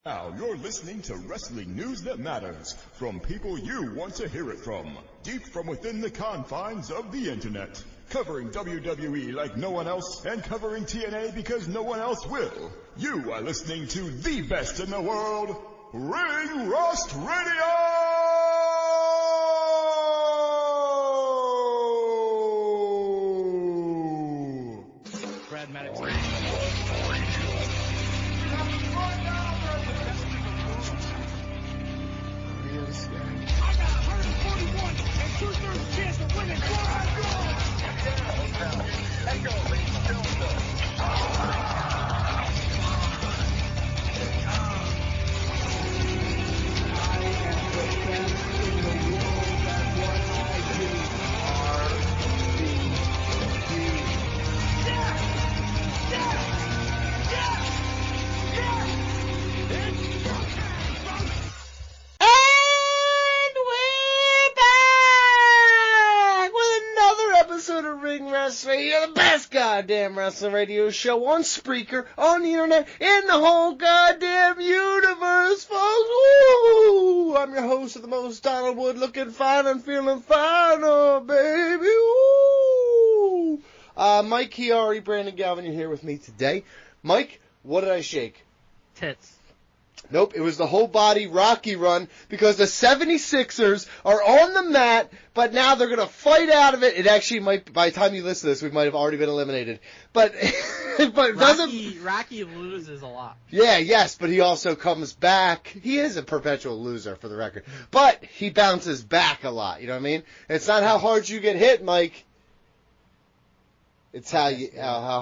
Now you're listening to wrestling news that matters, from people you want to hear it from, deep from within the confines of the internet. Covering WWE like no one else, and covering TNA because no one else will. You are listening to the best in the world, Ring Rust Radio! Brad Maddox. I got 141 and 2/3 chance of winning. Radio, the best goddamn wrestling radio show on Spreaker, on the internet, in the whole goddamn universe, folks. Woo! I'm your host of the most, Donald Wood, looking fine and feeling fine, oh baby. Woo! Mike Chiari, Brandon Galvin, you're here with me today. Mike, what did I shake? Tits. Nope, it was the whole body Rocky run because the 76ers are on the mat, but now they're going to fight out of it. It actually might, by the time you listen to this, we might have already been eliminated. But Rocky loses a lot. Yeah, yes, but he also comes back. He is a perpetual loser, for the record. But he bounces back a lot, you know what I mean? It's not how hard you get hit, Mike. It's how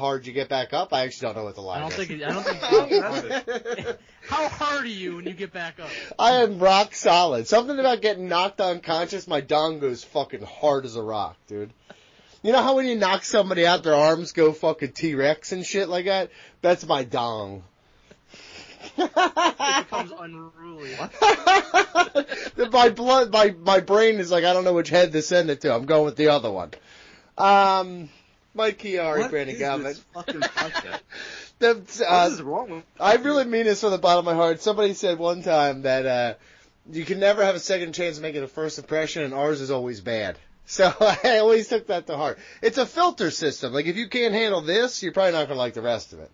hard you get back up. I actually don't know what the line is. I don't think. How hard are you when you get back up? I am rock solid. Something about getting knocked unconscious, my dong goes fucking hard as a rock, dude. You know how when you knock somebody out, their arms go fucking T-Rex and shit like that? That's my dong. It becomes unruly. my brain is like, I don't know which head to send it to. I'm going with the other one. Mike Chiari, Brandon Galvin. What is this fucking podcast? What is wrong with I really mean this from the bottom of my heart. Somebody said one time that you can never have a second chance of making a first impression, and ours is always bad. So I always took that to heart. It's a filter system. Like, if you can't handle this, you're probably not going to like the rest of it.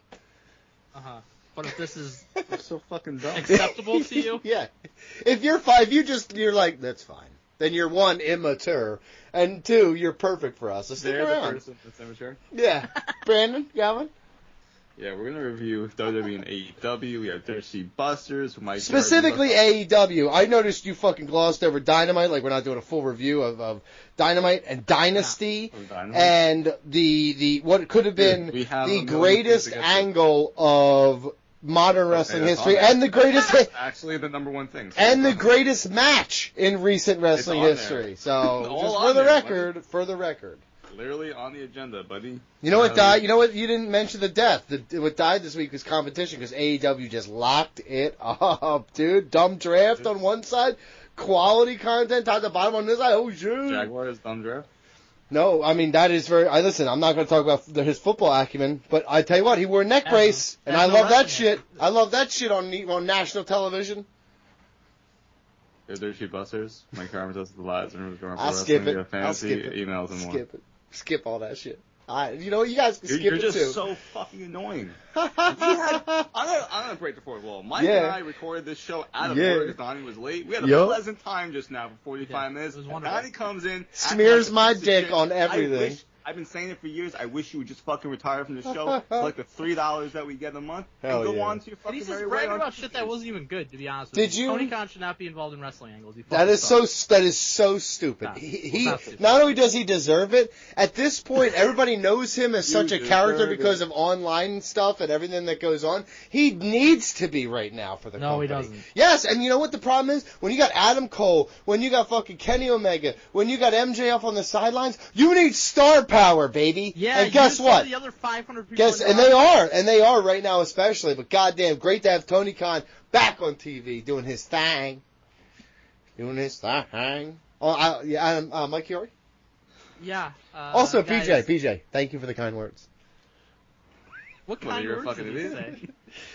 Uh-huh. But if this is so fucking dumb. acceptable to you? Yeah. If you're like, that's fine. Then you're, one, immature, and two, you're perfect for us. So stick They're around. the person that's immature? Yeah. Brandon, Galvin? Yeah, we're going to review WWE and AEW. We have Dirty Busters. Specifically AEW. I noticed you fucking glossed over Dynamite, like we're not doing a full review of Dynamite and Dynasty, and the what could have been the greatest angle of modern wrestling history, and the greatest actually the number one thing, and the greatest match in recent wrestling history. So just for the record, literally on the agenda, buddy. You know what died? You know what? You didn't mention the death. What died this week was competition because AEW just locked it up, dude. Dumb draft on one side, quality content top to bottom on this side. Oh shit! Jaguars dumb draft. No, I mean, that is very... Listen, I'm not going to talk about his football acumen, but I tell you what, he wore a neck brace, and I love that shit. I love that shit on national television. They're Dirty Busters. Mike Carver does the lives and I'll skip it. Fantasy emails and more. Skip it. Skip all that shit. You know what? You guys can skip it, too. You're just so fucking annoying. I'm going to break the fourth wall. Mike and I recorded this show out of work because Donnie was late. We had a pleasant time just now for 45 minutes. Donnie comes in. Smears my dick on everything. I've been saying it for years. I wish you would just fucking retire from the show for like the $3 that we get a month and go on to your fucking merry way. He's bragging about shit that wasn't even good, to be honest with you. Tony Khan should not be involved in wrestling angles. That is so stupid. He not only does he deserve it, at this point everybody knows him as such a character because of online stuff and everything that goes on. He needs to be right now for the company. No, he doesn't. Yes, and you know what the problem is? When you got Adam Cole, when you got fucking Kenny Omega, when you got MJF on the sidelines, you need star power, baby. Yeah, and guess what? The other 500 people and they are right now especially. But goddamn, great to have Tony Khan back on TV doing his thing. Oh, Mike Chiari? Yeah. Also, PJ, thank you for the kind words. What kind of words did he say?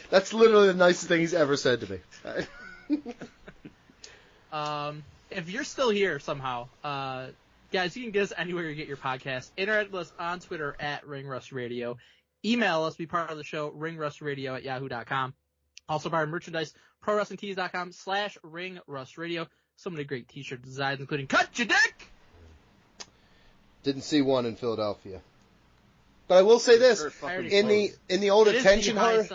That's literally the nicest thing he's ever said to me. If you're still here somehow, guys, you can get us anywhere you get your podcast. Interact with us on Twitter at @RingRustRadio. Email us, be part of the show, ringrustradio@yahoo.com. Also buy our merchandise, prowrestlingtees.com/ringrustradio. So many great t-shirt designs, including Cut Your Dick! Didn't see one in Philadelphia. But I will say this, in the old Attention Horror,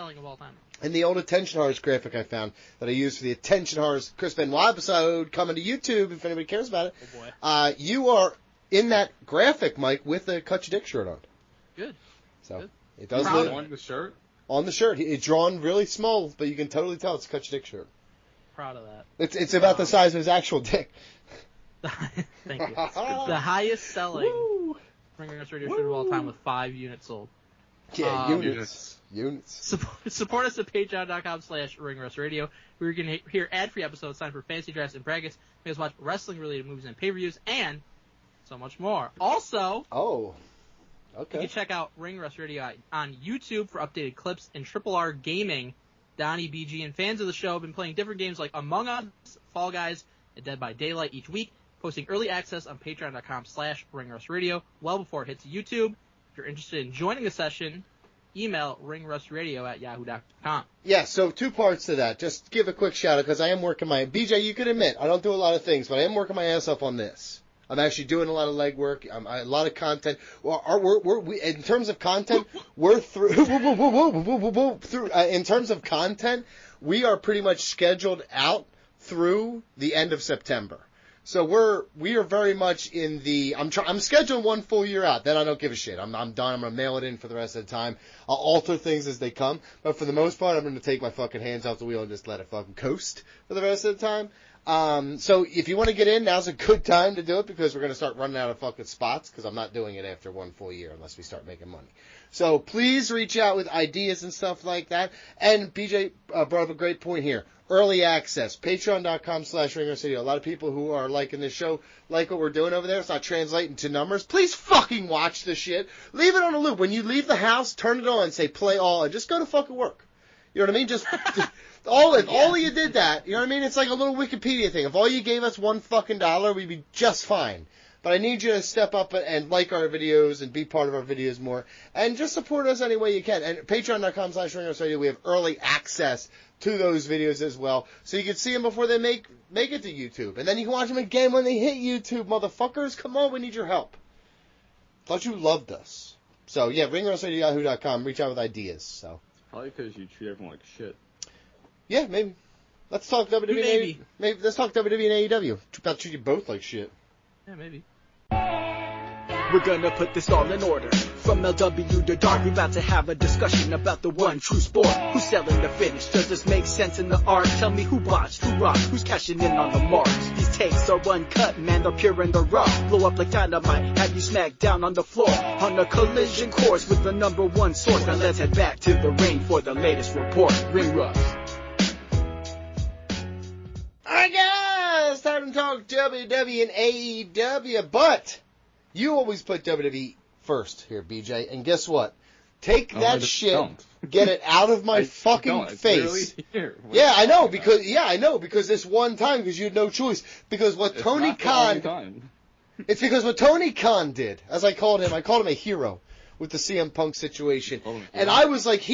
in the old Attention Horrors graphic I found that I used for the Attention Horrors Chris Benoit episode coming to YouTube, if anybody cares about it, you are in that graphic, Mike, with a Cut Your Dick shirt on. Good. So Good. It does look on the shirt. On the shirt, it's drawn really small, but you can totally tell it's a Cut Your Dick shirt. Proud of that. It's about the size of his actual dick. Thank you. The highest selling Ring Rust Radio shirt of all time with 5 units sold. Yeah, units. Support us at patreon.com/ringrustradio, where you can hear ad-free episodes, sign for fantasy drafts and brackets, make us watch wrestling-related movies and pay-per-views, and so much more. Also, you can check out Ring Rust Radio on YouTube for updated clips and Triple R Gaming. Donnie, BG, and fans of the show have been playing different games like Among Us, Fall Guys, and Dead by Daylight each week, posting early access on patreon.com/ringrustradio well before it hits YouTube. If you're interested in joining the session, email ringrustradio@yahoo.com. Yeah, so 2 parts to that. Just give a quick shout out because I am working BJ, you can admit, I don't do a lot of things, but I am working my ass off on this. I'm actually doing a lot of legwork, a lot of content. We, in terms of content, we're through. In terms of content, we are pretty much scheduled out through the end of September. So we are very much in the. I'm scheduling 1 full year out. Then I don't give a shit. I'm done. I'm gonna mail it in for the rest of the time. I'll alter things as they come, but for the most part, I'm gonna take my fucking hands off the wheel and just let it fucking coast for the rest of the time. So if you want to get in, now's a good time to do it because we're going to start running out of fucking spots because I'm not doing it after 1 full year unless we start making money. So please reach out with ideas and stuff like that. And BJ brought up a great point here. Early access. Patreon.com/ringrustradio. A lot of people who are liking this show like what we're doing over there. It's not translating to numbers. Please fucking watch the shit. Leave it on a loop. When you leave the house, turn it on, say play all, and just go to fucking work. You know what I mean? Just all of you did that, you know what I mean? It's like a little Wikipedia thing. If all you gave us $1 fucking dollar, we'd be just fine. But I need you to step up and like our videos and be part of our videos more. And just support us any way you can. And patreon.com/ringrustradio, we have early access to those videos as well. So you can see them before they make it to YouTube. And then you can watch them again when they hit YouTube, motherfuckers. Come on, we need your help. Thought you loved us. So, yeah, ringrustradio@yahoo.com. Reach out with ideas, so. Probably because you treat everyone like shit. Yeah, maybe. Let's talk WWE. Maybe let's talk WWE and AEW. About treat you both like shit. Yeah, maybe. We're gonna put this all in order. From LW to Dark, we're about to have a discussion about the one true sport. Who's selling the finish? Does this make sense in the art? Tell me who botched, who rocked, who's cashing in on the marks. These takes are uncut, man, they're pure and they're raw. Blow up like dynamite, have you smacked down on the floor. On a collision course with the #1 source. Now let's head back to the ring for the latest report. Ring Rust. Alright guys, time to talk WWE and AEW, but you always put WWE first here, BJ, and guess what? Take that shit, get it out of my fucking face. Yeah, I know, because this one time, because you had no choice. Because what Tony Khan... It's because what Tony Khan did, as I called him a hero with the CM Punk situation. And I was like,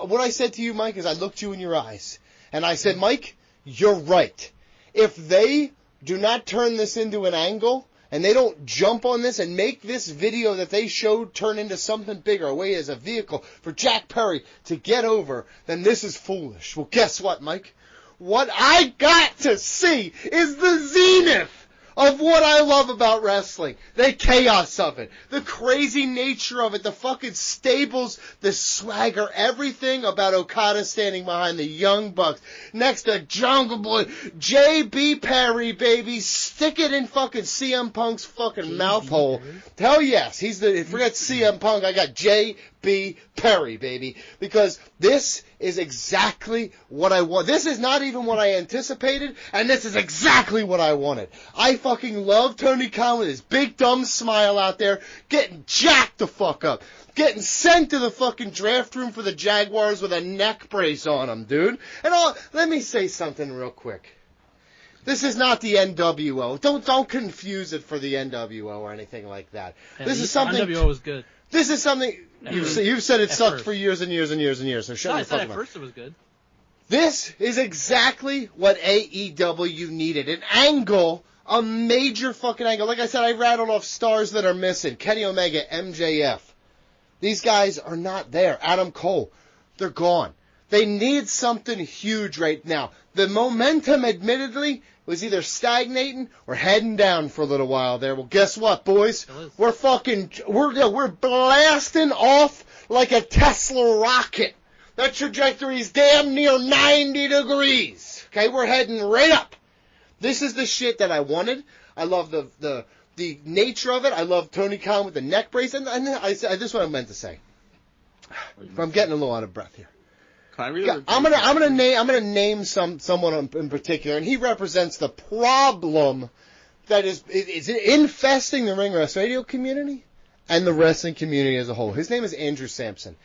what I said to you, Mike, is I looked you in your eyes, and I said, Mike, you're right. If they do not turn this into an angle, and they don't jump on this and make this video that they showed turn into something bigger, a way as a vehicle for Jack Perry to get over, then this is foolish. Well, guess what, Mike? What I got to see is the zenith of what I love about wrestling. The chaos of it. The crazy nature of it. The fucking stables. The swagger. Everything about Okada standing behind the Young Bucks. Next to Jungle Boy. J.B. Perry, baby. Stick it in fucking CM Punk's fucking mouth hole. Hell yes. Forget CM Punk. I got J.B. Perry, baby. Because this is exactly what I want. This is not even what I anticipated, and this is exactly what I wanted. I fucking love Tony Khan with his big dumb smile out there, getting jacked the fuck up. getting sent to the fucking draft room for the Jaguars with a neck brace on him, dude. And let me say something real quick. This is not the NWO. Don't confuse it for the NWO or anything like that. Yeah, this is something. NWO was good. This is something you've said it sucked for years and years and years and years. So shut no, the fuck I up. said at first it was good. This is exactly what AEW needed. An angle, a major fucking angle. Like I said, I rattled off stars that are missing. Kenny Omega, MJF. These guys are not there. Adam Cole, they're gone. They need something huge right now. The momentum, admittedly, was either stagnating or heading down for a little while there. Well, guess what, boys? We're blasting off like a Tesla rocket. That trajectory is damn near 90 degrees. Okay, we're heading right up. This is the shit that I wanted. I love the nature of it. I love Tony Khan with the neck brace. And this is what I meant to say. I'm getting a little out of breath here. I'm gonna name someone in particular, and he represents the problem that is infesting the Ring Rust Radio community and the wrestling community as a whole. His name is Andrew Sampson.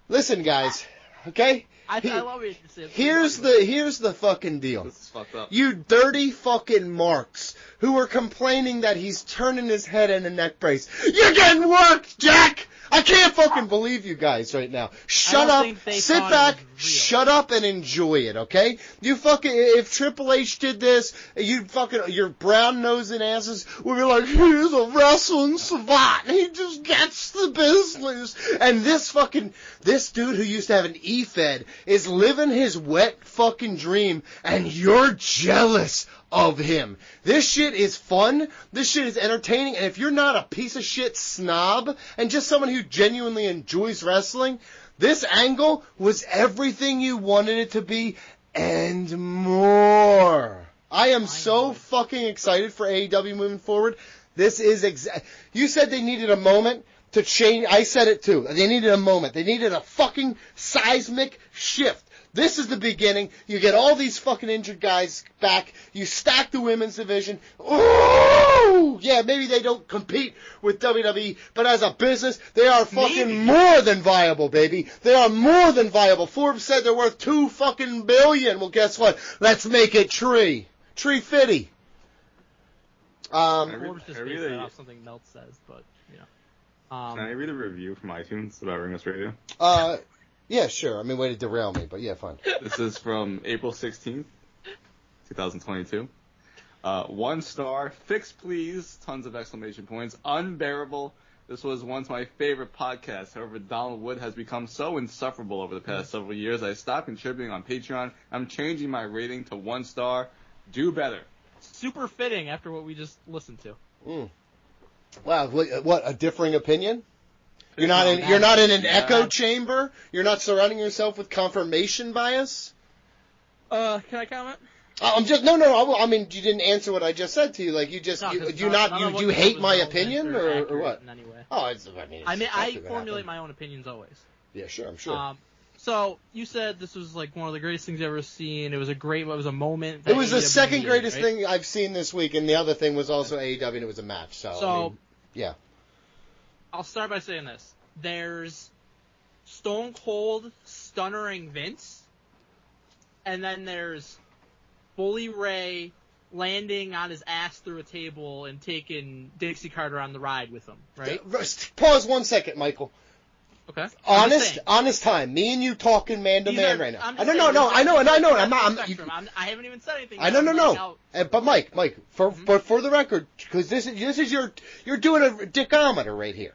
Listen, guys, okay? I love it. Here's the fucking deal. This is fucked up. You dirty fucking marks who are complaining that he's turning his head in a neck brace. You're getting worked, Jack! I can't fucking believe you guys right now. Shut up, sit back, shut up and enjoy it, okay? You fucking, if Triple H did this, your brown nosing asses would be like, he's a wrestling savant, he just gets the business. And this dude who used to have an E-Fed is living his wet fucking dream, and you're jealous of him. This shit is fun. This shit is entertaining. And if you're not a piece of shit snob and just someone who genuinely enjoys wrestling, this angle was everything you wanted it to be and more. I am so fucking excited for AEW moving forward. This is you said they needed a moment to change. I said it too. They needed a moment. They needed a fucking seismic shift. This is the beginning. You get all these fucking injured guys back. You stack the women's division. Ooh! Yeah, maybe they don't compete with WWE, but as a business, they are fucking more than viable, baby. They are more than viable. Forbes said they're worth $2 fucking billion. Well, guess what? Let's make it Tree Fitty. Forbes just based that off something Melt says, but, you know. Can I read a review from iTunes about Ring Rust Radio? Yeah, sure. I mean, way to derail me, but yeah, fine. This is from April 16th, 2022. 1 star. Fix, please. Tons of exclamation points. Unbearable. This was once my favorite podcast. However, Donald Wood has become so insufferable over the past several years. I stopped contributing on Patreon. I'm changing my rating to 1 star. Do better. Super fitting after what we just listened to. Wow, what a differing opinion? You're not in an echo chamber? You're not surrounding yourself with confirmation bias? Can I comment? I mean, you didn't answer what I just said to you. Like, you hate my opinion or what? In any way. Oh, I formulate my own opinions always. Yeah, sure, I'm sure. So you said this was like one of the greatest things I've ever seen. It was a moment. It was the second greatest thing I've seen this week, and the other thing was also AEW, and it was a match. So I mean, yeah. I'll start by saying this. There's Stone Cold stunnering Vince, and then there's Bully Ray landing on his ass through a table and taking Dixie Carter on the ride with him, right? Pause 1 second, Michael. Okay. Honest time. Me and you talking man to man right now. I know. I haven't even said anything. No. But Mike, for the record, because this is you're doing a dickometer right here,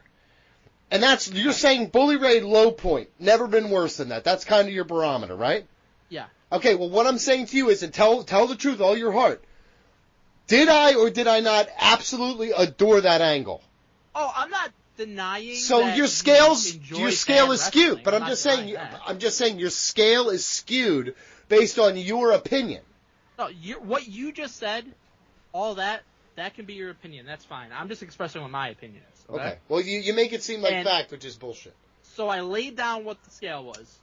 and you're saying Bully Ray low point, never been worse than that. That's kind of your barometer, right? Yeah. Okay. Well, what I'm saying to you is, and tell the truth, all your heart. Did I or did I not absolutely adore that angle? Oh, I'm not denying. So that your scale is skewed, but I'm just saying your scale is skewed based on your opinion. No, what you just said, all that can be your opinion. That's fine. I'm just expressing what my opinion is. Okay. Well, you make it seem like fact, which is bullshit. So I laid down what the scale was.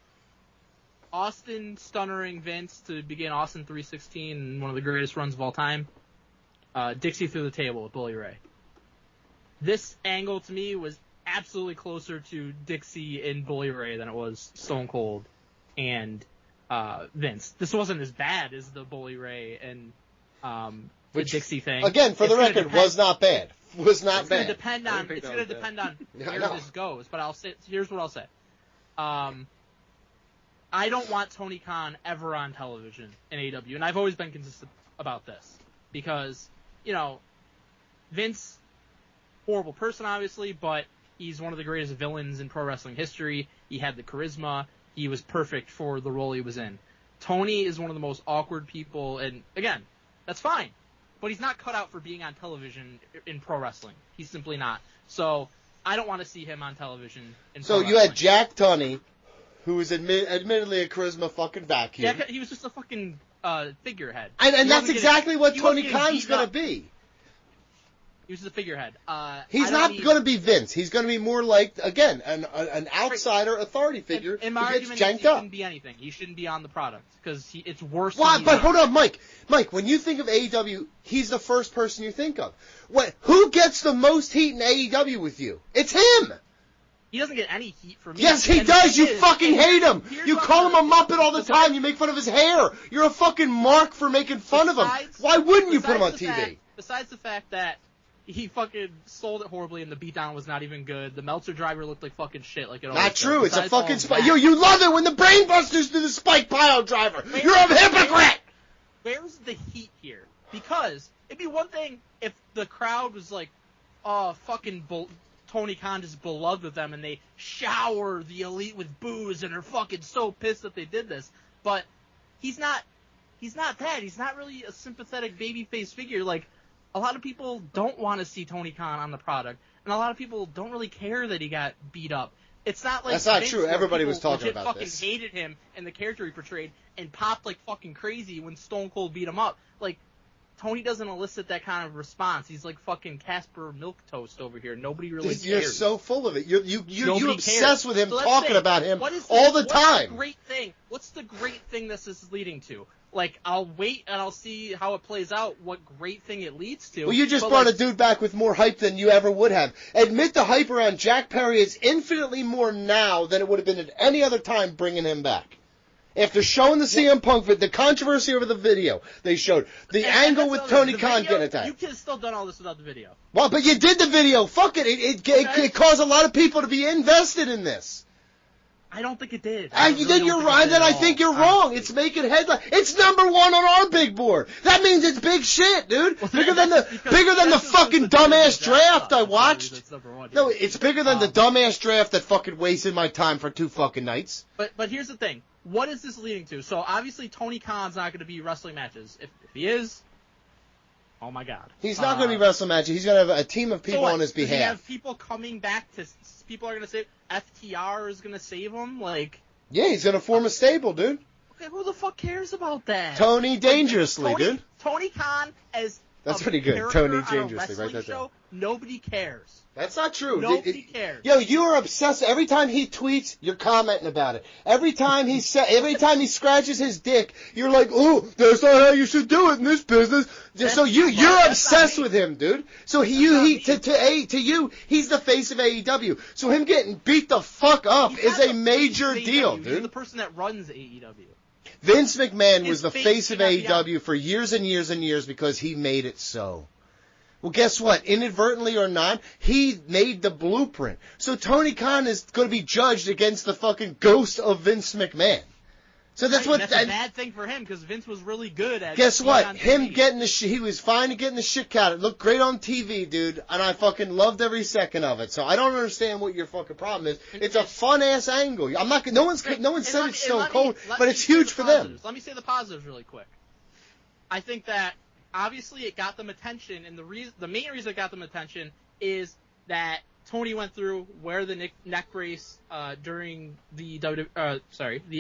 Austin stunnering Vince to begin Austin 316, one of the greatest runs of all time. Dixie through the table with Bully Ray. This angle to me was absolutely closer to Dixie and Bully Ray than it was Stone Cold and Vince. This wasn't as bad as the Bully Ray and the Dixie thing. Again, for the record, was not bad. Was not bad. It's going to depend on where this goes. But here's what I'll say. I don't want Tony Khan ever on television in AEW, and I've always been consistent about this because, Vince, horrible person, obviously, but he's one of the greatest villains in pro wrestling history. He had the charisma. He was perfect for the role he was in. Tony is one of the most awkward people, and again, that's fine. But he's not cut out for being on television in pro wrestling. He's simply not. So I don't want to see him on television in pro wrestling. You had Jack Tunney, who was admittedly a charisma fucking vacuum. Yeah, he was just a fucking figurehead. And that's exactly what Tony Khan's going to be. He was the figurehead. He's not going to be Vince. He's going to be more like, again, an outsider authority figure and my who gets argument janked is he up. shouldn't be anything. He shouldn't be on the product because it's worse. Why? But hold on, Mike. Mike, when you think of AEW, he's the first person you think of. Who gets the most heat in AEW with you? It's him. He doesn't get any heat from me. Yes, he does. You fucking hate him. You call him a Muppet all the time. You make fun of his hair. You're a fucking mark for making fun of him. Why wouldn't you put him on TV? Besides the fact that he fucking sold it horribly and the beatdown was not even good. The Meltzer driver looked like fucking shit. Like it always Not true. does. It's a fucking spike. You love it when the brainbusters do the spike pile driver. You're a hypocrite. Where's the heat here? Because it'd be one thing if the crowd was like, oh, fucking Tony Khan is beloved with them and they shower the elite with booze and are fucking so pissed that they did this. But he's not that. He's not really a sympathetic babyface figure. Like, a lot of people don't want to see Tony Khan on the product, and a lot of people don't really care that he got beat up. It's not like that's not Vince true. Everybody was talking about fucking this. Hated him and the character he portrayed, and popped like fucking crazy when Stone Cold beat him up. Like, Tony doesn't elicit that kind of response. He's like fucking Casper Milquetoast over here. Nobody really cares. You're so full of it. You obsessed with him talking about him all the time. What's the great thing? What's the great thing this is leading to? Like, I'll wait and I'll see how it plays out, what great thing it leads to. Well, you just brought a dude back with more hype than you ever would have. Admit the hype around Jack Perry is infinitely more now than it would have been at any other time bringing him back. After showing the CM Punk, the controversy over the video, they showed the angle with Tony Khan getting attacked. You could have still done all this without the video. Well, but you did the video. Fuck it. It caused a lot of people to be invested in this. I don't think it did. Then you're right. Then I think you're wrong. It's making headline. It's number one on our big board. That means it's big shit, dude. Well, bigger than the fucking dumbass draft I watched. No, it's bigger than the dumbass draft that fucking wasted my time for 2 fucking nights. But here's the thing. What is this leading to? So obviously Tony Khan's not going to be wrestling matches. If he is, oh my god. He's not going to be wrestling matches. He's going to have a team of people on his behalf. Does he have people coming back to? People are going to say FTR is going to save him. Like, yeah, he's going to form a stable, dude. Okay, who the fuck cares about that? Tony Dangerously, dude. Tony Khan as that's pretty good. Tony Dangerously, right there. Show, nobody cares. That's not true. Nobody cares. Yo, you are obsessed. Every time he tweets, you're commenting about it. Every time he scratches his dick, you're like, "Ooh, that's not how you should do it in this business." So you're obsessed with him, dude. So to you, he's the face of AEW. So him getting beat the fuck up is a major deal, dude. He's the person that runs AEW. Vince McMahon was the face of AEW for years and years and years because he made it so. Well, guess what? Inadvertently or not, he made the blueprint. So Tony Khan is going to be judged against the fucking ghost of Vince McMahon. So that's a bad thing for him because Vince was really good at. Guess what? Him getting he was fine at getting the shit counted. It looked great on TV, dude, and I fucking loved every second of it. So I don't understand what your fucking problem is. It's a fun ass angle. I'm not. No one said it's Stone Cold, but it's huge for them. Let me say the positives really quick. I think that obviously it got them attention, and the main reason it got them attention is that Tony went through wear the neck brace during the the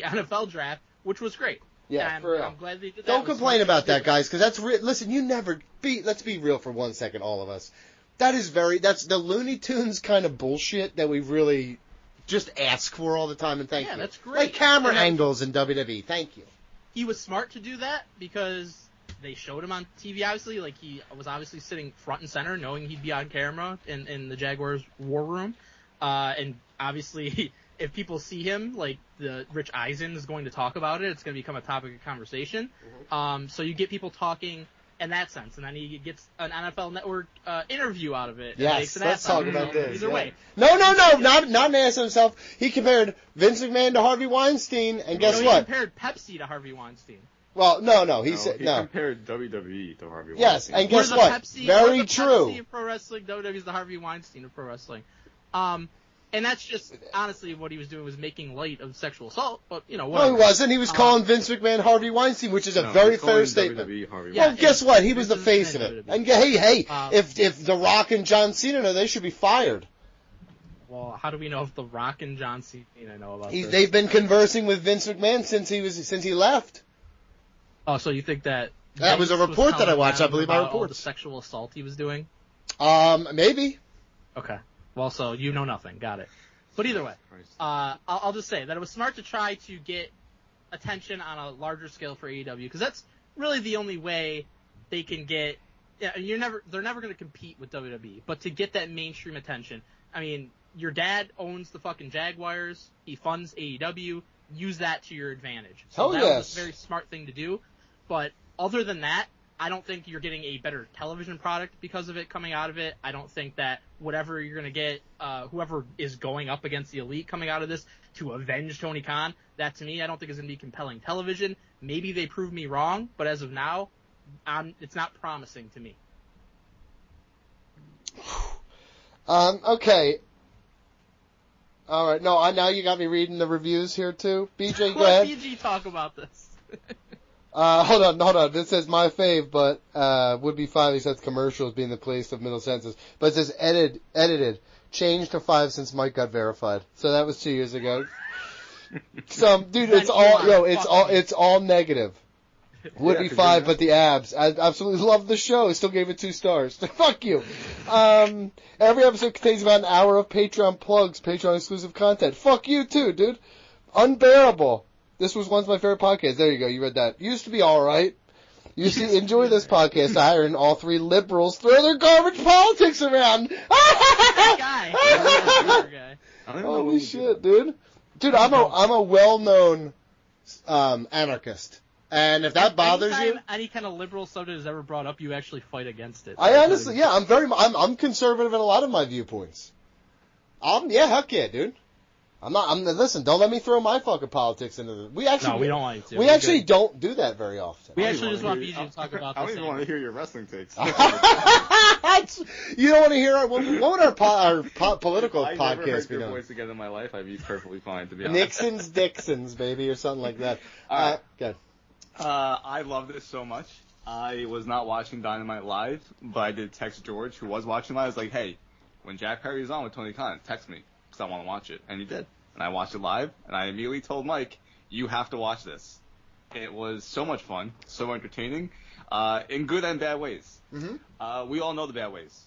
NFL draft, which was great. Yeah, and for real. I'm glad they did that. Don't complain about that, guys, because that's listen. Let's be real for 1 second, all of us. That's the Looney Tunes kind of bullshit that we really just ask for all the time, and thank you. Yeah, that's great. Like camera angles in WWE. Thank you. He was smart to do that because they showed him on TV, obviously. Like, he was obviously sitting front and center, knowing he'd be on camera in the Jaguars' war room. And obviously, if people see him, like the Rich Eisen is going to talk about it, it's going to become a topic of conversation. So you get people talking in that sense, and then he gets an NFL Network interview out of it. Yes, let's talk about this. Either way. No, not an ass himself. He compared Vince McMahon to Harvey Weinstein, and guess He what? compared Pepsi to Harvey Weinstein. Well, no, he compared WWE to Harvey Weinstein. Yes, and guess We're the what? Pepsi, Very we're the true. Pepsi of pro wrestling. WWE's the Harvey Weinstein of pro wrestling. And that's just, honestly, what he was doing was making light of sexual assault, but, No, whatever. he wasn't. He was calling Vince McMahon Harvey Weinstein, which is a very fair statement. WWE Harvey Yeah, Well, guess what? He was the Vince face of McMahon it. WWE. And hey, if The Rock and John Cena know, they should be fired. Well, how do we know if The Rock and John Cena know about this? They've been conversing with Vince McMahon since he left. Oh, so you think that... That was a Vince report that I telling watched. I them believe my about all reports. the sexual assault he was doing? Maybe. Okay. Well, so you know nothing. Got it. But either way, I'll just say that it was smart to try to get attention on a larger scale for AEW, because that's really the only way they can get. Yeah, they're never going to compete with WWE, but to get that mainstream attention, I mean, your dad owns the fucking Jaguars. He funds AEW. Use that to your advantage. So Hell that yes. was a very smart thing to do. But other than that, I don't think you're getting a better television product because of it coming out of it. I don't think that whatever you're going to get, whoever is going up against the Elite coming out of this to avenge Tony Khan, that to me I don't think is going to be compelling television. Maybe they prove me wrong, but as of now, it's not promising to me. Okay. All right. No, now you got me reading the reviews here too. BJ, go Let ahead. BG talk about this. Hold on. This says my fave, but would be 5 except commercials being the place of middle sentences. But it says edited, changed to 5 since Mike got verified. So that was 2 years ago. Dude, it's all negative. Would be 5, but the abs. I absolutely love the show. I still gave it 2 stars. Fuck you. Every episode contains about an hour of Patreon plugs, Patreon exclusive content. Fuck you too, dude. Unbearable. This was once my favorite podcast. There you go. You read that. Used to be alright. Enjoy this podcast. Hiring all 3 liberals throw their garbage politics around. Guy. Holy shit, dude. Dude, I'm a well-known anarchist. And if that bothers you, any kind of liberal subject is ever brought up, you actually fight against it. I honestly, yeah, I'm conservative in a lot of my viewpoints. Heck yeah, dude. Listen, don't let me throw my fucking politics into the. We don't want you to. We actually don't do that very often. We actually just want BG to talk about this. I don't even want to hear your wrestling takes. You don't want to hear what would our political I podcast never heard be your doing? voice again in my life. I'd be perfectly fine, to be honest. Dixons, baby, or something like that. All right. Good. I love this so much. I was not watching Dynamite live, but I did text George, who was watching live. I was like, hey, when Jack Perry's on with Tony Khan, text me, because I want to watch it. And he did. And I watched it live, and I immediately told Mike, you have to watch this. It was so much fun, so entertaining, in good and bad ways. Mm-hmm. We all know the bad ways,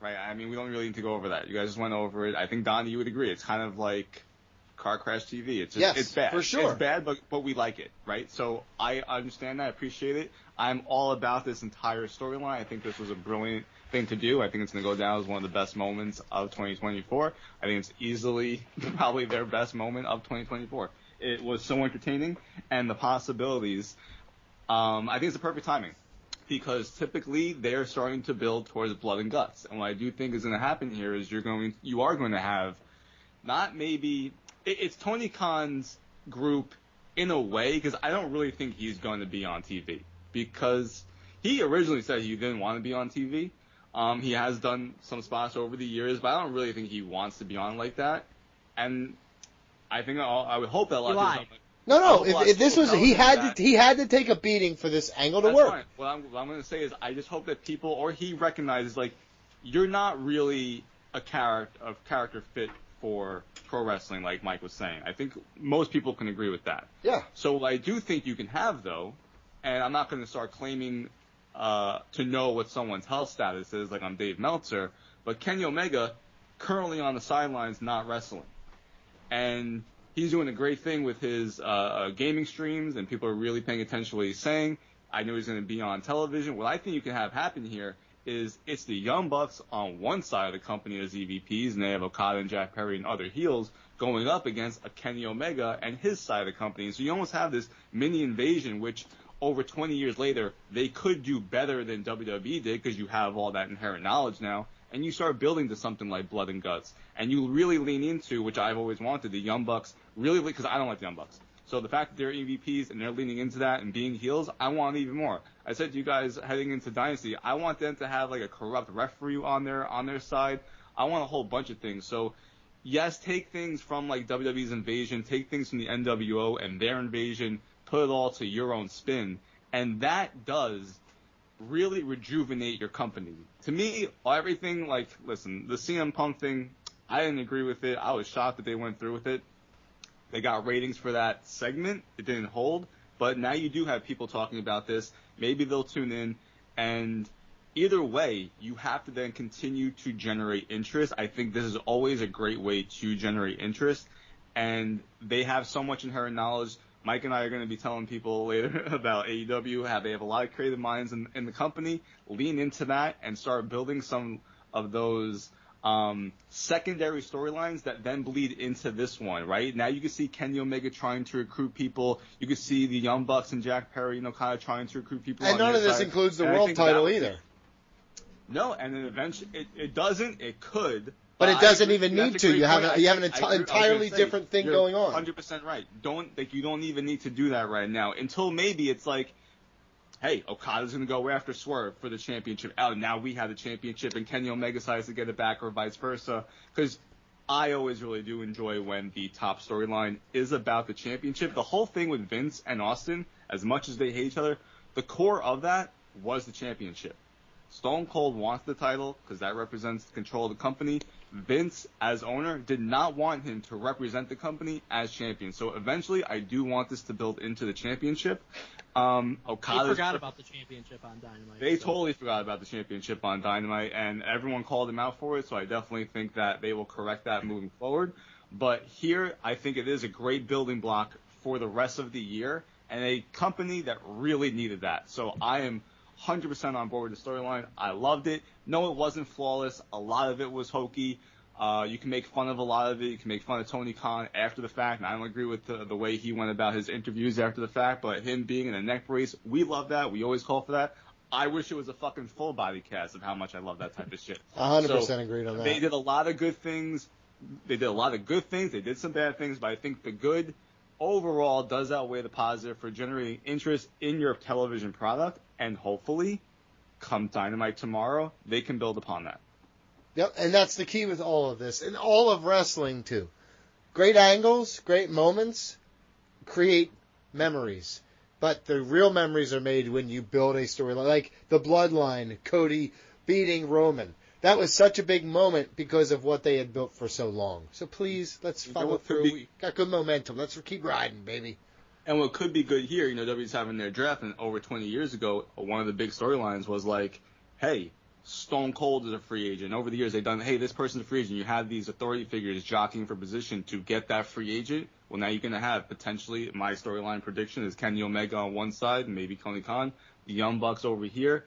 right? I mean, we don't really need to go over that. You guys just went over it. I think, Donnie, you would agree. It's kind of like car crash TV. It's just, it's bad. For sure. It's bad, but we like it, right? So I understand that. I appreciate it. I'm all about this entire storyline. I think this was a brilliant thing to do. I think it's going to go down as one of the best moments of 2024. I think it's easily probably their best moment of 2024. It was so entertaining, and the possibilities, I think it's the perfect timing, because typically they're starting to build towards blood and guts. And what I do think is going to happen here is you are going to have, not maybe, it's Tony Khan's group in a way, because I don't really think he's going to be on TV, because he originally said he didn't want to be on TV. He has done some spots over the years, but I don't really think he wants to be on like that. And I think I would hope that a lot of people. No. If this was he had to take a beating for this angle to work. Fine. What I'm going to say is I just hope that people, or he recognizes, like, you're not really a character fit for pro wrestling, like Mike was saying. I think most people can agree with that. Yeah. So what I do think you can have, though, and I'm not going to start claiming to know what someone's health status is, like I'm Dave Meltzer, but Kenny Omega currently on the sidelines not wrestling. And he's doing a great thing with his gaming streams, and people are really paying attention to what he's saying. I know he's going to be on television. What I think you can have happen here is it's the Young Bucks on one side of the company as EVPs, and they have Okada and Jack Perry and other heels going up against a Kenny Omega and his side of the company. So you almost have this mini invasion, which over 20 years later, they could do better than WWE did because you have all that inherent knowledge now, and you start building to something like Blood and Guts. And you really lean into, which I've always wanted, the Young Bucks, really, because I don't like the Young Bucks. So the fact that they're EVPs and they're leaning into that and being heels, I want even more. I said to you guys heading into Dynasty, I want them to have like a corrupt referee on their side. I want a whole bunch of things. So yes, take things from like WWE's invasion, take things from the NWO and their invasion, put it all to your own spin, and that does really rejuvenate your company. To me, everything, like, listen, the CM Punk thing, I didn't agree with it. I was shocked that they went through with it. They got ratings for that segment. It didn't hold. But now you do have people talking about this. Maybe they'll tune in. And either way, you have to then continue to generate interest. I think this is always a great way to generate interest. And they have so much inherent knowledge. Mike and I are going to be telling people later about AEW, how they have a lot of creative minds in the company. Lean into that and start building some of those secondary storylines that then bleed into this one, right? Now you can see Kenny Omega trying to recruit people. You can see the Young Bucks and Jack Perry, kind of trying to recruit people. And none of this includes the world title either. No, and then eventually it doesn't. It could. But it doesn't even need to. You have an entirely different thing going on. 100% right. You don't even need to do that right now until maybe it's like, hey, Okada's going to go after Swerve for the championship. Oh, now we have the championship, and Kenny Omega decides to get it back, or vice versa. Because I always really do enjoy when the top storyline is about the championship. The whole thing with Vince and Austin, as much as they hate each other, the core of that was the championship. Stone Cold wants the title because that represents the control of the company. Vince, as owner, did not want him to represent the company as champion. So eventually, I do want this to build into the championship. Okada forgot about the championship on Dynamite. They totally forgot about the championship on Dynamite, and everyone called him out for it. So I definitely think that they will correct that moving forward. But here, I think it is a great building block for the rest of the year, and a company that really needed that. So I am 100% on board with the storyline. I loved it. No, it wasn't flawless. A lot of it was hokey. You can make fun of a lot of it. You can make fun of Tony Khan after the fact. And I don't agree with the way he went about his interviews after the fact, but him being in a neck brace, we love that. We always call for that. I wish it was a fucking full body cast of how much I love that type of shit. 100% agreed on that. They did a lot of good things. They did some bad things, but I think the good overall does outweigh the positive for generating interest in your television product, and hopefully, come Dynamite tomorrow, they can build upon that. Yep, and that's the key with all of this, and all of wrestling too. Great angles, great moments, create memories. But the real memories are made when you build a storyline, like the Bloodline, Cody beating Roman. That was such a big moment because of what they had built for so long. So please, let's follow through. We got good momentum. Let's keep riding, baby. And what could be good here, WWE's having their draft, and over 20 years ago, one of the big storylines was like, hey, Stone Cold is a free agent. Over the years, they've done, hey, this person's a free agent. You have these authority figures jockeying for position to get that free agent. Well, now you're going to have potentially, my storyline prediction is Kenny Omega on one side, and maybe Tony Khan, the Young Bucks over here.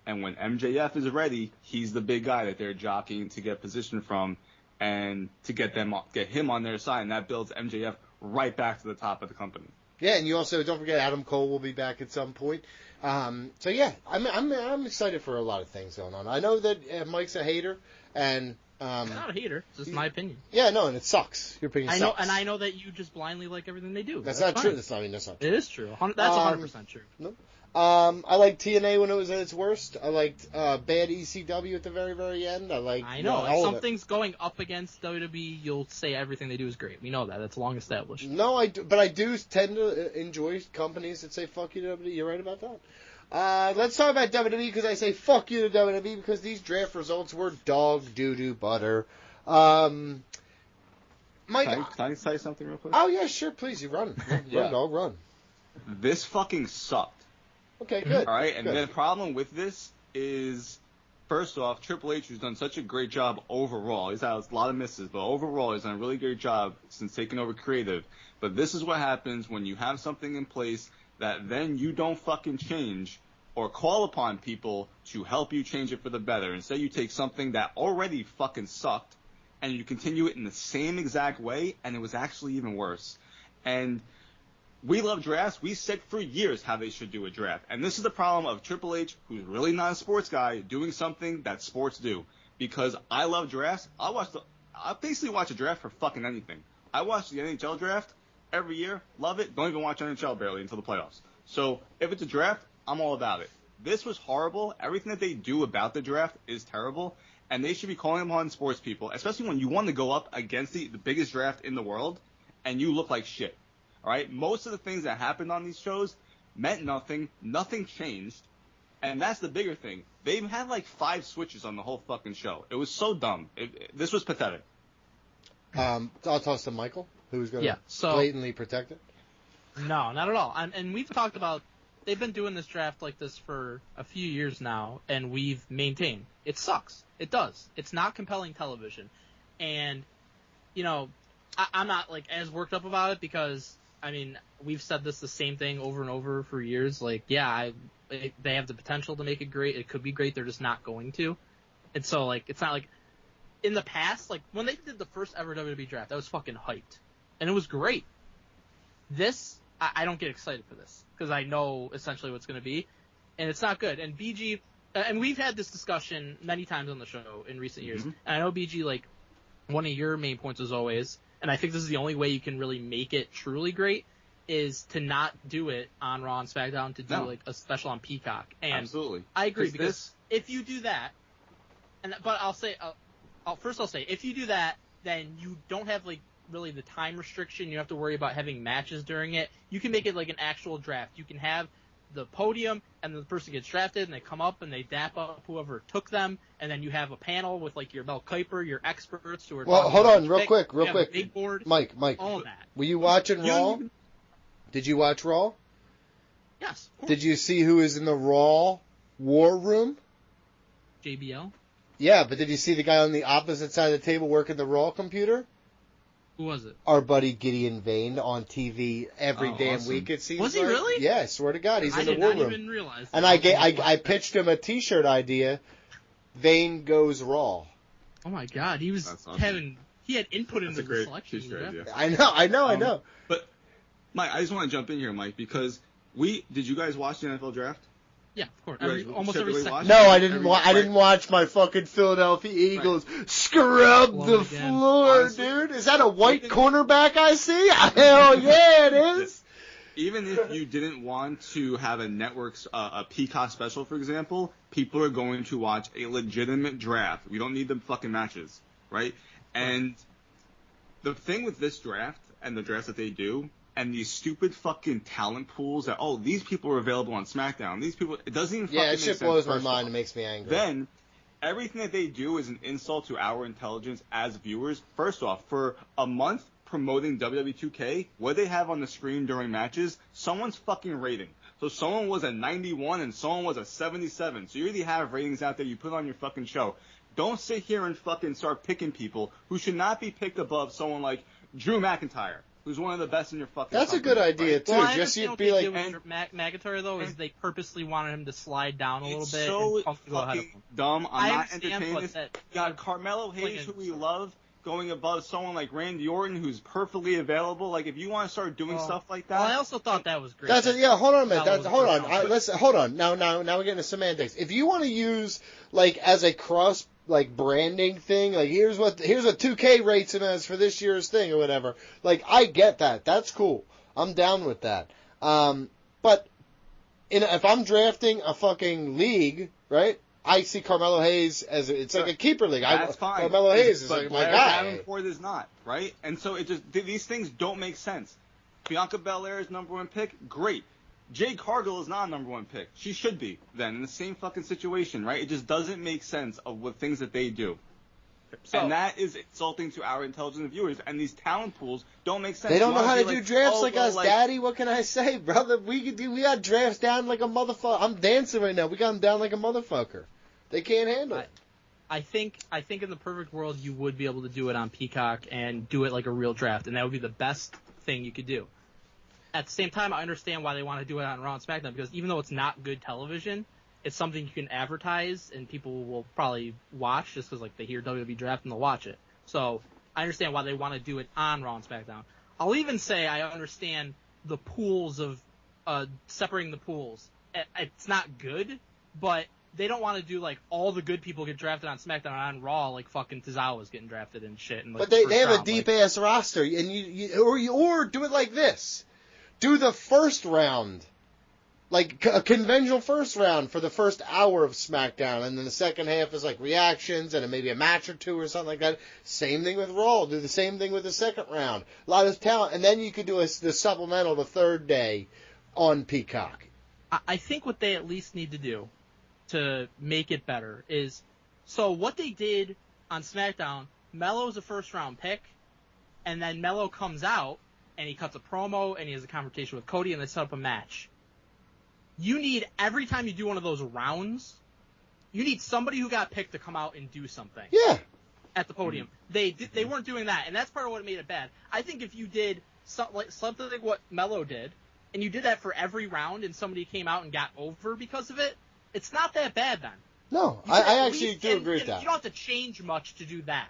And when MJF is ready, he's the big guy that they're jockeying to get position from and to get him on their side. And that builds MJF right back to the top of the company. Yeah, and you also don't forget Adam Cole will be back at some point. So yeah, I'm excited for a lot of things going on. I know that Mike's a hater, and I'm not a hater. It's just my opinion. Yeah, no, and it sucks. Your opinion sucks. And I know that you just blindly like everything they do. That's not true. That's not true. It is true. That's 100% true. No. I liked TNA when it was at its worst. I liked bad ECW at the very, very end. I know. If something's going up against WWE, you'll say everything they do is great. We know that. That's long established. No, but I do tend to enjoy companies that say fuck you to WWE. You're right about that. Let's talk about WWE because I say fuck you to WWE because these draft results were dog doo-doo butter. Mike, can I say something real quick? Oh, yeah, sure. Please, you run. Run, dog, run. This fucking sucked. Okay, good. All right, and the problem with this is, first off, Triple H has done such a great job overall. He's had a lot of misses, but overall he's done a really great job since taking over creative. But this is what happens when you have something in place that then you don't fucking change or call upon people to help you change it for the better. Instead, you take something that already fucking sucked and you continue it in the same exact way, and it was actually even worse. And we love drafts. We said for years how they should do a draft. And this is the problem of Triple H, who's really not a sports guy, doing something that sports do. Because I love drafts. I basically watch a draft for fucking anything. I watch the NHL draft every year, love it, don't even watch NHL barely until the playoffs. So if it's a draft, I'm all about it. This was horrible. Everything that they do about the draft is terrible, and they should be calling upon sports people, especially when you want to go up against the biggest draft in the world, and you look like shit. All right? Most of the things that happened on these shows meant nothing. Nothing changed, and that's the bigger thing. They had like 5 switches on the whole fucking show. It was so dumb. This was pathetic. I'll toss to Michael, who's going to blatantly protect it. No, not at all. And we've talked about, they've been doing this draft like this for a few years now, and we've maintained. It sucks. It does. It's not compelling television. And, you know, I'm not, like, as worked up about it because, I mean, we've said this the same thing over and over for years. Like, yeah, they have the potential to make it great. It could be great. They're just not going to. And so, like, it's not like, in the past, like, when they did the first ever WWE draft, I was fucking hyped. And it was great. This, I don't get excited for this because I know essentially what's going to be, and it's not good. And BG, and we've had this discussion many times on the show in recent years. And I know BG, like, one of your main points was always, and I think this is the only way you can really make it truly great, is to not do it on Raw and SmackDown, to do like a special on Peacock. And absolutely, I agree because if you do that, but I'll say, if you do that, then you don't have like really the time restriction. You don't have to worry about having matches during it. You can make it like an actual draft. You can have the podium, and the person gets drafted, and they come up and they dap up whoever took them, and then you have a panel with like your Mel Kiper, your experts who are. Well, hold on, real quick. Big board, Mike, all of that. Were you watching Raw? Did you watch Raw? Yes. Did you see who is in the Raw war room? JBL. Yeah, but did you see the guy on the opposite side of the table working the Raw computer? Who was it? Our buddy Gideon Vane on TV every damn week, it seems. Was he really? Yeah, I swear to God, he's in the war room. I did not even realize that. And I pitched him a T-shirt idea. Vane goes Raw. Oh my God, he was having, he had input into the selection. Idea. I know. But Mike, I just want to jump in here, Mike, because did you guys watch the NFL draft? Yeah, of course. Almost every second. No, I didn't. I didn't watch my fucking Philadelphia Eagles scrub the floor, honestly, dude. Is that a white cornerback I see? Hell yeah, it is. Even if you didn't want to have a network's a Peacock special, for example, people are going to watch a legitimate draft. We don't need the fucking matches, right? And the thing with this draft and the drafts that they do, and these stupid fucking talent pools that, these people are available on SmackDown. These people, it doesn't even fucking make sense. Yeah, it shit blows my mind. It makes me angry. Then, everything that they do is an insult to our intelligence as viewers. First off, for a month promoting WWE 2K, what they have on the screen during matches, someone's fucking rating. So someone was a 91 and someone was a 77. So you already have ratings out there you put on your fucking show. Don't sit here and fucking start picking people who should not be picked above someone like Drew McIntyre, who's one of the best in your fucking That's company, a good idea, right? too. Well, just you'd be like... McIntyre, though, is they purposely wanted him to slide down a little bit. It's so fucking dumb. I'm not entertaining this. You got Carmelo Hayes, who we love, going above someone like Randy Orton, who's perfectly available. Like, if you want to start doing stuff like that... Well, I also thought that was great. Hold on a minute. Hold on. Now we're getting to semantics. If you want to use, like, as a cross... like branding thing, like here's what 2K rates him as for this year's thing or whatever. Like I get that. That's cool. I'm down with that. But if I'm drafting a fucking league, right? I see Carmelo Hayes as it's like a keeper league. That's fine. Carmelo Hayes is like my guy. Davenport is not, right? And so these things don't make sense. Bianca Belair is number 1 pick. Great. Jade Cargill is not a number 1 pick. She should be, then, in the same fucking situation, right? It just doesn't make sense of what things that they do. So, and that is insulting to our intelligent viewers, and these talent pools don't make sense. They don't know how to do drafts like us, Daddy. What can I say, brother? We got drafts down like a motherfucker. I'm dancing right now. We got them down like a motherfucker. They can't handle it. I think in the perfect world, you would be able to do it on Peacock and do it like a real draft, and that would be the best thing you could do. at the same time, I understand why they want to do it on Raw and SmackDown, because even though it's not good television, it's something you can advertise and people will probably watch just because like they hear WWE draft and they'll watch it. So I understand why they want to do it on Raw and SmackDown. I'll even say I understand the pools of separating the pools. It's not good, but they don't want to do like all the good people get drafted on SmackDown and on Raw, like fucking Tozawa's getting drafted and shit. And, like, but they have a deep ass roster, and or do it like this: do the first round, like a conventional first round for the first hour of SmackDown, and then the second half is like reactions and then maybe a match or two or something like that. Same thing with Raw. Do the same thing with the second round. A lot of talent, and then you could do the supplemental the third day on Peacock. I think what they at least need to do to make it better is, so what they did on SmackDown, Melo's a first round pick, and then Melo comes out and he cuts a promo and he has a confrontation with Cody and they set up a match. You need, every time you do one of those rounds, you need somebody who got picked to come out and do something. Yeah. At the podium. They weren't doing that, and that's part of what made it bad. I think if you did something like what Melo did, and you did that for every round and somebody came out and got over because of it, it's not that bad then. No, I actually do agree with that. You don't have to change much to do that.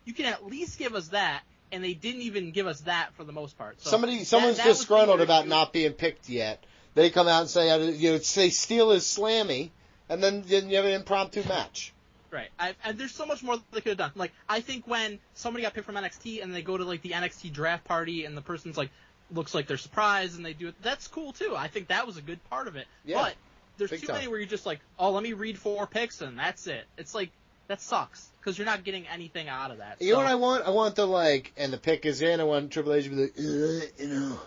You can at least give us that, and they didn't even give us that for the most part. So someone's disgruntled about not being picked yet. They come out and say steal his slammy, and then you have an impromptu match. Right. And there's so much more they could have done. Like, I think when somebody got picked from NXT and they go to like the NXT draft party and the person's like looks like they're surprised and they do it, that's cool too. I think that was a good part of it. Yeah. But there's too many where you're just like, oh, let me read 4 picks and that's it. It's like, that sucks because you're not getting anything out of that. You know what I want? I want and the pick is in. I want Triple H to be like,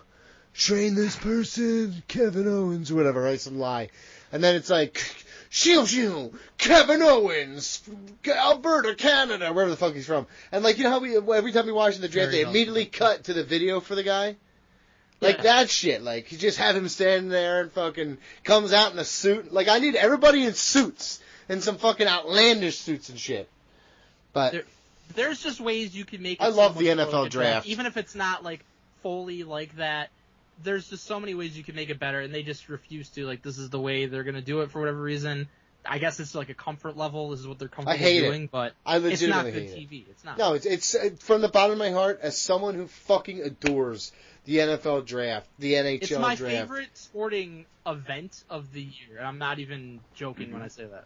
train this person, Kevin Owens, or whatever, right? Some lie. And then it's like, Shield, Kevin Owens, Alberta, Canada, wherever the fuck he's from. And like, you know how every time we watch the draft, they immediately cut to the video for the guy? Like that shit. Like, you just have him standing there and fucking comes out in a suit. Like, I need everybody in suits and some fucking outlandish suits and shit. But there's just ways you can make it. I love the NFL draft. Even if it's not like fully like that, there's just so many ways you can make it better, and they just refuse to. Like, this is the way they're going to do it for whatever reason. I guess it's like a comfort level. This is what they're comfortable doing, but it's not good TV. It's not. No, it's from the bottom of my heart, as someone who fucking adores the NFL draft, the NHL draft. It's my favorite sporting event of the year. I'm not even joking when I say that.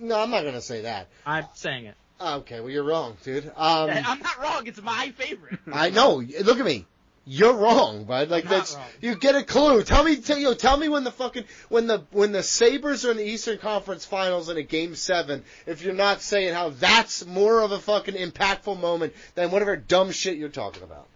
No, I'm not going to say that. I'm saying it. Okay, well, you're wrong, dude. I'm not wrong. It's my favorite. I know. Look at me. You're wrong, bud. Like, that's wrong. You get a clue. Tell me when the Sabres are in the Eastern Conference Finals in a Game 7, if you're not saying how that's more of a fucking impactful moment than whatever dumb shit you're talking about.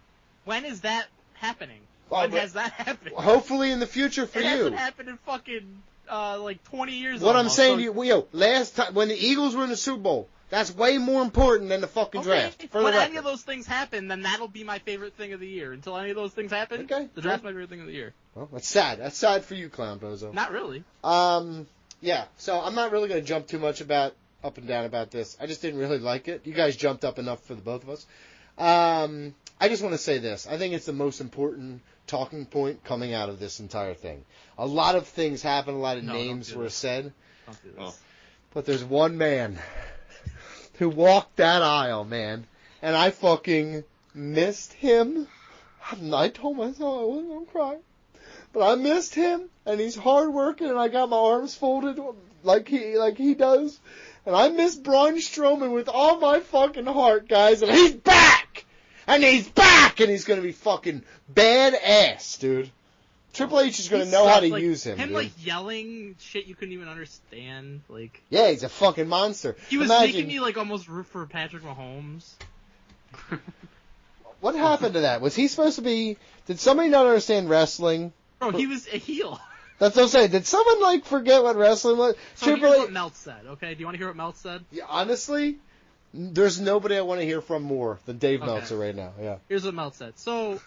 When is that happening? When has that happened? Hopefully in the future for you. It hasn't happened in fucking like 20 years. What almost. I'm saying to you, last time when the Eagles were in the Super Bowl, that's way more important than the fucking draft. When any of those things happen, then that'll be my favorite thing of the year. Until any of those things happen, the draft's my favorite thing of the year. Well, that's sad. That's sad for you, Clown Bozo. Not really. Yeah. So I'm not really going to jump too much up and down about this. I just didn't really like it. You guys jumped up enough for the both of us. I just want to say this. I think it's the most important talking point coming out of this entire thing. A lot of things happened. A lot of names were said. Don't do this. But there's one man who walked that aisle, man, and I fucking missed him. I told myself I wasn't going to cry. But I missed him, and he's hardworking, and I got my arms folded like he does. And I miss Braun Strowman with all my fucking heart, guys, and he's back! And he's back! And he's going to be fucking badass, dude. Triple H is going to know how to use him. Him, dude. like, yelling shit you couldn't even understand. Like, yeah, he's a fucking monster. He was making me, like, almost root for Patrick Mahomes. What happened to that? Was he supposed to be... Did somebody not understand wrestling? Bro, he was a heel. That's what I'm saying. Did someone, like, forget what wrestling was? So here's what Melt said, okay? Do you want to hear what Melt said? Yeah, honestly, there's nobody I want to hear from more than Dave Meltzer right now. Yeah. Here's what Melt said. So,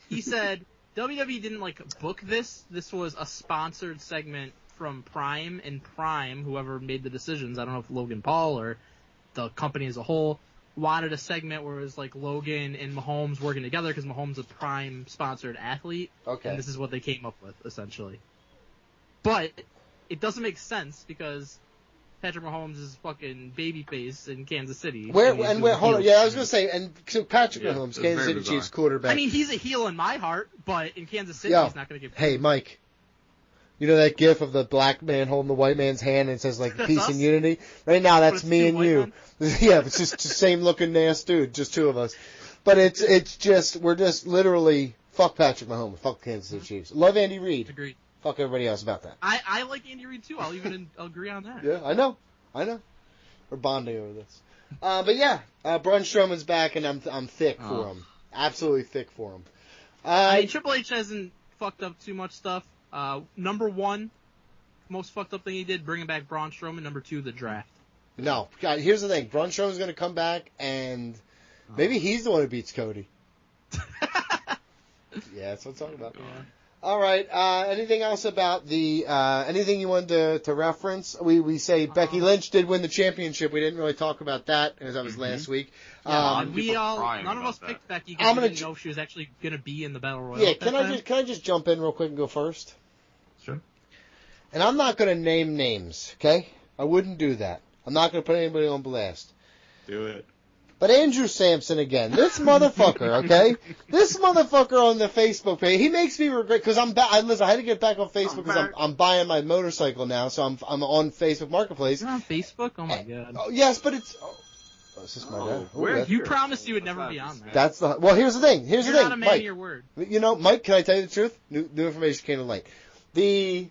he said... WWE didn't, like, book this. This was a sponsored segment from Prime, and Prime, whoever made the decisions, I don't know if Logan Paul or the company as a whole, wanted a segment where it was like Logan and Mahomes working together because Mahomes is a prime sponsored athlete. Okay. And this is what they came up with, essentially. But it doesn't make sense because Patrick Mahomes is fucking babyface in Kansas City. Hold on. Yeah, I was going to say, and so Patrick Mahomes, Kansas City bizarre. Chiefs quarterback. I mean, he's a heel in my heart, but in Kansas City, he's not going to get. Hey, Mike. You know that gif of the black man holding the white man's hand and it says, like, peace and unity? Right now, that's me and you. Yeah, it's just the same looking ass dude, just two of us. But we're just literally, fuck Patrick Mahomes, fuck Kansas City Chiefs. Love Andy Reid. Agreed. Fuck everybody else about that. I like Andy Reid too. I'll even agree on that. Yeah, I know. We're bonding over this. But yeah, Braun Strowman's back and I'm thick for him. Absolutely thick for him. I mean, Triple H hasn't fucked up too much stuff. Number one, most fucked up thing he did, bringing back Braun Strowman. Number two, the draft. No. God, here's the thing. Braun Strowman's going to come back, and maybe he's the one who beats Cody. Yeah, that's what I'm talking about. Yeah. All right. Anything else about the anything you wanted to reference? We say Becky Lynch did win the championship. We didn't really talk about that because that was last week. Yeah, none of us picked Becky because we didn't know if she was actually going to be in the Battle Royal. Yeah, can I just jump in real quick and go first? Sure. And I'm not going to name names, okay? I wouldn't do that. I'm not going to put anybody on blast. Do it. But Andrew Sampson again, this motherfucker, okay? This motherfucker on the Facebook page, he makes me regret, because listen, I had to get back on Facebook because I'm buying my motorcycle now, so I'm on Facebook Marketplace. You're on Facebook? Oh my god. Oh, yes, but it's... Oh, is this my dad? Where you promised you would never be on there. Well, here's the thing. You're not a man of your word. You know, Mike, can I tell you the truth? New information came to light. The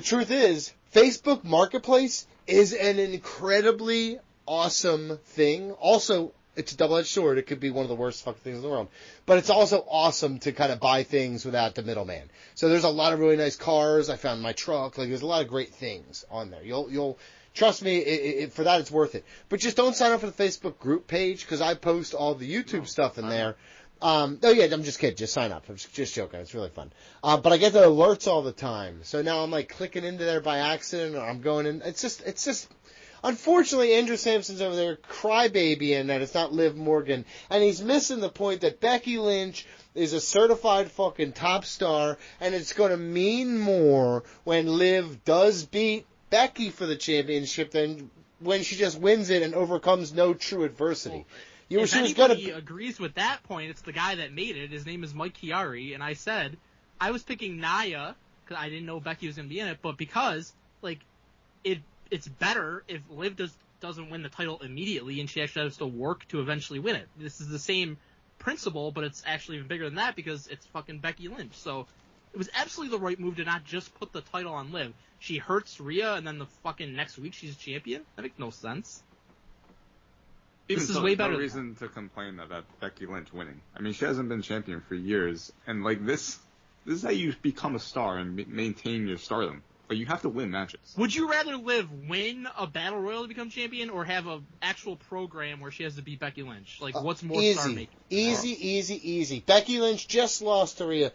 truth is, Facebook Marketplace is an incredibly awesome thing. Also, it's a double-edged sword. It could be one of the worst fucking things in the world. But it's also awesome to kind of buy things without the middleman. So there's a lot of really nice cars. I found my truck. Like, there's a lot of great things on there. You'll trust me, for that it's worth it. But just don't sign up for the Facebook group page because I post all the YouTube stuff in there. Oh yeah, I'm just kidding. Just sign up. I'm just joking. It's really fun. But I get the alerts all the time. So now I'm like clicking into there by accident or I'm going in. It's just. Unfortunately, Andrew Sampson's over there crybabying that it's not Liv Morgan, and he's missing the point that Becky Lynch is a certified fucking top star, and it's going to mean more when Liv does beat Becky for the championship than when she just wins it and overcomes no true adversity. If anybody agrees with that point, it's the guy that made it. His name is Mike Chiari, and I said I was picking Nia because I didn't know Becky was going to be in it, but because it's better if Liv doesn't win the title immediately and she actually has to work to eventually win it. This is the same principle, but it's actually even bigger than that because it's fucking Becky Lynch. So it was absolutely the right move to not just put the title on Liv. She hurts Rhea and then the fucking next week she's champion? That makes no sense. This is way better. No reason to complain about Becky Lynch winning. I mean, she hasn't been champion for years, and like this is how you become a star and maintain your stardom. But you have to win matches. Would you rather Liv win a battle royal to become champion or have an actual program where she has to beat Becky Lynch? Like, what's more star-making? Easy. Becky Lynch just lost to Rhea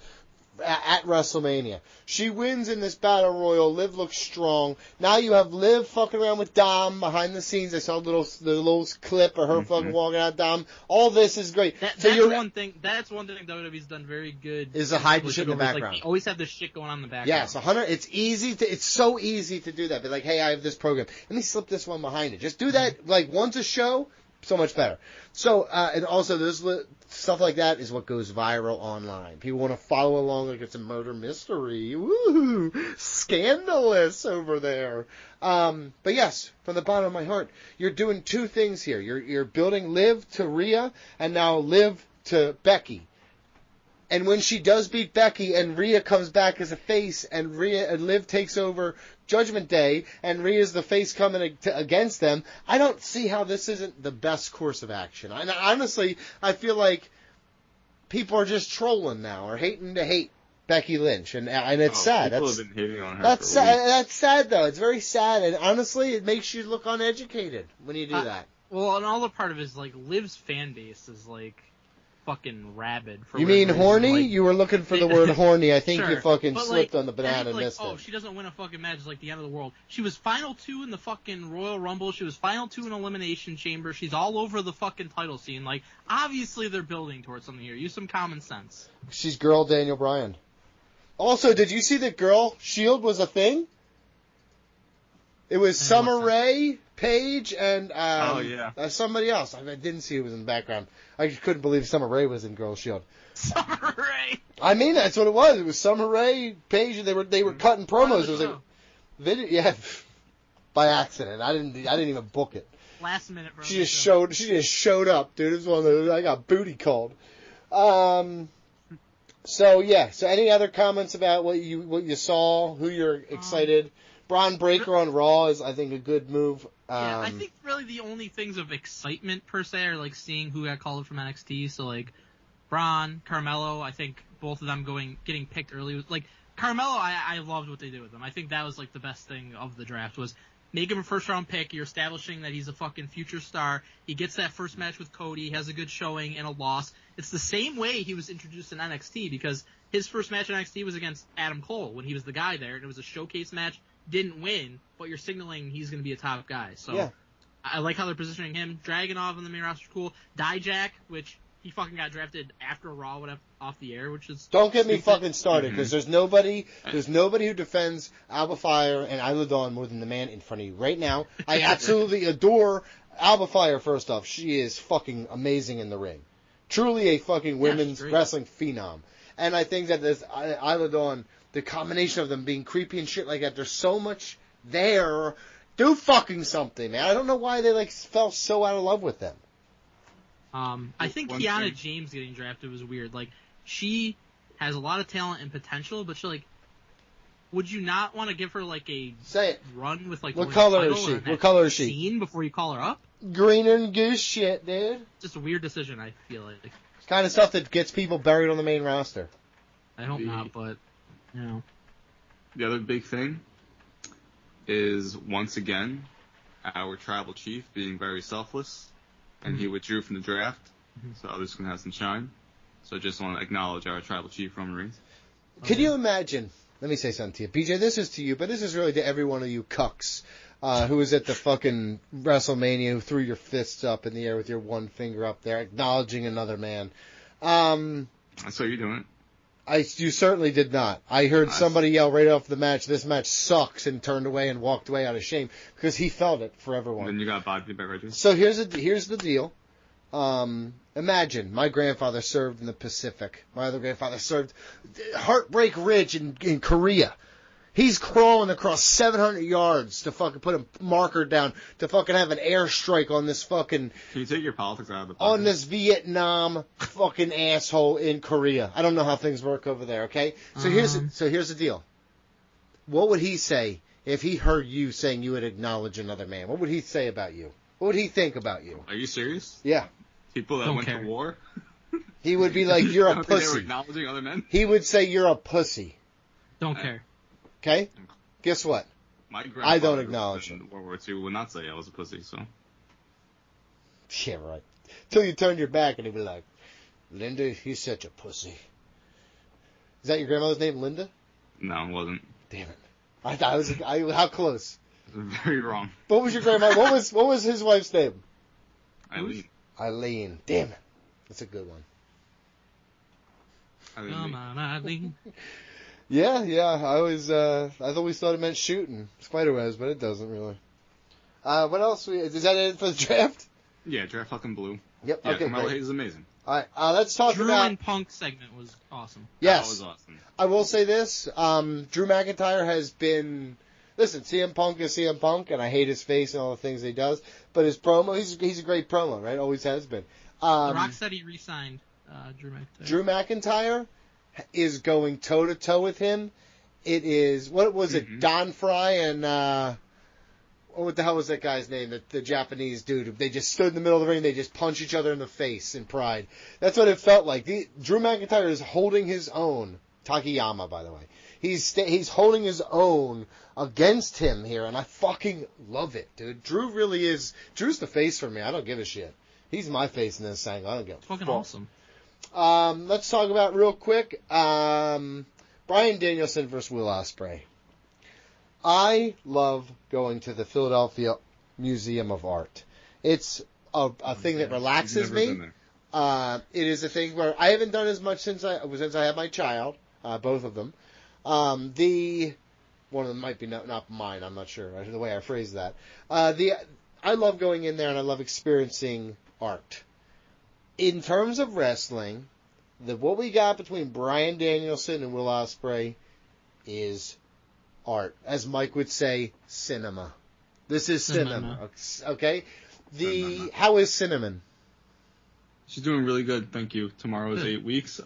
at WrestleMania. She wins in this battle royal. Liv looks strong. Now you have Liv fucking around with Dom behind the scenes. I saw the little clip of her fucking walking out Dom. All this is great. That's one thing WWE's done very good. Is to hide the shit in the background. Like, they always have this shit going on in the background. Yes, 100. It's so easy to do that. Be like, hey, I have this program. Let me slip this one behind it. Just do that like once a show. So much better. So, and also there's stuff like that is what goes viral online. People want to follow along like it's a murder mystery. Woo! Scandalous over there. But yes, from the bottom of my heart, you're doing two things here. You're building Liv to Rhea and now Liv to Becky. And when she does beat Becky and Rhea comes back as a face and Liv takes over Judgment Day and Rhea's the face coming against them, I don't see how this isn't the best course of action. And honestly, I feel like people are just trolling now or hating to hate Becky Lynch, and it's sad. People have been hating on her. That's sad. That's sad though. It's very sad, and honestly, it makes you look uneducated when you do that. Well, and all the part of it is like Liv's fan base is like fucking rabid. For You mean whatever reason. horny? Like, You were looking for the word horny. I think sure. you fucking But, slipped like, on the banana and missed oh, it. if she doesn't win a fucking match, it's like the end of the world. She was final 2 in the fucking Royal Rumble. She was final 2 in Elimination Chamber. She's all over the fucking title scene. Like, obviously they're building towards something here. Use some common sense. She's girl Daniel Bryan. Also, did you see that Girl Shield was a thing? It was Summer Rae, Paige, and somebody else. I didn't see who was in the background. I just couldn't believe Summer Rae was in Girl Shield. Summer Rae. I mean, that's what it was. It was Summer Rae, Paige, and they were cutting promos. It was like video, yeah, by accident. I didn't even book it. Last minute, bro. She just showed up, dude. It was one of those. I got booty called. So yeah. So any other comments about what you saw? Who you're excited? Braun Breaker on Raw is, I think, a good move. Yeah, I think really the only things of excitement per se are like seeing who got called from NXT. So like Braun, Carmelo, I think both of them getting picked early. Like Carmelo, I loved what they did with him. I think that was like the best thing of the draft was make him a first round pick. You're establishing that he's a fucking future star. He gets that first match with Cody, has a good showing and a loss. It's the same way he was introduced in NXT because his first match in NXT was against Adam Cole when he was the guy there, and it was a showcase match. Didn't win, but you're signaling he's going to be a top guy. So yeah. I like how they're positioning him. Dragunov in the main roster, cool. Dijak, which he fucking got drafted after Raw went off the air, which is don't get me fucking started because there's nobody who defends Alba Fire and Isla Dawn more than the man in front of you right now. I absolutely adore Alba Fire. First off, she is fucking amazing in the ring, truly a fucking women's wrestling phenom. And I think that this Isla Dawn, the combination of them being creepy and shit like that, there's so much there. Do fucking something, man. I don't know why they fell so out of love with them. I think Kiana James getting drafted was weird. Like, she has a lot of talent and potential, but would you not want to give her a run with what color is she? What color is she? Scene before you call her up? Green and goose shit, dude. Just a weird decision. I feel like it's kind of stuff that gets people buried on the main roster. I hope not, but you know. The other big thing is once again our tribal chief being very selfless. And he withdrew from the draft, so others can have some shine. So I just want to acknowledge our tribal chief, Roman Reigns. Can you imagine? Let me say something to you. BJ, this is to you, but this is really to every one of you cucks who was at the fucking WrestleMania, who threw your fists up in the air with your one finger up there, acknowledging another man. I saw you doing it. You certainly did not. I heard somebody yell right off the match, "This match sucks," and turned away and walked away out of shame because he felt it for everyone. And then you got bodied by Reggie. So here's the deal. Imagine my grandfather served in the Pacific. My other grandfather served Heartbreak Ridge in Korea. He's crawling across 700 yards to fucking put a marker down to fucking have an airstrike on this fucking... Can you take your politics out of the pocket? On this Vietnam fucking asshole in Korea. I don't know how things work over there, okay? So here's the deal. What would he say if he heard you saying you would acknowledge another man? What would he say about you? What would he think about you? Are you serious? Yeah. People that went to war? He would be like, you're a pussy. They were acknowledging other men? He would say, you're a pussy. Don't care. Okay? Guess what? I don't acknowledge him. In World War II would not say I was a pussy, so. Yeah, right. Till you turned your back and he'd be like, Linda, you're such a pussy. Is that your grandmother's name, Linda? No, it wasn't. Damn it. I thought it was, how close? Very wrong. What was your grandmother? What was his wife's name? Eileen. Damn it. That's a good one. Come on, Eileen. Yeah. I always thought it meant shooting spiderwebs, but it doesn't really. What else? Is that it for the draft? Yeah, draft fucking blue. Yep. Yeah, okay. Carmelo Hayes is amazing. All right. Let's talk Drew about and Punk segment was awesome. Yes, that was awesome. I will say this: Drew McIntyre has been. Listen, CM Punk is CM Punk, and I hate his face and all the things he does. But his promo, he's a great promo, right? Always has been. The Rock said he re-signed Drew McIntyre. Drew McIntyre is going toe-to-toe with him. It is, what was it, Don Fry and, what the hell was that guy's name? The Japanese dude. They just stood in the middle of the ring. They just punch each other in the face in pride. That's what it felt like. Drew McIntyre is holding his own. Takayama, by the way. He's holding his own against him here, and I fucking love it, dude. Drew really is. Drew's the face for me. I don't give a shit. He's my face in this thing. I don't give a fuck. Fucking awesome. Let's talk about real quick. Bryan Danielson versus Will Ospreay. I love going to the Philadelphia Museum of Art. It's a thing that relaxes me. It is a thing where I haven't done as much since I had my child, both of them. One of them might be not mine. I'm not sure the way I phrased that. I love going in there and I love experiencing art. In terms of wrestling, what we got between Bryan Danielson and Will Ospreay is art. As Mike would say, cinema. This is cinema. Okay? How is Cinnamon? She's doing really good, thank you. Tomorrow is 8 weeks,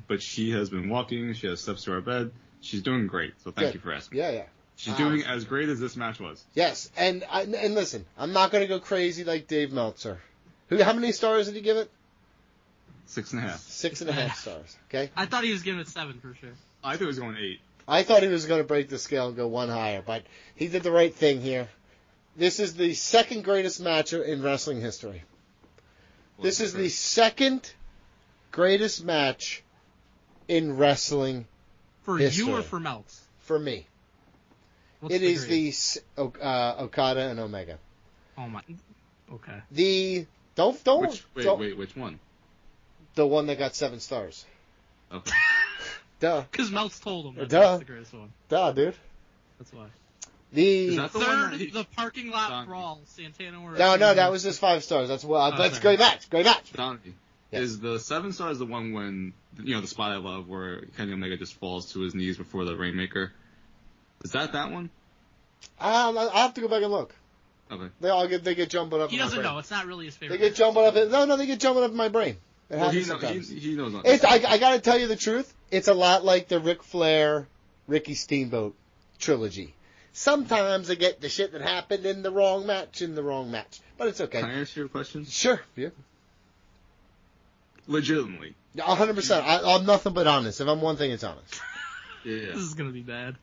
but she has been walking. She has steps to our bed. She's doing great, so thank you for asking. Yeah. She's doing as great as this match was. Yes, and listen, I'm not going to go crazy like Dave Meltzer. How many stars did he give it? 6.5. 6.5 stars, okay? I thought he was giving it 7 for sure. I thought it was going 8. I thought he was going to break the scale and go one higher, but he did the right thing here. This is the second greatest match in wrestling history. This is the second greatest match in wrestling history. For you or for Meltz? For me. It is the Okada and Omega. Oh my. Okay. Which one? The one that got 7 stars. Okay. Duh. Because Meltz told him That's the greatest one. Duh, dude. That's why. Is that the Third, one the parking lot brawl, Santana. No, that was just 5 stars. That's a great match. Great match. Donnie, yes. Is the 7 stars the one when the spot I love where Kenny Omega just falls to his knees before the Rainmaker? Is that one? I'll have to go back and look. Okay. They get jumbled up. He doesn't know. It's not really his favorite. They get jumbled up. They get jumbled up in my brain. He knows. I got to tell you the truth. It's a lot like the Ric Flair, Ricky Steamboat trilogy. Sometimes I get the shit that happened in the wrong match, but it's okay. Can I answer your question? Sure. Yeah. Legitimately. 100%. I'm nothing but honest. If I'm one thing, it's honest. Yeah. This is gonna be bad.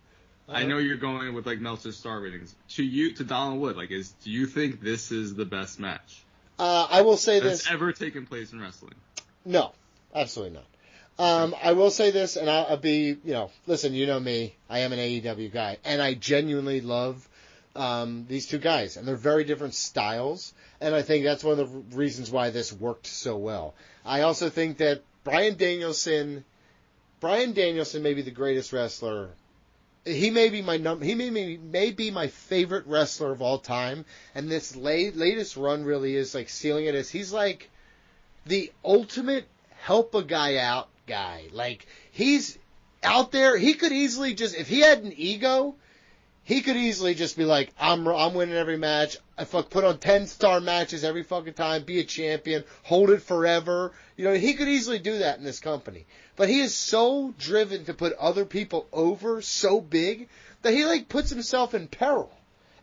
I know you're going with Meltzer's star ratings. To Donald Wood, do you think this is the best match I will say this. That's ever taken place in wrestling? No, absolutely not. I will say this, and I'll be, listen, you know me, I am an AEW guy, and I genuinely love these two guys, and they're very different styles, and I think that's one of the reasons why this worked so well. I also think that Bryan Danielson may be the greatest wrestler. He may be may be my favorite wrestler of all time, and this latest run really is sealing it as he's like the ultimate help a guy out guy. He's out there. He could easily if he had an ego, he could easily just be like, I'm winning every match. I put on 10-star matches every fucking time, be a champion, hold it forever. He could easily do that in this company. But he is so driven to put other people over so big that he puts himself in peril.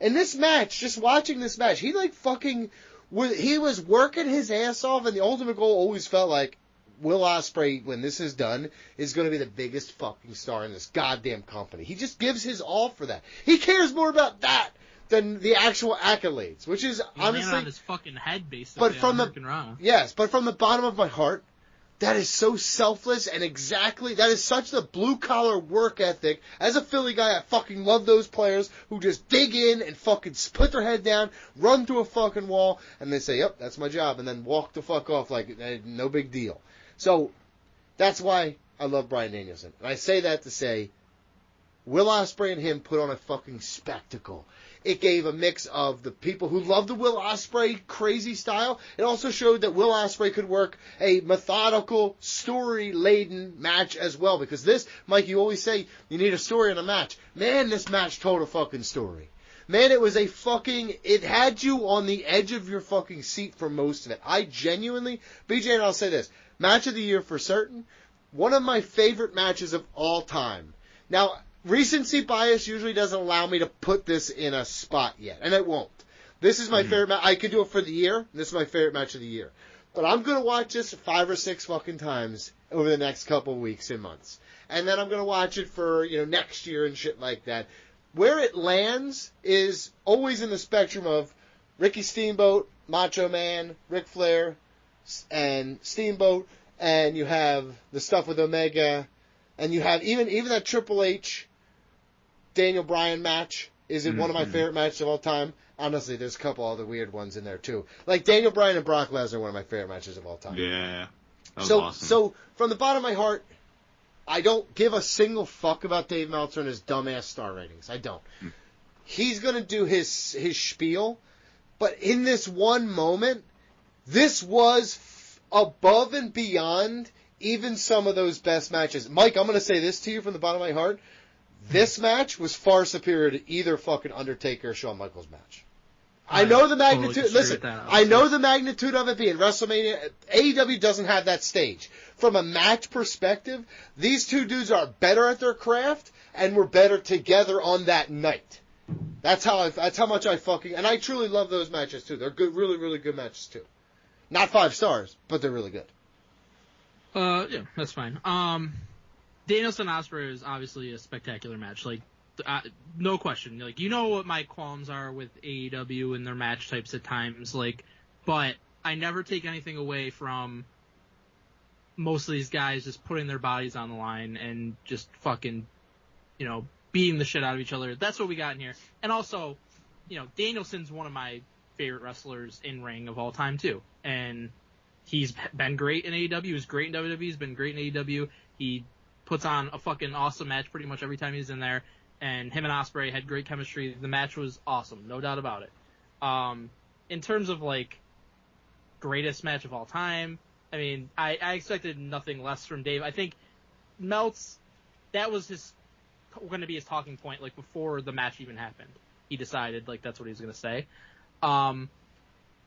In this match, just watching this match, he he was working his ass off, and the ultimate goal always felt like Will Ospreay, when this is done, is going to be the biggest fucking star in this goddamn company. He just gives his all for that. He cares more about that than the actual accolades, which is honestly on his fucking head, basically. But from the bottom of my heart, that is so selfless, and that is such the blue collar work ethic. As a Philly guy, I fucking love those players who just dig in and fucking put their head down, run through a fucking wall, and they say, "Yep, that's my job," and then walk the fuck off like no big deal. So that's why I love Bryan Danielson. And I say that to say, Will Ospreay and him put on a fucking spectacle. It gave a mix of the people who love the Will Ospreay crazy style. It also showed that Will Ospreay could work a methodical, story-laden match as well. Because this, Mike, you always say you need a story in a match. Man, this match told a fucking story. Man, it had you on the edge of your fucking seat for most of it. I genuinely, BJ, and I'll say this, match of the year for certain, one of my favorite matches of all time. Now, recency bias usually doesn't allow me to put this in a spot yet, and it won't. This is my favorite match. I could do it for the year. This is my favorite match of the year. But I'm going to watch this 5 or 6 fucking times over the next couple weeks and months. And then I'm going to watch it for, next year and shit like that. Where it lands is always in the spectrum of Ricky Steamboat, Macho Man, Ric Flair, and Steamboat, and you have the stuff with Omega, and you have even that Triple H Daniel Bryan match is one of my favorite matches of all time. Honestly, there's a couple other weird ones in there too. Like Daniel Bryan and Brock Lesnar, one of my favorite matches of all time. Yeah, that was awesome. So from the bottom of my heart, I don't give a single fuck about Dave Meltzer and his dumbass star ratings. I don't. He's gonna do his spiel, but in this one moment, this was above and beyond even some of those best matches. Mike, I'm gonna say this to you from the bottom of my heart. This match was far superior to either fucking Undertaker or Shawn Michaels match. I know the magnitude. Listen, I know the magnitude of it being WrestleMania. AEW doesn't have that stage. From a match perspective, these two dudes are better at their craft and were better together on that night. That's how much I fucking, and I truly love those matches too. They're good, really, really good matches too. Not 5 stars, but they're really good. Yeah, that's fine. Danielson Ospreay is obviously a spectacular match. Like, no question. Like, you know what my qualms are with AEW and their match types at times. Like, but I never take anything away from most of these guys just putting their bodies on the line and just fucking, beating the shit out of each other. That's what we got in here. And also, Danielson's one of my favorite wrestlers in ring of all time too. And he's been great in AEW. He was great in WWE. He's been great in AEW. He puts on a fucking awesome match pretty much every time he's in there. And him and Ospreay had great chemistry. The match was awesome, no doubt about it. In terms of, like, greatest match of all time, I mean, I expected nothing less from Dave. I think Meltz, that was going to be his talking point, like, before the match even happened. He decided, like, that's what he was going to say.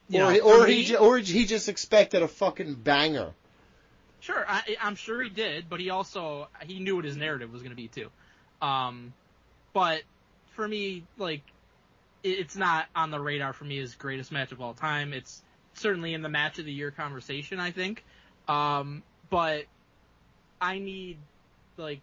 He just expected a fucking banger. Sure, I'm sure he did, but he knew what his narrative was going to be too. But for me, like, it's not on the radar for me as greatest match of all time. It's certainly in the match of the year conversation, I think. But I need the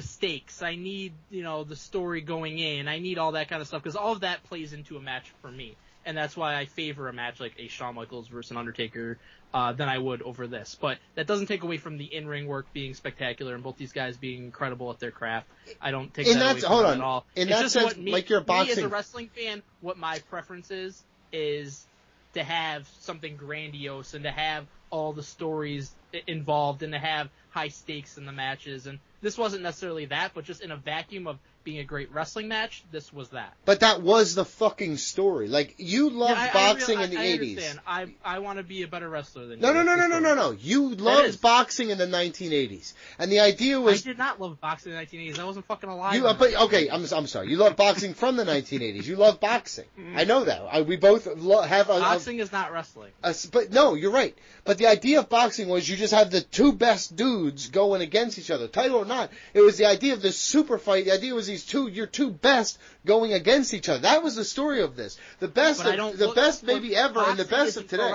stakes. I need, the story going in. I need all that kind of stuff because all of that plays into a match for me. And that's why I favor a match like a Shawn Michaels versus an Undertaker than I would over this. But that doesn't take away from the in-ring work being spectacular and both these guys being incredible at their craft. I don't take that away from them at all. In that sense, like you're boxing. Me as a wrestling fan, what my preference is to have something grandiose and to have all the stories involved and to have high stakes in the matches. And this wasn't necessarily that, but just in a vacuum of being a great wrestling match, this was that. But that was the fucking story. Like, you loved boxing in the 80s. Understand. I want to be a better wrestler than you. No. You loved boxing in the 1980s. And the idea was... I did not love boxing in the 1980s. I wasn't fucking alive. I'm sorry. You love boxing from the 1980s. You love boxing. I know that. We both have... Boxing is not wrestling. But no, you're right. But the idea of boxing was you just have the two best dudes going against each other. Title or not, it was the idea of this super fight. The idea was your two best going against each other. That was the story of this. The best maybe ever and the best of today.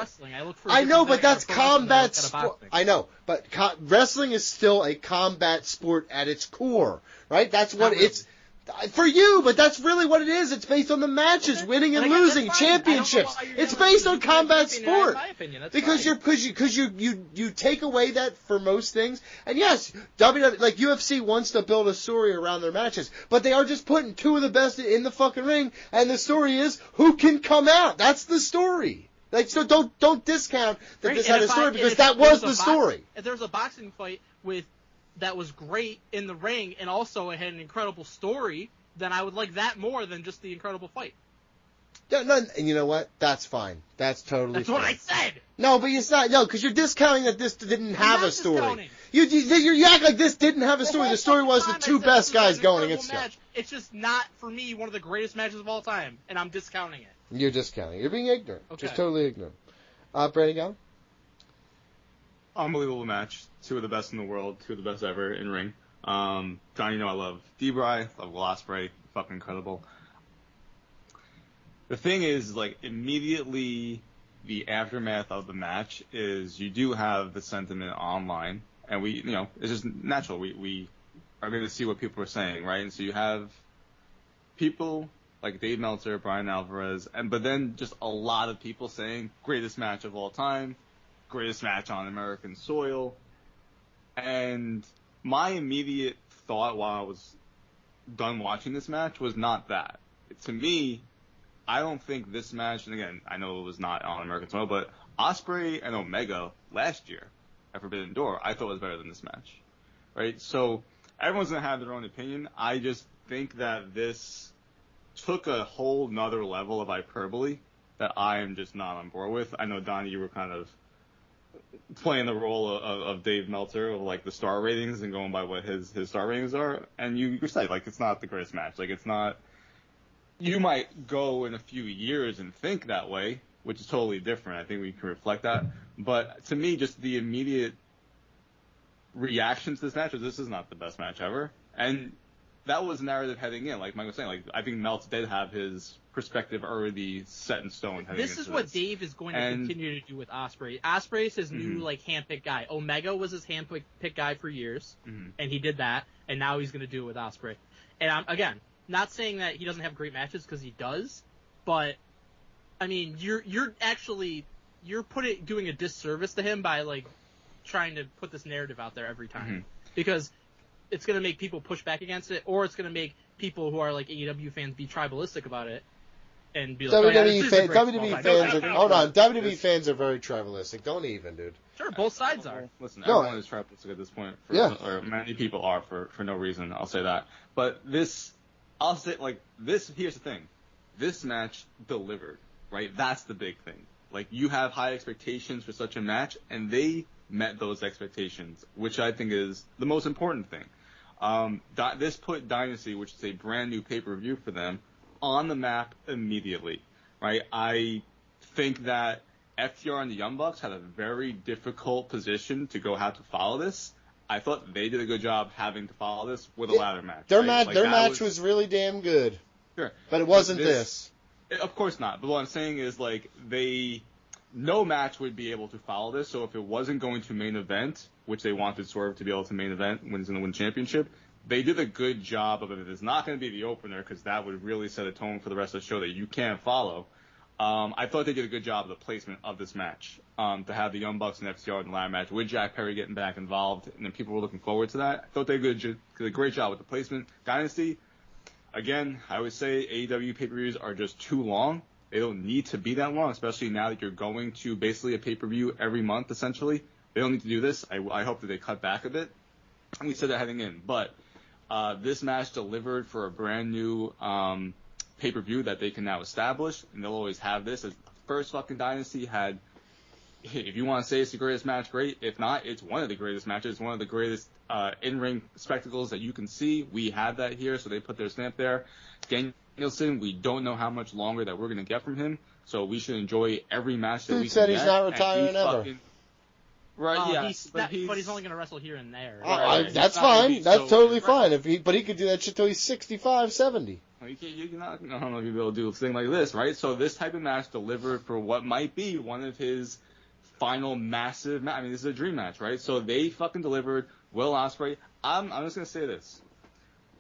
I know, but that's combat sport. I know, but wrestling is still a combat sport at its core, right? That's what it's for you, but that's really what it is. It's based on the matches, winning and losing, championships. It's based on combat sport. Because you take away that for most things. And yes, WWE, like UFC wants to build a story around their matches, but they are just putting two of the best in the fucking ring, and the story is who can come out. That's the story. Like, so don't discount that this had a story because that was the story. If there was a boxing fight that was great in the ring and also it had an incredible story, then I would like that more than just the incredible fight. And you know what? That's fine. That's totally fine. That's what I said! No, but it's not. No, because you're discounting that this didn't have a story. You act like this didn't have a story. The story was the two best guys going against each other. It's just not, for me, one of the greatest matches of all time, and I'm discounting it. You're discounting. You're being ignorant. Okay. Just totally ignorant. Brandon Gallon? Unbelievable match. Two of the best in the world. Two of the best ever in ring. John, I love D-Bry. Love Will Ospreay. Fucking incredible. The thing is, like, immediately the aftermath of the match is you do have the sentiment online. And we, it's just natural. We are going to see what people are saying, right? And so you have people like Dave Meltzer, Brian Alvarez, but then just a lot of people saying greatest match of all time, greatest match on American soil. And my immediate thought while I was done watching this match was not that. To me, I don't think this match, and again, I know it was not on American soil, but Ospreay and Omega last year at Forbidden Door, I thought was better than this match. Right? So everyone's going to have their own opinion. I just think that this took a whole nother level of hyperbole that I am just not on board with. I know, Donnie, you were kind of playing the role of Dave Meltzer of like the star ratings and going by what his star ratings are, and you said like it's not the greatest match. Like it's not. You might go in a few years and think that way, which is totally different. I think we can reflect that. But to me, just the immediate reaction to this match was this is not the best match ever, and that was narrative heading in. Like Mike was saying, like I think Meltz did have his perspective already set in stone. This is what Dave is going to continue to do with Ospreay. Ospreay is his new like handpicked guy. Omega was his handpicked guy for years, and he did that, and now he's going to do it with Ospreay. And I'm again not saying that he doesn't have great matches because he does, but I mean you're doing a disservice to him by like trying to put this narrative out there every time because it's going to make people push back against it, or it's going to make people who are like AEW fans be tribalistic about it and be like, WWE fans are very tribalistic. Don't even, dude. Sure, both sides are. Listen, everyone is tribalistic at this point. Or many people are for no reason. I'll say that. But I'll say like this. Here's the thing. This match delivered, right? That's the big thing. Like you have high expectations for such a match, and they met those expectations, which I think is the most important thing. This put Dynasty, which is a brand new pay-per-view for them, on the map immediately, right? I think that FTR and the Young Bucks had a very difficult position to have to follow this. I thought they did a good job having to follow this with a ladder match. Their match was really damn good. Sure. But it wasn't this. Of course not. But what I'm saying is, like, no match would be able to follow this, so if it wasn't going to main event, which they wanted Swerve to be able to main event when he's going to win championship, they did a good job of it. It's not going to be the opener, because that would really set a tone for the rest of the show that you can't follow. I thought they did a good job of the placement of this match, to have the Young Bucks and FTR in the ladder match, with Jack Perry getting back involved, and then people were looking forward to that. I thought they did a great job with the placement. Dynasty, again, I would say AEW pay-per-views are just too long. They don't need to be that long, especially now that you're going to basically a pay-per-view every month, essentially. They don't need to do this. I hope that they cut back a bit. And we said that heading in. But this match delivered for a brand new pay-per-view that they can now establish, and they'll always have this. As the first fucking Dynasty had, if you want to say it's the greatest match, great. If not, it's one of the greatest matches, one of the greatest in-ring spectacles that you can see. We have that here, so they put their stamp there. Danielson, we don't know how much longer that we're going to get from him, so we should enjoy every match that we can get. Dude said he's not retiring ever. Right, yeah. But he's only going to wrestle here and there. That's fine. That's totally fine. But he could do that shit till he's 65, 70. You cannot, I don't know if you'll be able to do a thing like this, right? So this type of match delivered for what might be one of his final massive match. I mean, this is a dream match, right? So they fucking delivered. Will Ospreay. I'm just going to say this.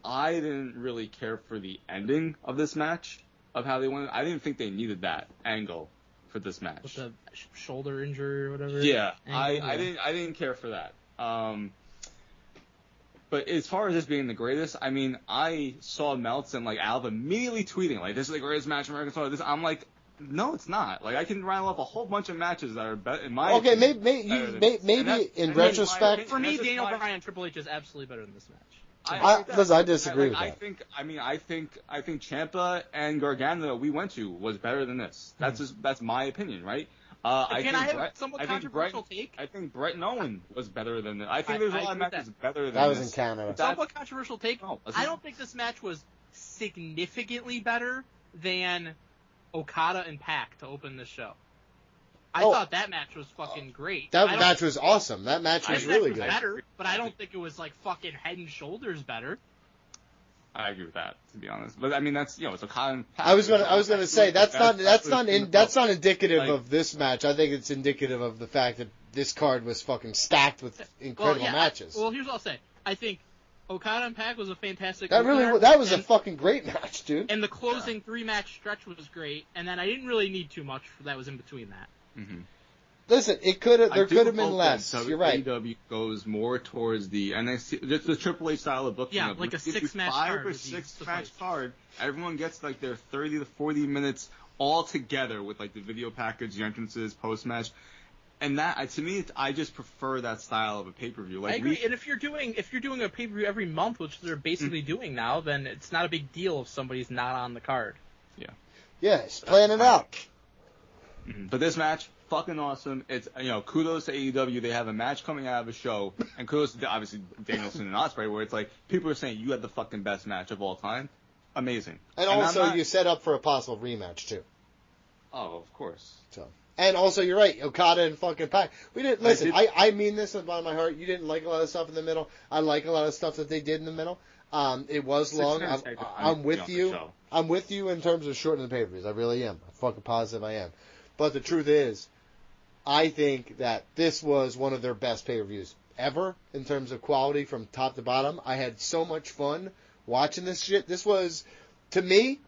I didn't really care for the ending of this match, of how they went. I didn't think they needed that angle for this match. With the shoulder injury or whatever? Yeah, I didn't care for that. But as far as this being the greatest, I mean, I saw Meltz and like Alva immediately tweeting like, "This is the greatest match in American Soil." I'm like, no, it's not. Like, I can rattle up a whole bunch of matches that are better in my opinion. Maybe in retrospect. For me, Daniel Bryan and Triple H is absolutely better than this match. I disagree with that. I think Ciampa and Gargano we went to was better than this. That's my opinion, right? I have a somewhat controversial take? I think Brett and Owen was better than this. I think there's a lot of matches better than this. That was in Canada. Somewhat controversial take. No, I don't think this match was significantly better than Okada and Pac to open the show. I thought that match was fucking great. That match was awesome. That match was really good. Better, but I don't think it was like fucking head and shoulders better. I agree with that, to be honest. But I mean, that's it's Okada and Pac. I was gonna say that's not indicative of this match. I think it's indicative of the fact that this card was fucking stacked with incredible matches. Well, here's what I'll say. I think Okada and Pac was a fantastic. That was a fucking great match, dude. And the closing 3-match stretch was great. And then I didn't really need too much that was in between that. Mm-hmm. Listen, it could have. There I do could have been hope less. that You're right. AEW goes more towards the NXT, just the Triple H style of booking. Yeah, of like a gives you 6-match 5 card or would be 6 match suffice. card. Everyone gets like their 30 to 40 minutes all together with like the video package, the entrances, post match, and that to me, I just prefer that style of a pay per view. Like I agree. And if you're doing a pay per view every month, which they're basically doing now, then it's not a big deal if somebody's not on the card. Yeah. Yes, plan it out. But this match, fucking awesome. It's, kudos to AEW. They have a match coming out of a show, and kudos to, obviously, Danielson and Ospreay, where it's like, people are saying you had the fucking best match of all time. Amazing. And also, you set up for a possible rematch, too. Oh, of course. So. And also, you're right, Okada and fucking Pac. We didn't, listen, I mean this with the bottom of my heart. You didn't like a lot of stuff in the middle. I like a lot of stuff that they did in the middle. It was long. I'm with you. I'm with you in terms of shortening the pay-per-views. I really am. I'm fucking positive I am. But the truth is, I think that this was one of their best pay-per-views ever in terms of quality from top to bottom. I had so much fun watching this shit. This was, to me,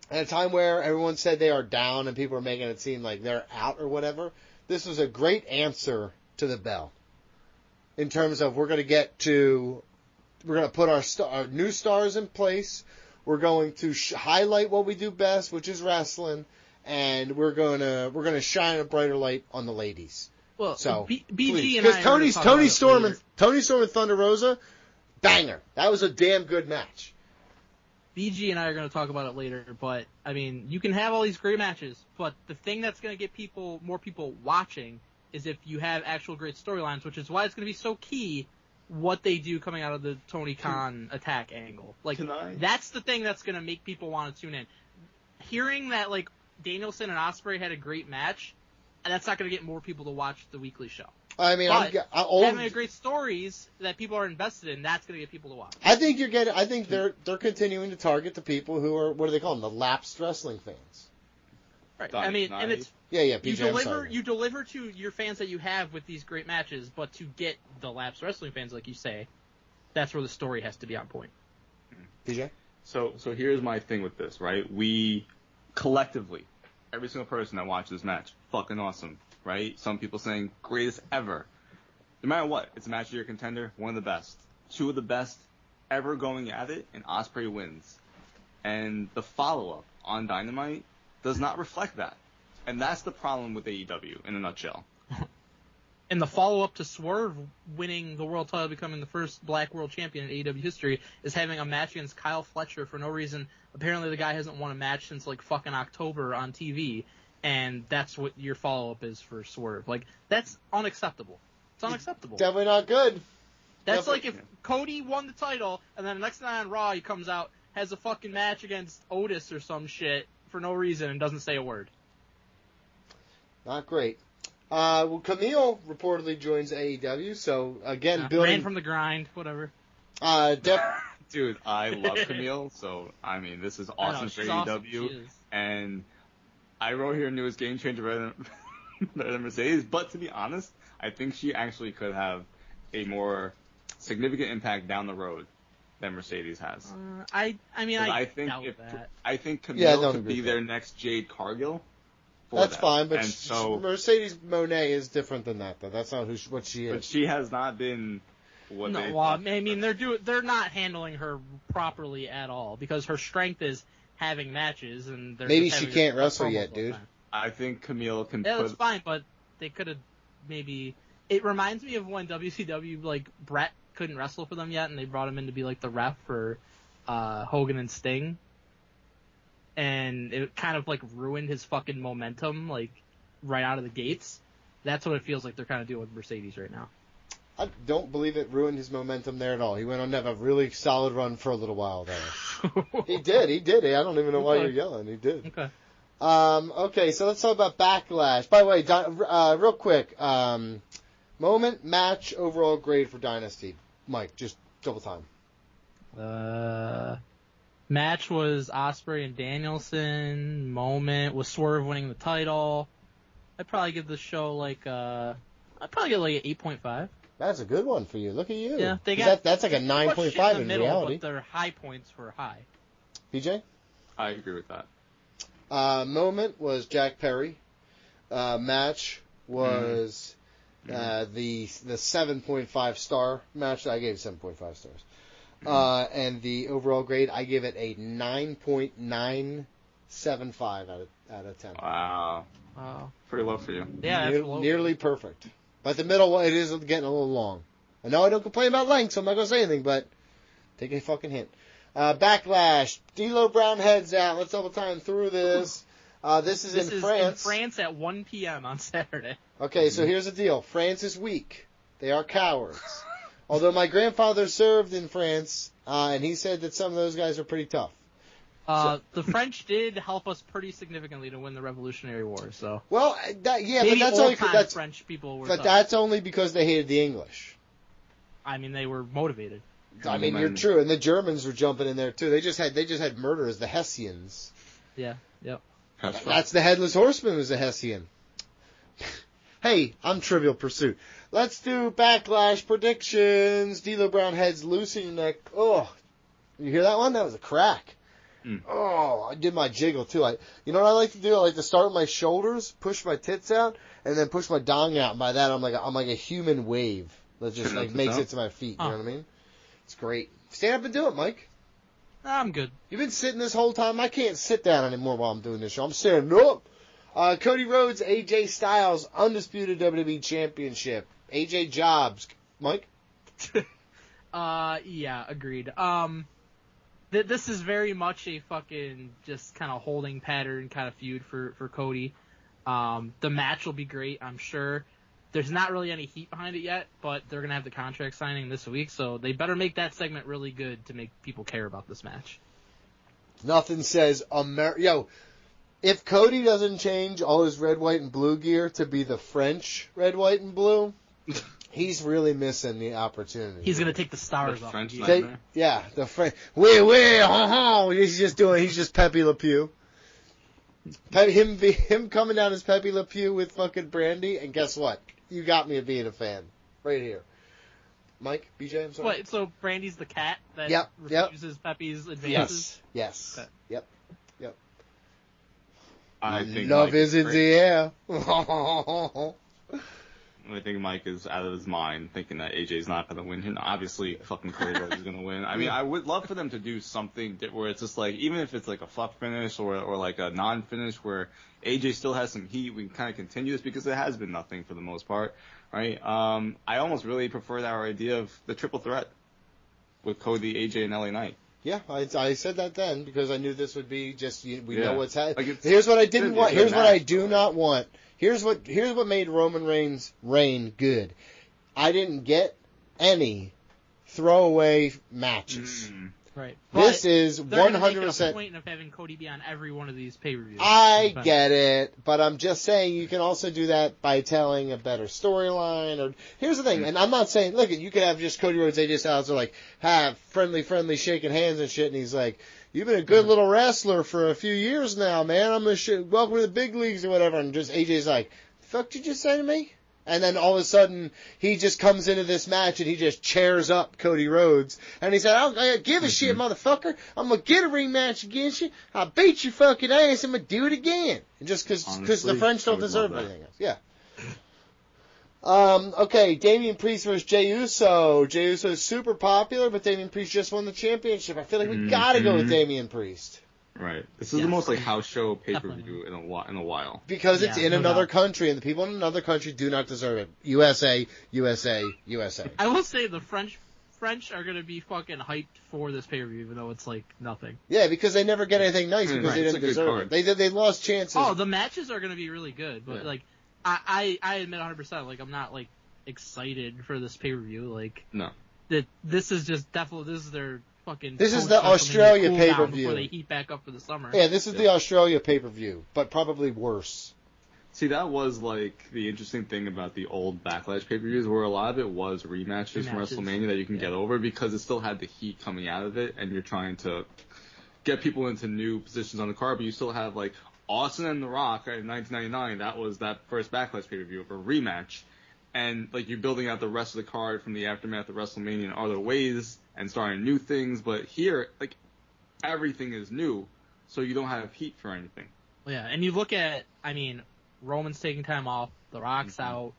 at a time where everyone said they are down and people are making it seem like they're out or whatever, this was a great answer to the bell. In terms of we're going to put our new stars in place. We're going to highlight what we do best, which is wrestling. And we're gonna shine a brighter light on the ladies. Well, so BG and because I Tony Storm and Thunder Rosa, banger. That was a damn good match. BG and I are going to talk about it later, but I mean, you can have all these great matches, but the thing that's going to get more people watching is if you have actual great storylines, which is why it's going to be so key what they do coming out of the Tony Khan attack angle. Like that's the thing that's going to make people want to tune in. Hearing that like Danielson and Ospreay had a great match, and that's not going to get more people to watch the weekly show. I mean, having a great stories that people are invested in, that's going to get people to watch. I think they're continuing to target the people who are, what do they call them, the lapsed wrestling fans. Right. I mean, and it's PJ, you deliver to your fans that you have with these great matches, but to get the lapsed wrestling fans, like you say, that's where the story has to be on point. PJ. So here's my thing with this, right? We collectively, every single person that watched this match, fucking awesome, right? Some people saying greatest ever. No matter what, it's a match of your contender, one of the best. 2 of the best ever going at it, and Ospreay wins. And the follow-up on Dynamite does not reflect that. And that's the problem with AEW in a nutshell. And the follow-up to Swerve winning the world title, becoming the first black world champion in AEW history, is having a match against Kyle Fletcher for no reason. Apparently the guy hasn't won a match since like fucking October on TV, and that's what your follow-up is for Swerve. Like, that's unacceptable. It's unacceptable. Definitely not good. That's like if Cody won the title, and then the next night on Raw he comes out, has a fucking match against Otis or some shit for no reason, and doesn't say a word. Not great. Well, Camille reportedly joins AEW, so again, building... Ran from the grind, whatever. Dude, I love Camille, so, I mean, this is awesome for AEW, awesome. And I wrote here newest game changer better than Mercedes, but to be honest, I think she actually could have a more significant impact down the road than Mercedes has. I think Camille could be their next Jade Cargill. That's fine, but Mercedes Moné is different than that, though. That's not what she is. But she has not been what they. Well, I mean, they're not handling her properly at all because her strength is having matches, and maybe she can't wrestle yet, dude. I think Camille can. Yeah, that's fine, but they could have maybe. It reminds me of when WCW, like, Brett couldn't wrestle for them yet, and they brought him in to be like the ref for Hogan and Sting. And it kind of, like, ruined his fucking momentum, like, right out of the gates. That's what it feels like they're kind of doing with Mercedes right now. I don't believe it ruined his momentum there at all. He went on to have a really solid run for a little while there. He did. I don't even know why you're yelling. He did. Okay. Okay, so let's talk about Backlash. By the way, real quick, moment, match, overall grade for Dynasty. Mike, just double time. Match was Ospreay and Danielson. Moment was Swerve winning the title. I'd probably give the show like an 8.5. That's a good one for you. Look at you. Yeah, that's like a 9.5 in reality. But their high points were high. PJ? I agree with that. Moment was Jack Perry. Match was the 7.5 star match. I gave it 7.5 stars. And the overall grade, I give it a 9.975 out of 10. Wow. Pretty low for you. Yeah, that's low. Nearly perfect. But the middle one, it is getting a little long. I know I don't complain about length, so I'm not going to say anything, but take a fucking hint. Backlash. D'Lo Brown heads out. Let's double time through this. This is in France. In France at 1 p.m. on Saturday. Okay, so here's the deal. France is weak. They are cowards. Although my grandfather served in France, and he said that some of those guys are pretty tough. The French did help us pretty significantly to win the Revolutionary War. So well, but that's only because French people were. But tough. that's only because they hated the English. I mean, they were motivated. I mean, you're true, and the Germans were jumping in there too. They just had murderers, the Hessians. Yeah. Yep. That's the Headless Horseman was a Hessian. Hey, I'm Trivial Pursuit. Let's do Backlash predictions. D'Lo Brown heads loose in your neck. Oh, you hear that one? That was a crack. Oh, I did my jiggle too. You know what I like to do? I like to start with my shoulders, push my tits out, and then push my dong out. And by that, I'm like a human wave that just makes it to my feet. You know what I mean? It's great. Stand up and do it, Mike. I'm good. You've been sitting this whole time. I can't sit down anymore while I'm doing this show. I'm standing up. Cody Rhodes, AJ Styles, undisputed WWE Championship. AJ Jobs. Mike? Yeah, agreed. This is very much a fucking just kind of holding pattern kind of feud for Cody. The match will be great, I'm sure. There's not really any heat behind it yet, but they're going to have the contract signing this week, so they better make that segment really good to make people care about this match. Nothing says Yo, if Cody doesn't change all his red, white, and blue gear to be the French red, white, and blue, he's really missing the opportunity. He's going to take the stars off. French yeah, the French. Oui, ha. He's just Pepe Le Pew. Him coming down as Pepe Le Pew with fucking Brandy, and guess what? You got me being a fan. Right here. Mike, BJ, I'm sorry. Wait, so Brandy's the cat that refuses Pepe's advances? Yes. Okay. Yep. I think love Mike is in great. the air. I think Mike is out of his mind thinking that AJ's not going to win. And obviously, fucking Cody Rhodes is going to win. I mean, I would love for them to do something where it's just like, even if it's like a fuck finish or like a non-finish where AJ still has some heat, we can kind of continue this because it has been nothing for the most part, right? I almost really prefer our idea of the triple threat with Cody, AJ, and LA Knight. Yeah, I said that then because I knew this would be just know what's happening. Like here's what I didn't want. Here's what I do but... not want. Here's what made Roman Reigns' reign good. I didn't get any throwaway matches. Right. This is 100%. They're gonna make a point of having Cody be on every one of these pay-per-views. I get it, but I'm just saying you can also do that by telling a better storyline. Or here's the thing, and I'm not saying, look, you could have just Cody Rhodes, AJ Styles, like have friendly shaking hands and shit, and he's like, "You've been a good little wrestler for a few years now, man. I'm gonna welcome to the big leagues or whatever." And just AJ's like, "The fuck did you just say to me?" And then all of a sudden, he just comes into this match and he just chairs up Cody Rhodes. And he said, "I don't give a shit, motherfucker. I'm going to get a rematch against you. I'll beat your fucking ass. I'm going to do it again." And just because the French don't deserve anything else. Yeah. Okay, Damian Priest versus Jey Uso. Jey Uso is super popular, but Damian Priest just won the championship. I feel like we got to go with Damian Priest. Right. This is the most like house show pay-per-view in a while. Because it's in another country, and the people in another country do not deserve it. USA. I will say the French are going to be fucking hyped for this pay-per-view, even though it's like nothing. Yeah, because they never get anything nice because they didn't deserve it. They lost chances. Oh, the matches are going to be really good, but like I admit 100%, like I'm not like excited for this pay-per-view. Like no, this is just definitely this is their fucking. This is the Australia pay-per-view before they heat back up for the summer. Yeah, this is the Australia pay-per-view, but probably worse. See, that was like the interesting thing about the old Backlash pay-per-views, where a lot of it was rematches from WrestleMania that you can get over because it still had the heat coming out of it, and you're trying to get people into new positions on the card, but you still have like Austin and The Rock in 1999. That was that first Backlash pay-per-view of a rematch, and like you're building out the rest of the card from the aftermath of WrestleMania in other ways and starting new things. But here, like everything is new, so you don't have heat for anything. Yeah, and you look at, I mean, Roman's taking time off. The Rock's out.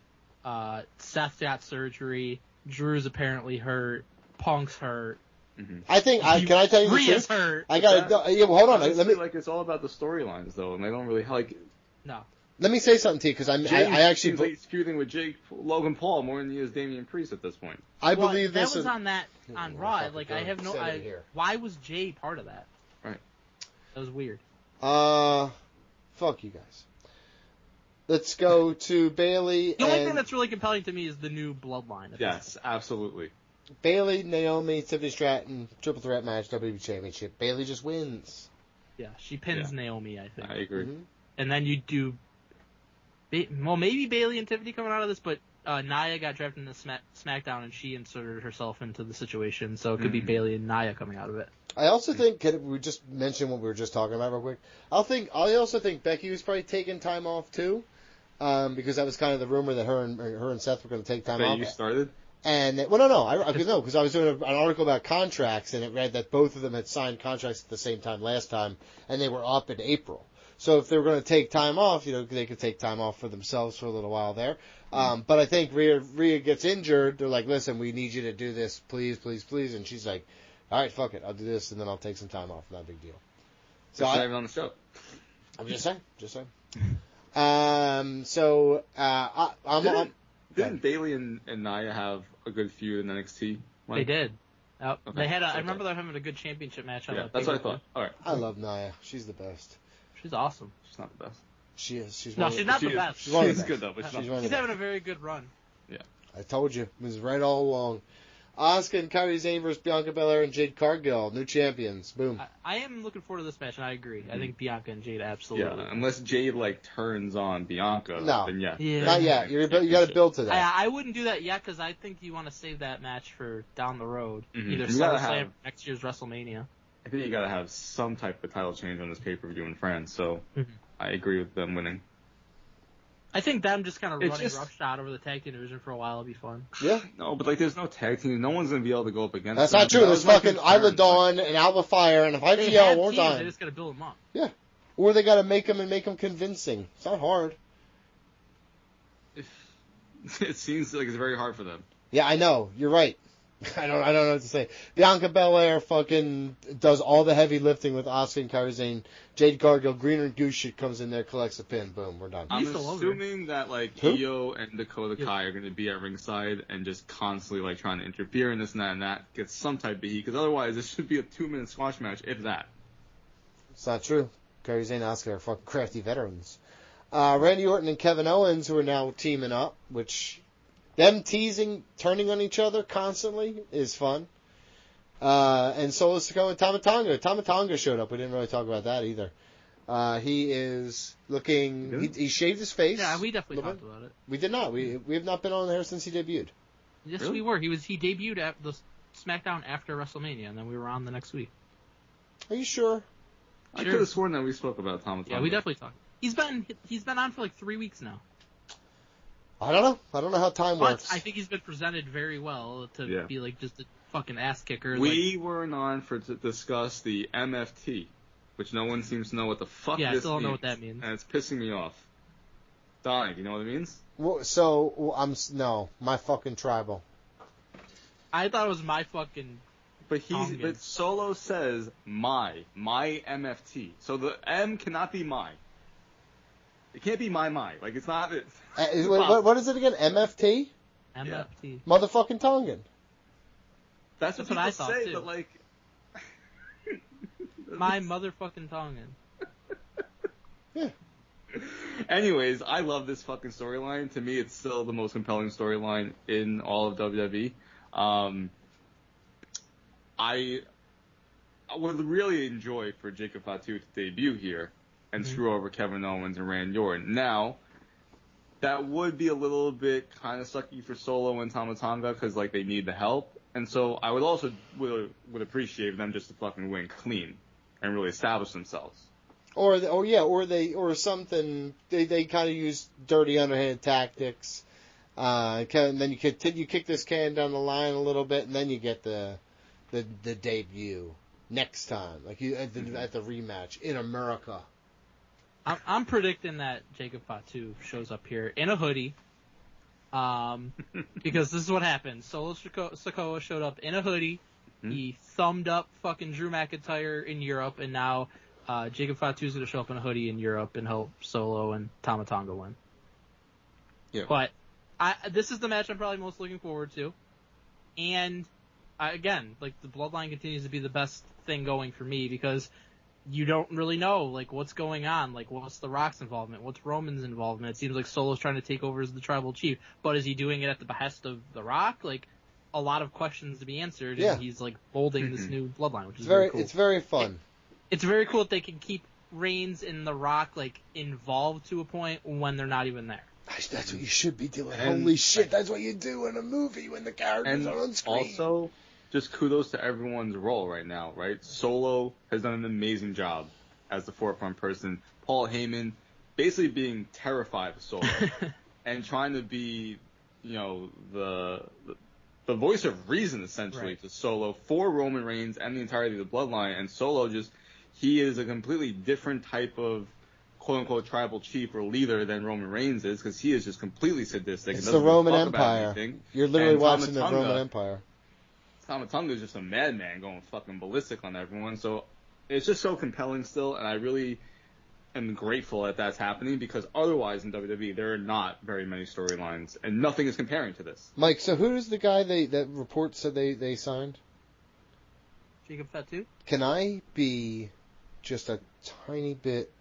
Seth got surgery. Drew's apparently hurt. Punk's hurt. I think. Can I tell you the Rhea's truth? hurt. I got. Yeah, well, hold on. Honestly, Let me. like it's all about the storylines though, and they don't really like. No. Let me say something to you because I actually seems like he's feuding with Logan Paul more than he is Damian Priest at this point. I believe this that was is on Raw. Like I have no. Why was Jay part of that? Right. That was weird. Fuck you guys. Let's go to Bayley. The only thing that's really compelling to me is the new bloodline. Yes, absolutely. Bayley, Naomi, Tiffany Stratton, triple threat match, WWE Championship. Bayley just wins. Yeah, she pins Naomi, I think. I agree. Mm-hmm. And then you do. Well, maybe Bayley and Tiffany coming out of this, but Nia got drafted into SmackDown and she inserted herself into the situation, so it could be Bayley and Nia coming out of it. I also think, we just mention what we were just talking about real quick. I also think Becky was probably taking time off too, because that was kind of the rumor that her and Seth were going to take time off. You started? And because I was doing an article about contracts, and it read that both of them had signed contracts at the same time last time, and they were up in April. So if they were going to take time off, they could take time off for themselves for a little while there. But I think Rhea gets injured. They're like, listen, we need you to do this, please, please, please. And she's like, all right, fuck it, I'll do this, and then I'll take some time off. Not a big deal. So not even on the show. I'm just saying. Didn't Bayley and Nia have a good feud in NXT? They did. Okay. They had. I remember them having a good championship match. Yeah, that's what I thought. All right. I love Nia. She's the best. She's awesome. She's not the best. She is. She's not the best. She's good though, but she's having a very good run. Yeah. I told you. It was right all along. Asuka and Kairi Sane versus Bianca Belair and Jade Cargill, new champions. Boom. I am looking forward to this match, and I agree. I think Bianca and Jade absolutely. Yeah, unless Jade turns on Bianca, then yeah. Not yet. You got to build to that. I wouldn't do that yet because I think you want to save that match for down the road, either SummerSlam or next year's WrestleMania. I think you got to have some type of title change on this pay-per-view in France. So I agree with them winning. I think them just kind of running roughshod over the tag team division for a while would be fun. Yeah. No, but there's no tag team. No one's gonna be able to go up against. That's not true. There's fucking Isla Dawn and Alba Fire, and if I see y'all one time, they just gotta build them up. Yeah. Or they gotta make them convincing. It's not hard. It seems like it's very hard for them. Yeah, I know. You're right. I don't know what to say. Bianca Belair fucking does all the heavy lifting with Asuka and Kairi Sane. Jade Cargill, green and goose shit comes in there, collects a pin. Boom, we're done. I'm assuming that Io and Dakota Kai are going to be at ringside and just constantly trying to interfere in this and that, get some type of heat, because otherwise this should be a 2-minute squash match, if that. It's not true. Kairi Sane and Asuka are fucking crafty veterans. Randy Orton and Kevin Owens, who are now teaming up, which them teasing, turning on each other constantly is fun. And Solo Sikoa and Tama Tonga. Tama Tonga showed up. We didn't really talk about that either. He is looking. He shaved his face. Yeah, we definitely talked about it. We did not. We have not been on there since he debuted. Yes, really? We were. He debuted at the SmackDown after WrestleMania, and then we were on the next week. Are you sure? I could have sworn that we spoke about Tama Tonga. Yeah, we definitely talked. He's been on for 3 weeks now. I don't know. I don't know how time works. I think he's been presented very well to be just a fucking ass kicker. We weren't on to discuss the MFT, which no one seems to know what the fuck this means. Yeah, I still don't know what that means. And it's pissing me off. Donnie, do you know what it means? Well, no, my fucking tribal. I thought it was my fucking. But Solo says my MFT. So the M cannot be my. It can't be my. It's not. What is it again? MFT? MFT. Yeah. Motherfucking Tongan. That's what I thought say, too. But my motherfucking Tongan. Yeah. Anyways, I love this fucking storyline. To me, it's still the most compelling storyline in all of WWE. I would really enjoy for Jacob Fatu to debut here and screw over Kevin Owens and Randy Orton. Now, that would be a little bit kind of sucky for Solo and Tama Tonga because they need the help. And so I would also would appreciate them just to fucking win clean and really establish themselves. Or something. They kind of use dirty underhand tactics. And then you kick this can down the line a little bit, and then you get the debut next time, at the rematch in America. I'm predicting that Jacob Fatu shows up here in a hoodie. Because this is what happened. Solo Sikoa showed up in a hoodie. Mm-hmm. He thumbed up fucking Drew McIntyre in Europe, and now Jacob Fatu's going to show up in a hoodie in Europe and help Solo and Tama Tonga win. Yeah. But this is the match I'm probably most looking forward to. And again, like, the Bloodline continues to be the best thing going for me because you don't really know, like, what's going on. Like, what's The Rock's involvement? What's Roman's involvement? It seems like Solo's trying to take over as the tribal chief. But is he doing it at the behest of The Rock? Like, a lot of questions to be answered. Yeah. And he's, like, molding this new Bloodline, which is very cool. It's very fun. It's very cool that they can keep Reigns and The Rock, like, involved to a point when they're not even there. That's what you should be doing. Holy shit, that's what you do in a movie when the characters are on screen. Also, just kudos to everyone's role right now, right? Solo has done an amazing job as the forefront person. Paul Heyman basically being terrified of Solo and trying to be, the voice of reason, essentially, to Solo for Roman Reigns and the entirety of the Bloodline. And Solo he is a completely different type of quote-unquote tribal chief or leader than Roman Reigns is, because he is just completely sadistic. It's the Roman Empire. You're literally watching the Roman Empire. Tama Tonga is just a madman going fucking ballistic on everyone. So it's just so compelling still, and I really am grateful that that's happening, because otherwise in WWE there are not very many storylines, and nothing is comparing to this. Mike, so who is the guy that report said they signed? Jacob Fatu? Can I be just a tiny bit...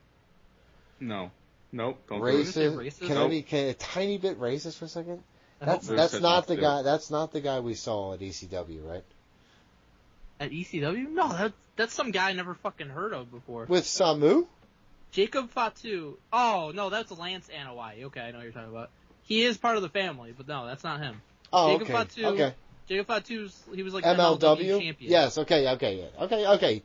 Nope. Don't racist. Can I be a tiny bit racist for a second? That's not the guy. That's not the guy we saw at ECW, right? At ECW? No, that's some guy I never fucking heard of before. With Samu? Jacob Fatu. Oh no, that's Lance Anoa'i. Okay, I know what you're talking about. He is part of the family, but no, that's not him. Oh, Jacob okay. Fatu, Okay. Jacob Fatu's, he was like MLW champion. Yes. Okay.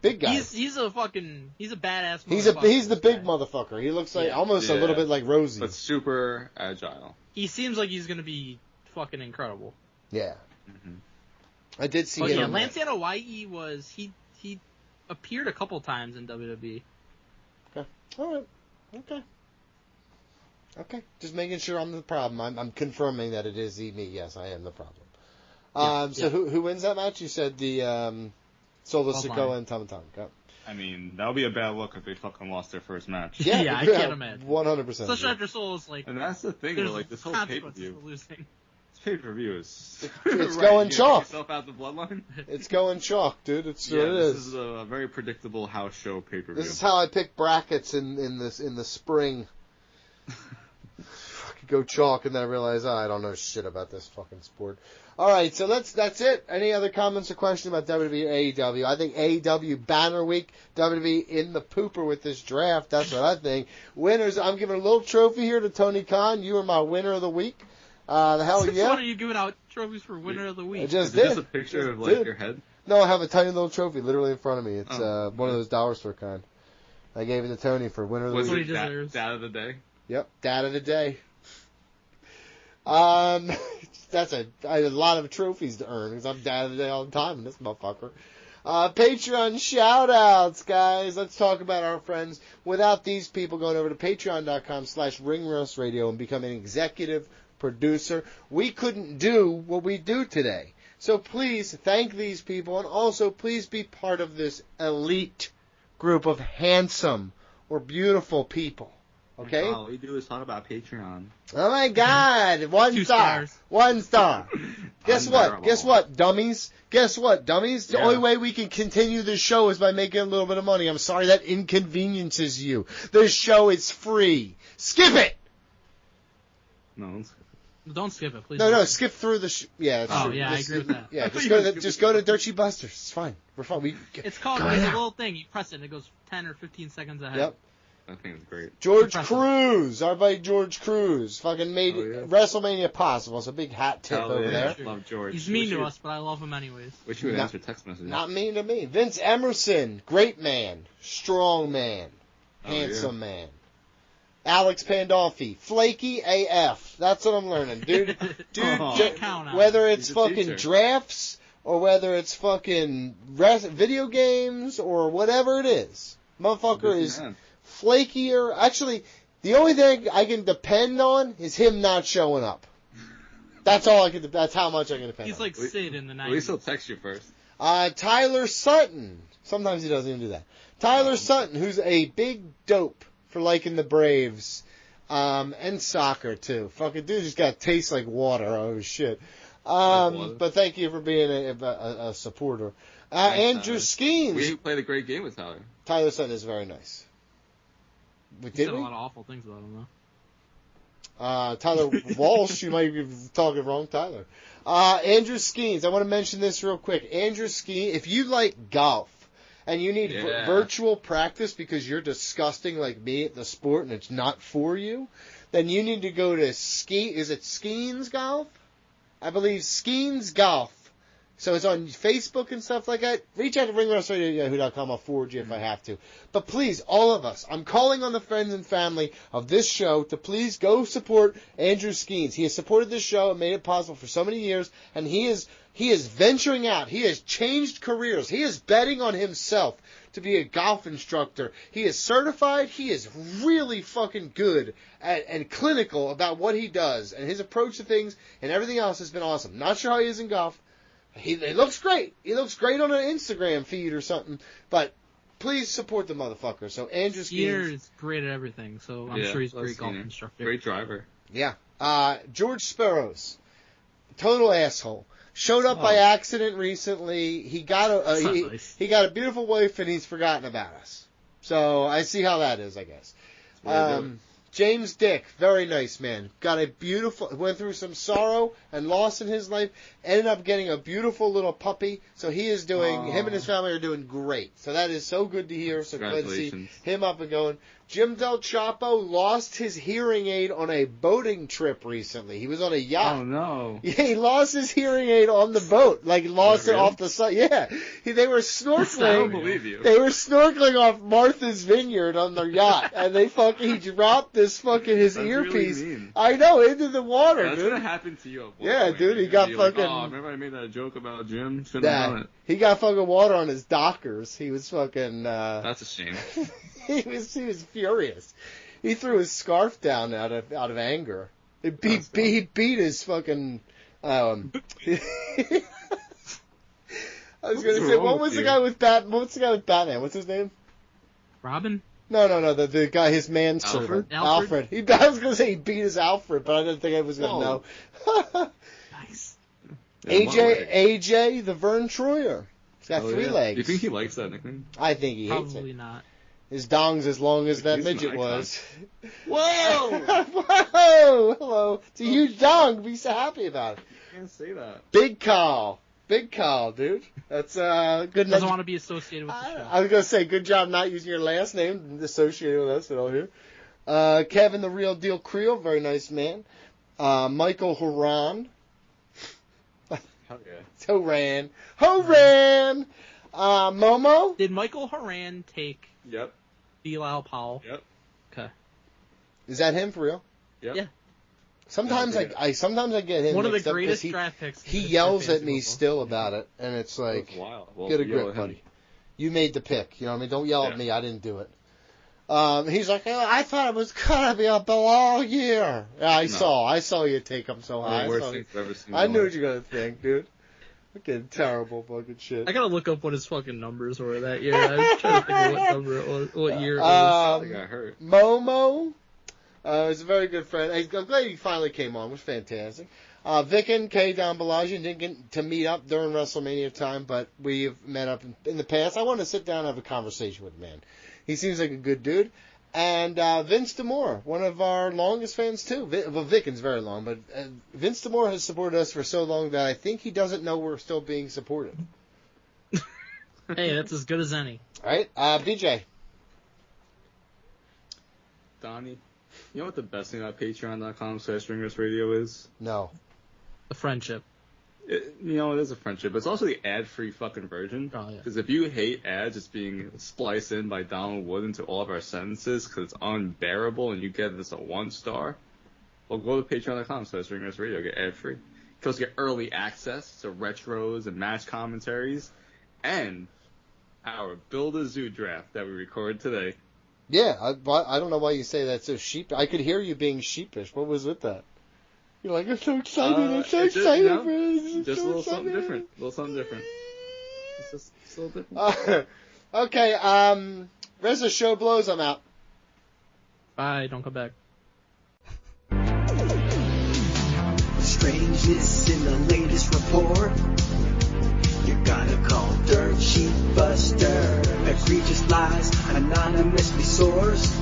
Big guy. He's a badass. He's the big motherfucker. He looks like almost a little bit like Rosie, but super agile. He seems like he's gonna be fucking incredible. Yeah. Mm-hmm. I did see. But him. Lance Anoa'i was he appeared a couple times in WWE. Okay. All right. Okay. Just making sure I'm the problem. I'm confirming that it is me. Yes, I am the problem. So who wins that match? You said the Solo Sikoa and Tama Tonga. I mean, that would be a bad look if they fucking lost their first match. Yeah, I can't imagine. 100%. Especially after Solo's like. And that's the thing, like this whole pay-per-view. This pay-per-view is. It's going chalk. Yourself out the Bloodline. It's going chalk, dude. It's what it is. This is a very predictable house show pay-per-view. This is how I pick brackets in the spring. Go chalk, and then I realize I don't know shit about this fucking sport. All right, so that's it. Any other comments or questions about WWE or AEW? I think AEW Banner Week, WWE in the pooper with this draft. That's what I think. Winners, I'm giving a little trophy here to Tony Khan. You are my winner of the week. The hell yeah. What are you giving out trophies for winner of the week? I just did. Is this a picture of like your head? No, I have a tiny little trophy literally in front of me. It's one of those dollar store kind. I gave it to Tony for winner of the week. Dad of the day? Yep, dad of the day. That's I had a lot of trophies to earn because I'm dad of the day all the time in this motherfucker. Patreon shout-outs, guys. Let's talk about our friends. Without these people going over to patreon.com/ringrusradio and becoming an executive producer, we couldn't do what we do today. So please thank these people, and also please be part of this elite group of handsome or beautiful people. Okay? All we do is talk about Patreon. Oh my God! 1 star. 1 star. Guess what, dummies? The only way we can continue this show is by making a little bit of money. I'm sorry that inconveniences you. This show is free. Skip it! No, don't skip it, please. No, skip through the yeah. I agree with that. Yeah, just go to Dirty Busters. It's fine. We're fine. It's called a little thing. You press it and it goes 10 or 15 seconds ahead. Yep. I think it's great. George Cruz, our buddy George Cruz, fucking made WrestleMania possible. It's a big hat tip over there. Love George. He's mean to us, but I love him anyways. Wish you would answer text messages. Not mean to me. Vince Emerson, great man, strong man, handsome man. Alex Pandolfi, flaky AF. That's what I'm learning, dude. Whether it's fucking drafts or whether it's fucking video games or whatever it is, motherfucker is flakier. Actually, the only thing I can depend on is him not showing up. That's all I can. That's how much I can depend on. He's like Sid in the 90s. At least he'll text you first. Tyler Sutton. Sometimes he doesn't even do that. Tyler Sutton, who's a big dope for liking the Braves, and soccer too. Fucking dude just got taste like water. Oh shit. But thank you for being a supporter. Andrew Skeens. We played a great game with Tyler. Tyler Sutton is very nice. He said a lot of awful things about him, though. Tyler Walsh, you might be talking wrong, Tyler. Andrew Skeens, I want to mention this real quick. Andrew Skeens, if you like golf and you need virtual practice because you're disgusting like me at the sport and it's not for you, then you need to go to is it Skeens Golf? I believe Skeens Golf. So it's on Facebook and stuff like that. Reach out to ringrustradio@yahoo.com. I'll forward you if I have to. But please, all of us, I'm calling on the friends and family of this show to please go support Andrew Skeens. He has supported this show and made it possible for so many years, and he is venturing out. He has changed careers. He is betting on himself to be a golf instructor. He is certified. He is really fucking good and clinical about what he does, and his approach to things and everything else has been awesome. Not sure how he is in golf. He looks great. He looks great on an Instagram feed or something. But please support the motherfucker. So Andrew Skeens is great at everything. So I'm sure he's a great golf instructor. Great driver. Yeah. George Sparrows, total asshole. Showed up by accident recently. He got he got a beautiful wife and he's forgotten about us. So I see how that is, I guess. James Dick, very nice man. Got a beautiful, went through some sorrow and loss in his life, ended up getting a beautiful little puppy. So he is doing, him and his family are doing great. So that is so good to hear. So glad to see him up and going. Jim Del Chapo lost his hearing aid on a boating trip recently. He was on a yacht. Oh, no. Yeah, he lost his hearing aid on the boat. Like, lost it off the side. Yeah. They were snorkeling. I don't believe you. They were snorkeling off Martha's Vineyard on their yacht. And he dropped his earpiece. Really mean. I know, into the water, That's dude. going to happen to you. Yeah, dude, he got fucking... remember I made that joke about Jim? Shouldn't have done it. He got fucking water on his dockers. He was fucking... That's a shame. he was furious. He threw his scarf down out of anger. He beat his fucking. I was gonna say, what was the guy with Batman? What's the guy with Batman? What's his name? Robin? No. The guy, his manservant, Alfred. I was gonna say he beat his Alfred, but I didn't think I was gonna know. Nice. AJ, the Vern Troyer. He's got 3 legs. Do you think he likes that nickname? I think he hates it. Probably not. His dong's as long as that midget was. Whoa! Whoa! Hello. It's a huge dong. Be so happy about it. You can't say that. Big call, dude. That's good. Doesn't want to be associated with the show. I was gonna say, good job not using your last name associated with us at all here. Kevin, the Real Deal Creole, very nice man. Michael Horan. Hell yeah. Horan. Momo. Did Michael Horan take? Yep. Bilal Powell. Yep. Okay. Is that him for real? Yep. Yeah. Sometimes I get him. One of the mixed up greatest 'cause draft picks. He yells at me still about it, and it's like, That's wild. Well, get a yell grip, at him. buddy. You made the pick. You know what I mean? Don't yell at me. I didn't do it. He's like, oh, I thought it was gonna be a Bilal year. Yeah, I saw you take him so high. Worst thing I've ever seen. I knew what you were gonna think, dude. Fucking terrible fucking shit. I gotta look up what his fucking numbers were that year. I'm trying to think of what number it was, what year it was. I got hurt. Momo is a very good friend. I'm glad he finally came on. It was fantastic. Vicken K. Don Balaji didn't get to meet up during WrestleMania time, but we've met up in the past. I want to sit down and have a conversation with the man. He seems like a good dude. And Vince D'Amore, one of our longest fans too. Well, Vicken's very long, but Vince D'Amore has supported us for so long that I think he doesn't know we're still being supported. Hey, that's as good as any. All right, BJ. Donnie, you know what the best thing about patreon.com/ringrusradio is? No. The friendship. It is a friendship. It's also the ad-free fucking version. Oh, yeah. Because if you hate ads just being spliced in by Donald Wood into all of our sentences because it's unbearable and you get this a 1-star, well, go to patreon.com/ringrusradio. Get ad-free. You can also get early access to retros and match commentaries and our Build a Zoo draft that we recorded today. Yeah, I don't know why you say that so sheep. I could hear you being sheepish. What was with that? You're like, I'm so excited. I'm so excited, friends. Just a little something different. It's just a little different. Okay, rest of the show blows. I'm out. Bye. Don't come back. Strangeness in the latest report. You gotta call Dirt Sheet Buster. Egregious lies anonymously sourced.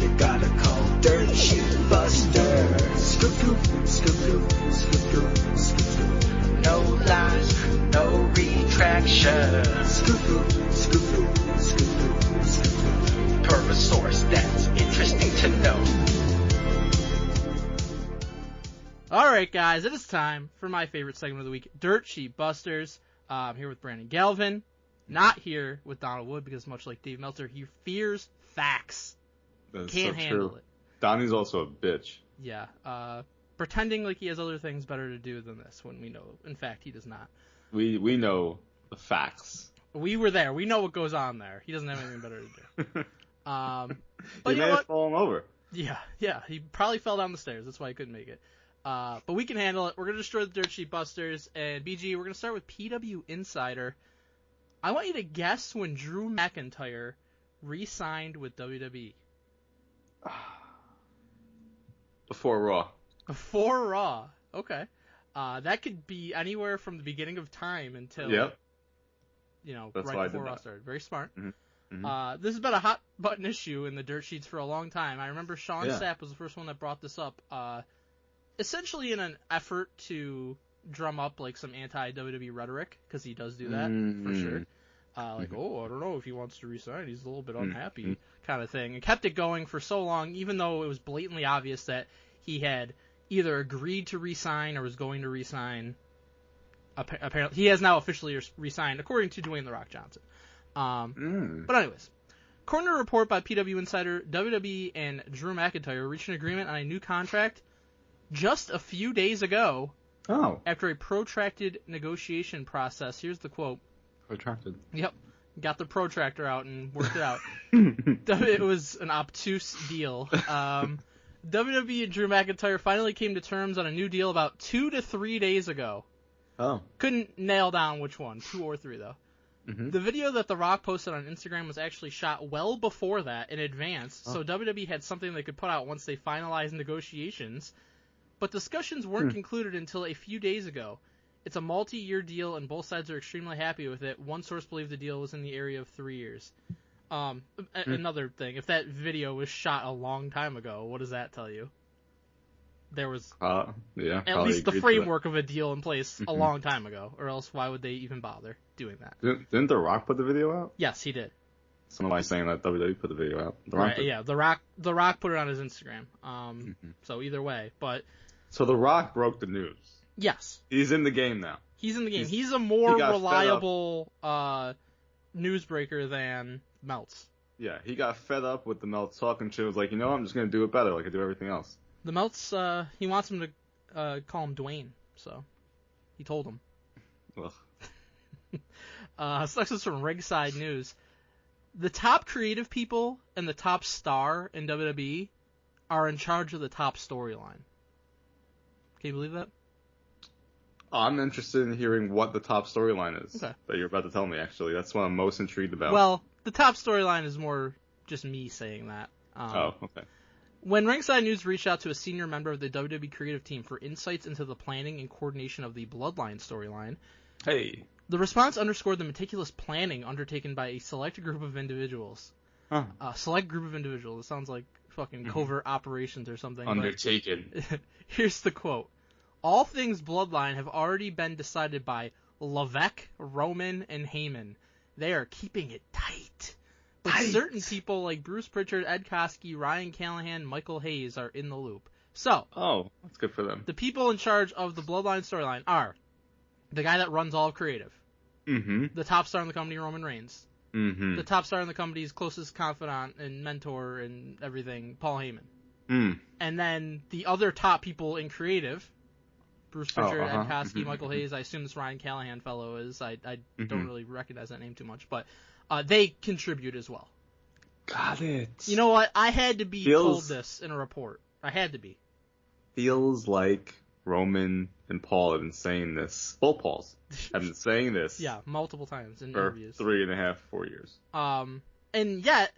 You gotta call Dirt Sheet Buster. Scoop, scoop, scoop, scoop. No lies, no retraction. Scoop, scoop, scoop, scoop. Per a source that's interesting to know. Alright, guys, it is time for my favorite segment of the week, Dirt Sheet Busters. I'm here with Brandon Galvin. Not here with Donald Wood because, much like Dave Meltzer, he fears facts. That's Can't so handle true. it. Donnie's also a bitch. Yeah, pretending like he has other things better to do than this when we know, in fact, he does not. We know the facts. We were there. We know what goes on there. He doesn't have anything better to do. But He you may know have what? fallen over. Yeah, he probably fell down the stairs. That's why he couldn't make it. But we can handle it. We're going to destroy the Dirt Sheet Busters. And, BG, we're going to start with PW Insider. I want you to guess when Drew McIntyre re-signed with WWE. Before Raw. Before Raw. Okay. That could be anywhere from the beginning of time until, Yep. right That's why I before did Raw that. started. Very smart. Mm-hmm. This has been a hot button issue in the Dirt Sheets for a long time. I remember Sean Sapp was the first one that brought this up. Essentially in an effort to drum up like some anti-WWE rhetoric, because he does do that for sure. I don't know if he wants to resign. He's a little bit unhappy, kind of thing, and kept it going for so long, even though it was blatantly obvious that he had either agreed to resign or was going to resign. Apparently, he has now officially resigned, according to Dwayne The Rock Johnson. But anyways, according to a report by PW Insider, WWE and Drew McIntyre reached an agreement on a new contract just a few days ago. After a protracted negotiation process. Here's the quote. Protracted. Yep. Got the protractor out and worked it out. It was an obtuse deal. WWE and Drew McIntyre finally came to terms on a new deal about 2 to 3 days ago. Couldn't nail down which one, 2 or 3 though. The video that The Rock posted on Instagram was actually shot well before that in advance, so WWE had something they could put out once they finalized negotiations. But discussions weren't concluded until a few days ago. It's a multi-year deal, and both sides are extremely happy with it. One source believed the deal was in the area of 3 years. Another thing, if that video was shot a long time ago, what does that tell you? There was at least the framework of a deal in place a long time ago, or else why would they even bother doing that? Didn't The Rock put the video out? Yes, he did. Somebody saying that WWE put the video out. The Rock put it on his Instagram. So either way, but... So The Rock broke the news. Yes. He's in the game now. He's in the game. He's a more reliable newsbreaker than Meltz. Yeah, he got fed up with the Meltz talking shit. Was like, I'm just going to do it better like I do everything else. The Meltz, he wants him to call him Dwayne, so he told him. This next is from Ringside News. The top creative people and the top star in WWE are in charge of the top storyline. Can you believe that? I'm interested in hearing what the top storyline is that you're about to tell me, actually. That's what I'm most intrigued about. Well, the top storyline is more just me saying that. Okay. When Ringside News reached out to a senior member of the WWE creative team for insights into the planning and coordination of the Bloodline storyline, the response underscored the meticulous planning undertaken by a select group of individuals. Select group of individuals. It sounds like fucking covert operations or something. Undertaken. Here's the quote. All things Bloodline have already been decided by Levesque, Roman, and Heyman. They are keeping it tight. But certain people like Bruce Pritchard, Ed Koskey, Ryan Callahan, Michael Hayes are in the loop. So, that's good for them. The people in charge of the Bloodline storyline are the guy that runs all of creative, the top star in the company, Roman Reigns, the top star in the company's closest confidant and mentor and everything, Paul Heyman, and then the other top people in creative, Bruce Pritchard, Ed Koskey, Michael Hayes. I assume this Ryan Callahan fellow is. I don't really recognize that name too much, but they contribute as well. Got it. You know what? I had to be told this in a report. I had to be. Feels like Roman and Paul have been saying this. Both Pauls have been saying this. Yeah, multiple times in for interviews. 3.5, 4 years. And yet,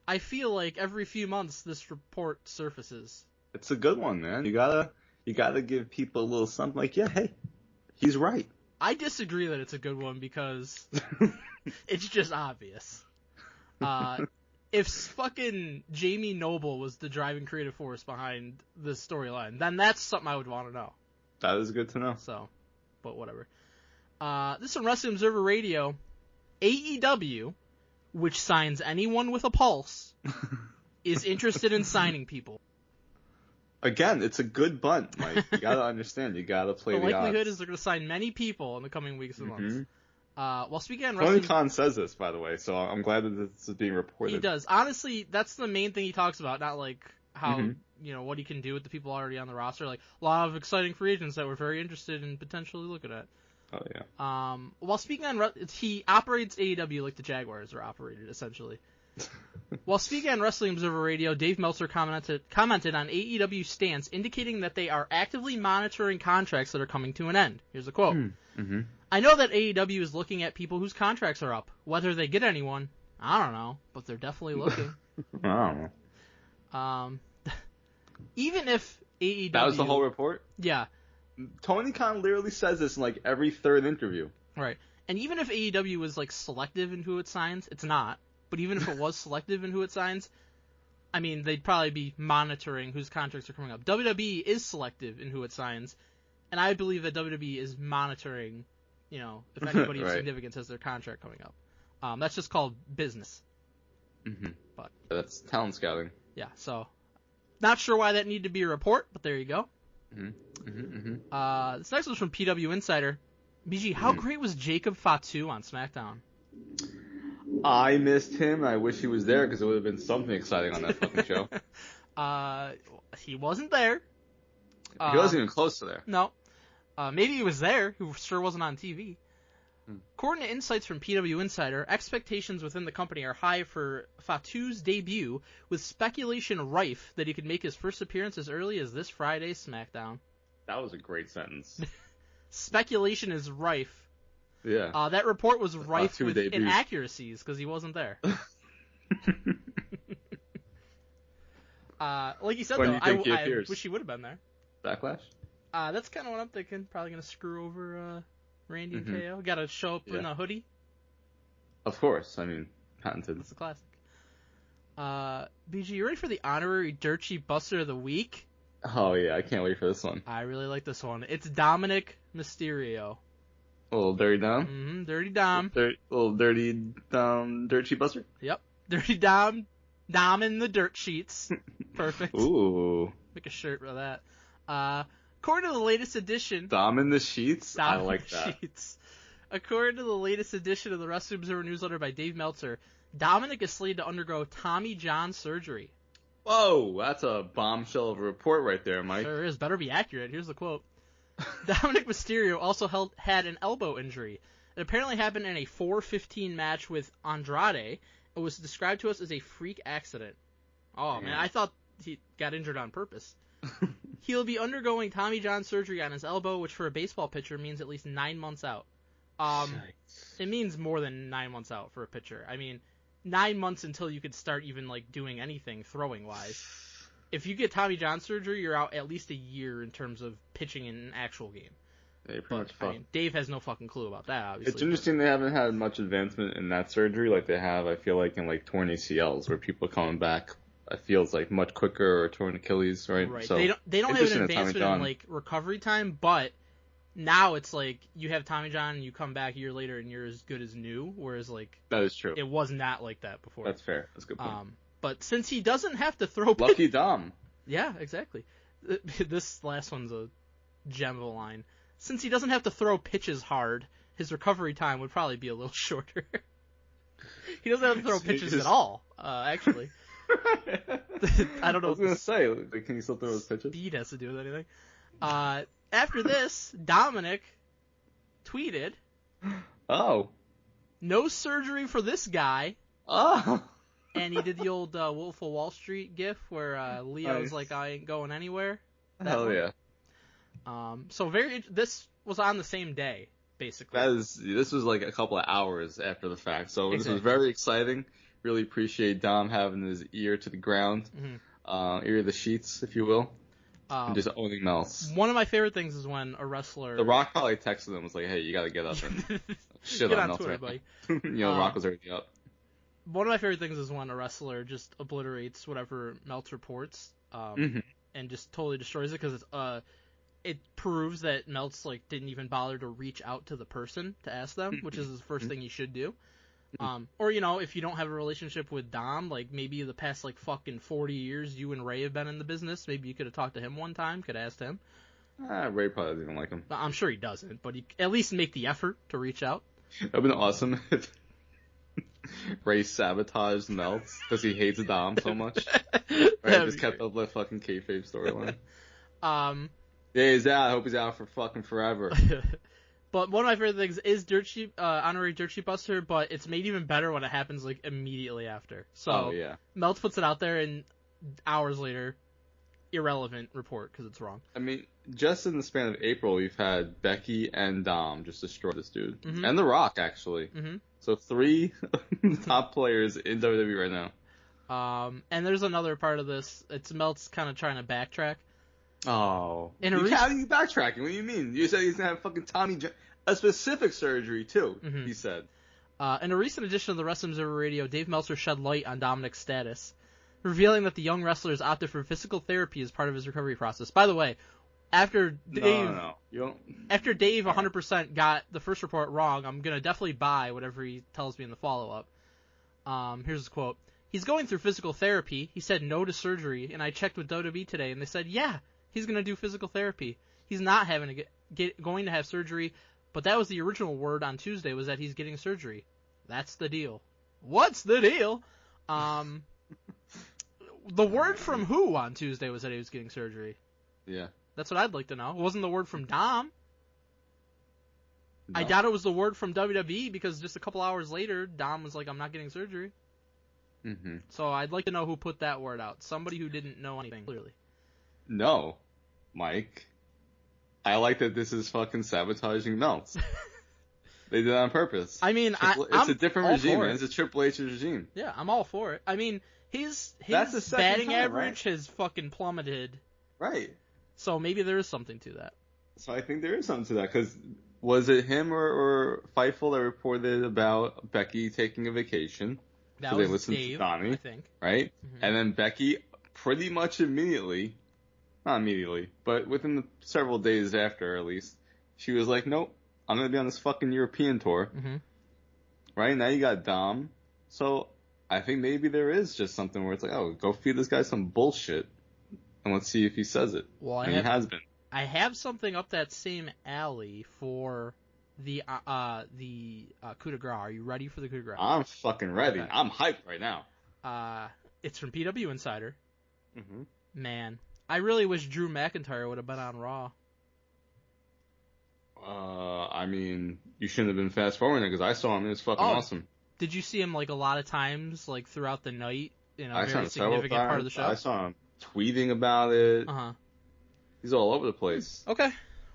I feel like every few months this report surfaces. It's a good one, man. You gotta give people a little something like, yeah, hey, he's right. I disagree that it's a good one because it's just obvious. If fucking Jamie Noble was the driving creative force behind this storyline, then that's something I would want to know. That is good to know. So, but whatever. This is from Wrestling Observer Radio. AEW, which signs anyone with a pulse, is interested in signing people. Again, it's a good bunt, Mike. You gotta understand. You gotta play the odds. The likelihood is they're gonna sign many people in the coming weeks and months. While speaking on Tony wrestling, Khan says this, by the way, so I'm glad that this is being reported. he does. Honestly, that's the main thing he talks about, not like how what he can do with the people already on the roster. Like a lot of exciting free agents that we're very interested in potentially looking at. Oh yeah. While speaking on, he operates AEW like the Jaguars are operated essentially. While speaking on Wrestling Observer Radio, Dave Meltzer commented on AEW's stance, indicating that they are actively monitoring contracts that are coming to an end. Here's a quote. I know that AEW is looking at people whose contracts are up. Whether they get anyone, I don't know, but they're definitely looking. I don't know. Even if AEW... That was the whole report? Yeah. Tony Khan literally says this in like every third interview. Right. And even if AEW was like selective in who it signs, it's not. But even if it was selective in who it signs, I mean, they'd probably be monitoring whose contracts are coming up. WWE is selective in who it signs, and I believe that WWE is monitoring, if anybody of significance has their contract coming up. That's just called business. But that's talent scouting. Yeah, so not sure why that needed to be a report, but there you go. This next one's from PW Insider. BG, how great was Jacob Fatu on SmackDown? I missed him. I wish he was there because it would have been something exciting on that fucking show. He wasn't there. He wasn't even close to there. No. Maybe he was there. He sure wasn't on TV. According to insights from PW Insider, expectations within the company are high for Fatu's debut, with speculation rife that he could make his first appearance as early as this Friday's SmackDown. That was a great sentence. Speculation is rife. Yeah. That report was rife with inaccuracies because he wasn't there. Like you said, when though, do you think I wish he would have been there. Backlash? That's kind of what I'm thinking. Probably going to screw over Randy and KO. Got to show up in a hoodie. Of course. I mean, patented. It's a classic. BG, you ready for the honorary Dirt Sheet Buster of the Week? Oh, yeah. I can't wait for this one. I really like this one. It's Dominic Mysterio. A little Dirty Dom? Dirty Dom. Little Dirty Dom Dirt Sheet Buster? Yep. Dirty Dom. Dom in the dirt sheets. Perfect. Ooh. Make a shirt for that. According to the latest edition... Dom in the sheets? Dom I like that. Sheets. According to the latest edition of the Wrestling Observer newsletter by Dave Meltzer, Dominic is slated to undergo Tommy John surgery. Whoa, that's a bombshell of a report right there, Mike. Sure is. Better be accurate. Here's the quote. Dominic Mysterio also had an elbow injury. It apparently happened in a 4:15 match with Andrade. It was described to us as a freak accident. Oh, man, I thought he got injured on purpose. He'll be undergoing Tommy John surgery on his elbow, which for a baseball pitcher means at least 9 months out. It means more than 9 months out for a pitcher. I mean, 9 months until you could start even like doing anything throwing-wise. If you get Tommy John surgery, you're out at least a year in terms of pitching in an actual game. Yeah, pretty much fucked. I mean, Dave has no fucking clue about that, obviously. It's interesting they haven't had much advancement in that surgery like they have, I feel like, in like torn ACLs, where people are coming back, it feels like much quicker, or torn Achilles, right? Right. So, they don't have an advancement in like recovery time, but now it's like you have Tommy John and you come back a year later and you're as good as new, whereas like that is true. It was not like that before. That's fair. That's a good point. But since he doesn't have to throw Lucky Dom. Yeah, exactly. This last one's a gem of a line. Since he doesn't have to throw pitches hard, his recovery time would probably be a little shorter. He doesn't have to throw pitches at all, actually. I don't know. I was going to say, can he still throw his pitches? Speed has to do with anything. After this, Dominic tweeted, "Oh, no surgery for this guy." Oh. And he did the old Wolf of Wall Street gif where Leo's like, I ain't going anywhere. Hell yeah. So this was on the same day, basically. This was like a couple of hours after the fact, so Exactly. This was very exciting. Really appreciate Dom having his ear to the ground, ear to the sheets, if you will, and just owning Melts. One of my favorite things is when a wrestler... The Rock probably texted him, was like, hey, you gotta get up and shit Get on on Melts Twitter, right buddy. now. The Rock was already up. One of my favorite things is when a wrestler just obliterates whatever Melts reports, and just totally destroys it, because it proves that Melts like didn't even bother to reach out to the person to ask them, which is the first thing you should do. Or if you don't have a relationship with Dom, like maybe the past like fucking 40 years you and Ray have been in the business, maybe you could have talked to him one time, could have asked him. Ray probably doesn't even like him. I'm sure he doesn't, but he at least make the effort to reach out. That'd been awesome if Ray sabotaged Melts because he hates Dom so much. Ray just kept up the fucking kayfabe storyline. Yeah, he's out. I hope he's out for fucking forever. But one of my favorite things is honorary Dirt Sheet Buster, but it's made even better when it happens like immediately after. So Melts puts it out there, and hours later, irrelevant report because it's wrong. I mean, just in the span of April, we've had Becky and Dom just destroy this dude, and The Rock actually. So 3 top players in WWE right now. And there's another part of this. It's Melts kind of trying to backtrack. Oh. How are you backtracking? What do you mean? You said he's going to have fucking a specific surgery, too, he said. In a recent edition of the Wrestling Observer Radio, Dave Meltzer shed light on Dominic's status, revealing that the young wrestler has opted for physical therapy as part of his recovery process. By the way, after Dave 100% got the first report wrong, I'm going to definitely buy whatever he tells me in the follow-up. Here's his quote. He's going through physical therapy. He said no to surgery, and I checked with WWE today, and they said, yeah, he's going to do physical therapy. He's not having going to have surgery, but that was the original word on Tuesday, was that he's getting surgery. That's the deal. What's the deal? The word from who on Tuesday was that he was getting surgery? Yeah. That's what I'd like to know. It wasn't the word from Dom. No. I doubt it was the word from WWE, because just a couple hours later, Dom was like, I'm not getting surgery. So I'd like to know who put that word out. Somebody who didn't know anything, clearly. No, Mike. I like that this is fucking sabotaging Melts. They did it on purpose. I mean, it's a different regime, man. It's a Triple H regime. Yeah, I'm all for it. I mean, his batting average has fucking plummeted. Right. So maybe there is something to that. So I think there is something to that, because was it him or Fightful that reported about Becky taking a vacation? That so was they listened Dave, to Donnie, I think. Right? And then Becky pretty much immediately, not immediately, but within the several days after at least, she was like, nope, I'm going to be on this fucking European tour. Right? Now you got Dom. So I think maybe there is just something where it's like, oh, go feed this guy some bullshit, and let's see if he says it. Well, he has been. I have something up that same alley for the coup de grace. Are you ready for the coup de grace? I'm fucking ready. Okay. I'm hyped right now. It's from PW Insider. Man, I really wish Drew McIntyre would have been on Raw. I mean, you shouldn't have been fast forwarding because I saw him. It was fucking awesome. Did you see him like a lot of times, like throughout the night? I very significant part of the show. I saw him tweeting about it. He's all over the place. Okay,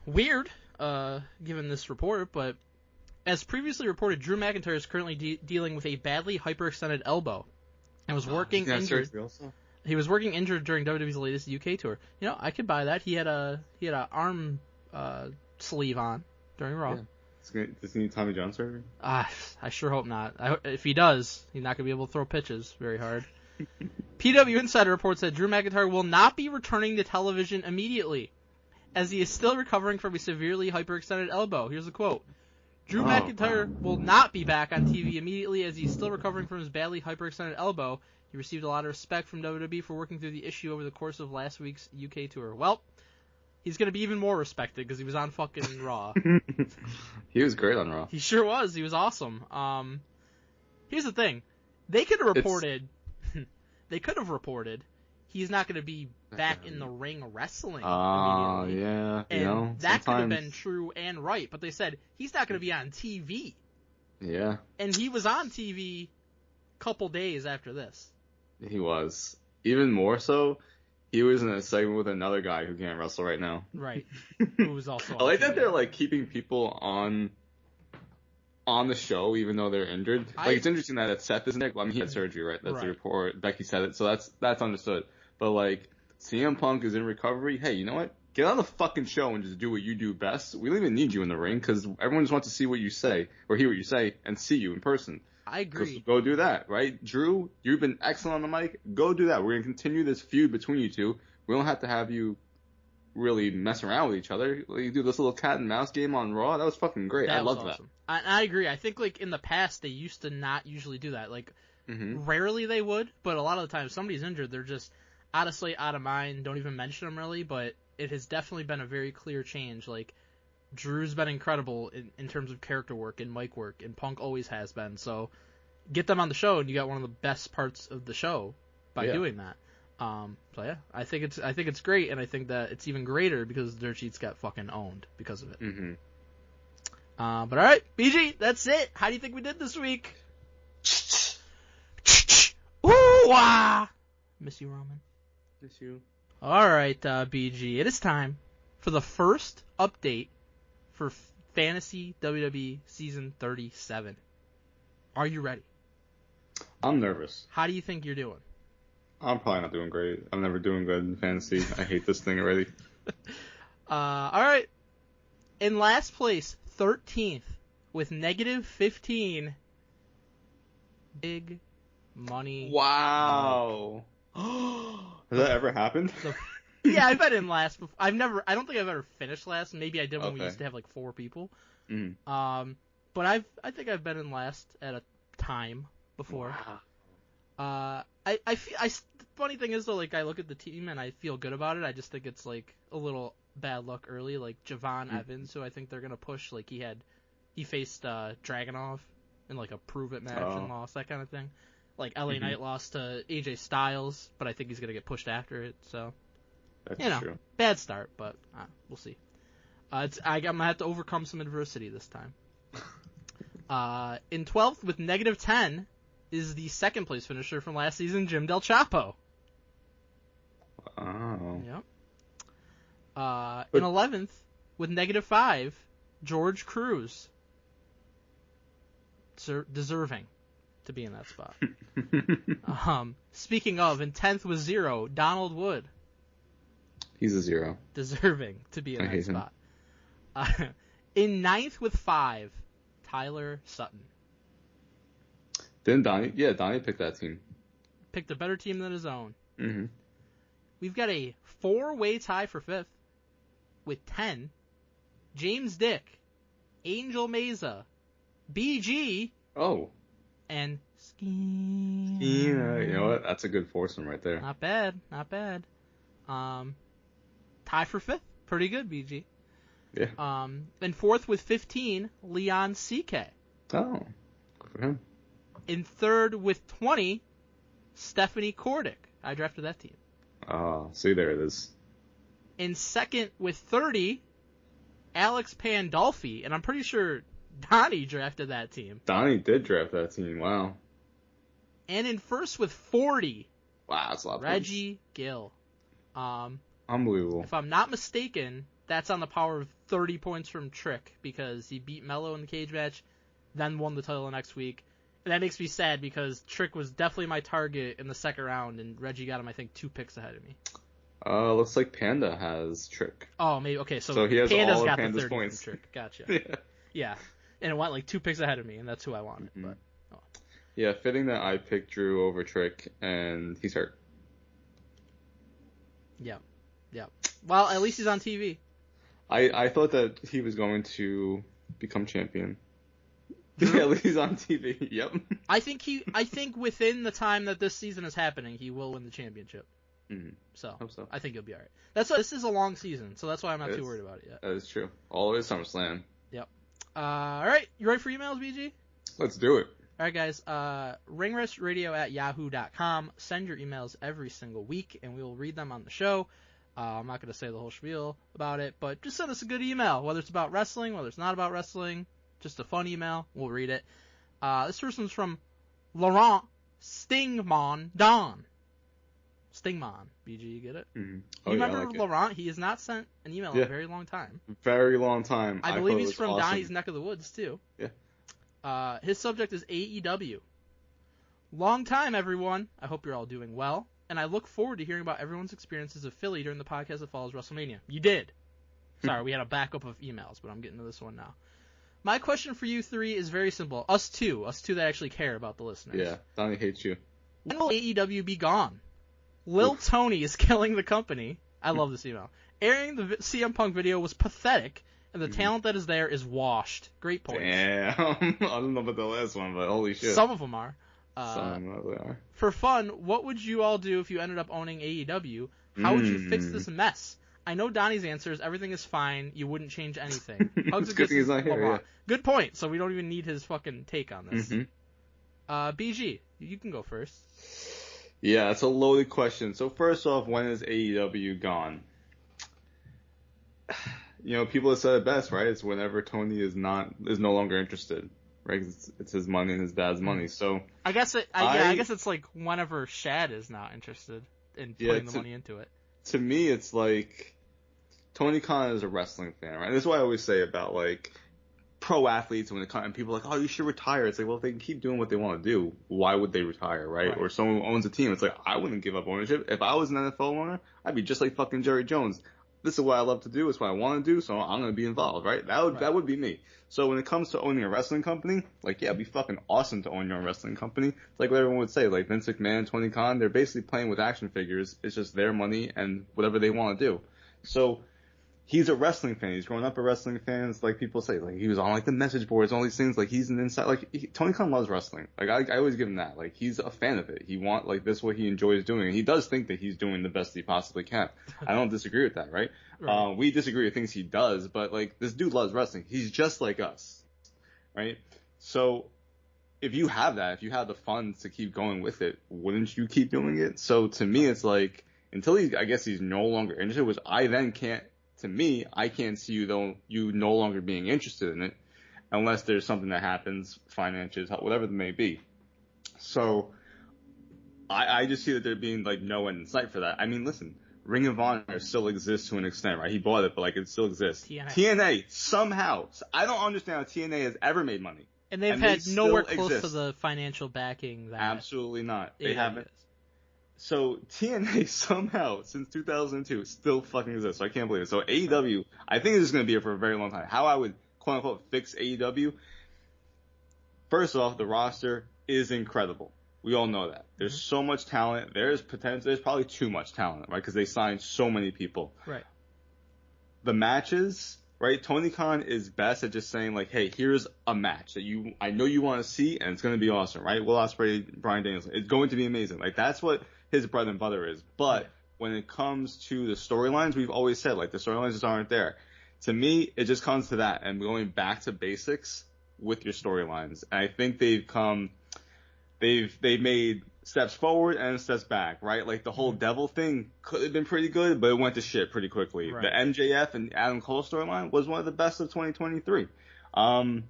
weird. Given this report, but as previously reported, Drew McIntyre is currently dealing with a badly hyperextended elbow and was working injured. He was working injured during WWE's latest UK tour. You know, I could buy that. He had a arm sleeve on during Raw. Yeah. Does he need Tommy John surgery? I sure hope not. If he does, he's not gonna be able to throw pitches very hard. PW Insider reports that Drew McIntyre will not be returning to television immediately, as he is still recovering from a severely hyperextended elbow. Here's a quote. Drew McIntyre will not be back on TV immediately, as he's still recovering from his badly hyperextended elbow. He received a lot of respect from WWE for working through the issue over the course of last week's UK tour. Well, he's going to be even more respected because he was on fucking Raw. He was great on Raw. He sure was. He was awesome. Here's the thing. They could have reported... he's not going to be back in the ring wrestling immediately. Yeah. And that could have been true and right, but they said he's not going to be on TV. Yeah. And he was on TV couple days after this. He was. Even more so, he was in a segment with another guy who can't wrestle right now. Right. Who was also I like that they're like keeping people on the show even though they're injured. Like it's interesting that Seth isn't there. I mean, he had surgery, right? That's the report. Becky said it, so that's understood. But like CM Punk is in recovery. Hey, you know what? Get on the fucking show and just do what you do best. We don't even need you in the ring because everyone just wants to see what you say or hear what you say and see you in person. I agree. So go do that, right? Drew, you've been excellent on the mic. Go do that. We're going to continue this feud between you two. We don't have to have you really mess around with each other. You do this little cat and mouse game on Raw. That was fucking great. I loved awesome. that. I agree. I think like in the past they used to not usually do that. Like rarely they would, but a lot of the time if somebody's injured, they're just out of sight, out of mind. Don't even mention them really. But it has definitely been a very clear change. Like Drew's been incredible in terms of character work and mic work, and Punk always has been. So get them on the show, and you got one of the best parts of the show by doing that. So yeah, I think it's great, and I think that it's even greater because Dirt Sheets got fucking owned because of it. Mm-hmm. But all right, BG, that's it. How do you think we did this week? Ooh, wah! Miss you, Roman. Miss you. All right, BG, it is time for the first update for Fantasy WWE Season 37. Are you ready? I'm nervous. How do you think you're doing? I'm probably not doing great. I'm never doing good in fantasy. I hate this thing already. All right. In last place, 13th, with negative 15. Big money. Wow. Has that ever happened? Yeah, I've been in last before. I don't think I've ever finished last. Maybe I did when we used to have like 4 people. Mm. But I think I've been in last at a time before. Wow. I feel, funny thing is though, like I look at the team and I feel good about it. I just think it's like a little bad luck early. Like Javon Evans, who I think they're gonna push. Like he faced Dragunov in like a prove it match and lost, that kind of thing. Like LA Knight lost to AJ Styles, but I think he's gonna get pushed after it. So that's true. Bad start, but we'll see. I'm gonna have to overcome some adversity this time. In 12th with negative 10 is the second place finisher from last season, Jim Del Chapo. Oh. Yep. In 11th with negative 5, George Cruz. Deserving to be in that spot. Speaking of, in 10th with 0, Donald Wood. He's a 0. Deserving to be in that spot. In 9th with 5, Tyler Sutton. Didn't Donnie? Yeah, Donnie picked that team. Picked a better team than his own. Mm-hmm. We've got a 4-way tie for 5th with 10. James Dick, Angel Meza, BG, and Scheme. Yeah, you know what? That's a good foursome right there. Not bad. Tie for 5th. Pretty good, BG. Yeah. Then 4th with 15, Leon CK. Oh, good for him. In 3rd with 20, Stephanie Kordick. I drafted that team. Oh, see, there it is. In 2nd with 30, Alex Pandolfi, and I'm pretty sure Donnie drafted that team. Donnie did draft that team, wow. And in 1st with 40, wow, that's a lot of Reggie Gill. Unbelievable. If I'm not mistaken, that's on the power of 30 points from Trick, because he beat Mello in the cage match, then won the title the next week. And that makes me sad because Trick was definitely my target in the second round, and Reggie got him, I think, 2 picks ahead of me. Looks like Panda has Trick. Oh, maybe. Okay, so he has Panda's all of got Panda's the 30 points. from Trick. Gotcha. Yeah. Yeah. And it went like 2 picks ahead of me, and that's who I wanted. Mm-hmm. But yeah, fitting that I picked Drew over Trick, and he's hurt. Yeah. Well, at least he's on TV. I thought that he was going to become champion. Yeah, at least he's on TV. Yep. I think within the time that this season is happening, he will win the championship. Mm-hmm. So, hope so. I think he'll be alright. This is a long season, so that's why I'm not too worried about it yet. That is true. All of it is SummerSlam. Yep. Alright, you ready for emails, BG? Let's do it. Alright, guys. ringrustradio@yahoo.com. Send your emails every single week, and we will read them on the show. I'm not going to say the whole spiel about it, but just send us a good email, whether it's about wrestling, whether it's not about wrestling. Just a fun email. We'll read it. This first one's from Laurent Stingmon Don. Stingmon. BG, you get it? Mm-hmm. You remember Laurent? He has not sent an email in a very long time. Very long time. I believe he's from Donnie's neck of the woods, too. Yeah. His subject is AEW. Long time, everyone. I hope you're all doing well. And I look forward to hearing about everyone's experiences of Philly during the podcast that follows WrestleMania. You did. Sorry, we had a backup of emails, but I'm getting to this one now. My question for you three is very simple. Us two that actually care about the listeners. Yeah, Donnie hates you. When will AEW be gone? Lil Tony is killing the company. I love this email. Airing the CM Punk video was pathetic, and the talent that is there is washed. Great points. Damn. I don't know about the last one, but holy shit. Some of them are. Some of them are. For fun, what would you all do if you ended up owning AEW? How would you fix this mess? I know Donnie's answer is everything is fine. You wouldn't change anything. Hugs Good thing he's not here, yeah. Good point. So we don't even need his fucking take on this. BG, you can go first. Yeah, it's a loaded question. So first off, when is AEW gone? You know, people have said it best, right? It's whenever Tony is no longer interested, right? It's his money and his dad's money. So I guess it's like whenever Shad is not interested in putting the money into it. To me, it's like Tony Khan is a wrestling fan, right? This is what I always say about like pro athletes when and people are like, oh, you should retire. It's like, well, if they can keep doing what they want to do, why would they retire, right? Or someone who owns a team, it's like, I wouldn't give up ownership. If I was an NFL owner, I'd be just like fucking Jerry Jones. This is what I love to do. It's what I want to do, so I'm going to be involved, right? That would be me. So when it comes to owning a wrestling company, like, yeah, it'd be fucking awesome to own your own wrestling company. It's like what everyone would say, like Vince McMahon, Tony Khan, they're basically playing with action figures. It's just their money and whatever they want to do. So he's a wrestling fan. He's grown up a wrestling fan. It's like people say, like he was on like the message boards, all these things. Like he's an inside. Like Tony Khan loves wrestling. Like I always give him that. Like he's a fan of it. This is what he enjoys doing. And he does think that he's doing the best he possibly can. I don't disagree with that, right? We disagree with things he does, but like this dude loves wrestling. He's just like us, right? So if you have the funds to keep going with it, wouldn't you keep doing it? So to me, it's like until he's no longer interested, which I can't see you no longer being interested in it unless there's something that happens, finances, whatever it may be. So I just see that there being like no end in sight for that. I mean, listen, Ring of Honor still exists to an extent, right? He bought it, but like it still exists. TNA somehow. I don't understand how TNA has ever made money. And they've had nowhere close to the financial backing that absolutely not. They haven't. So TNA somehow, since 2002, still fucking exists. So I can't believe it. So AEW, I think this is going to be here for a very long time. How I would, quote unquote, fix AEW. First off, the roster is incredible. We all know that. There's so much talent. There's potential. There's probably too much talent, right? Because they signed so many people. Right. The matches, right? Tony Khan is best at just saying like, hey, here's a match that I know you want to see, and it's going to be awesome, right? Will Ospreay, Bryan Danielson. It's going to be amazing. Like that's what his bread and butter is. But when it comes to the storylines, we've always said, like, the storylines just aren't there. To me, it just comes to that, and going back to basics with your storylines. And I think they've made steps forward and steps back, right? Like, the whole Devil thing could have been pretty good, but it went to shit pretty quickly. Right. The MJF and Adam Cole storyline was one of the best of 2023. And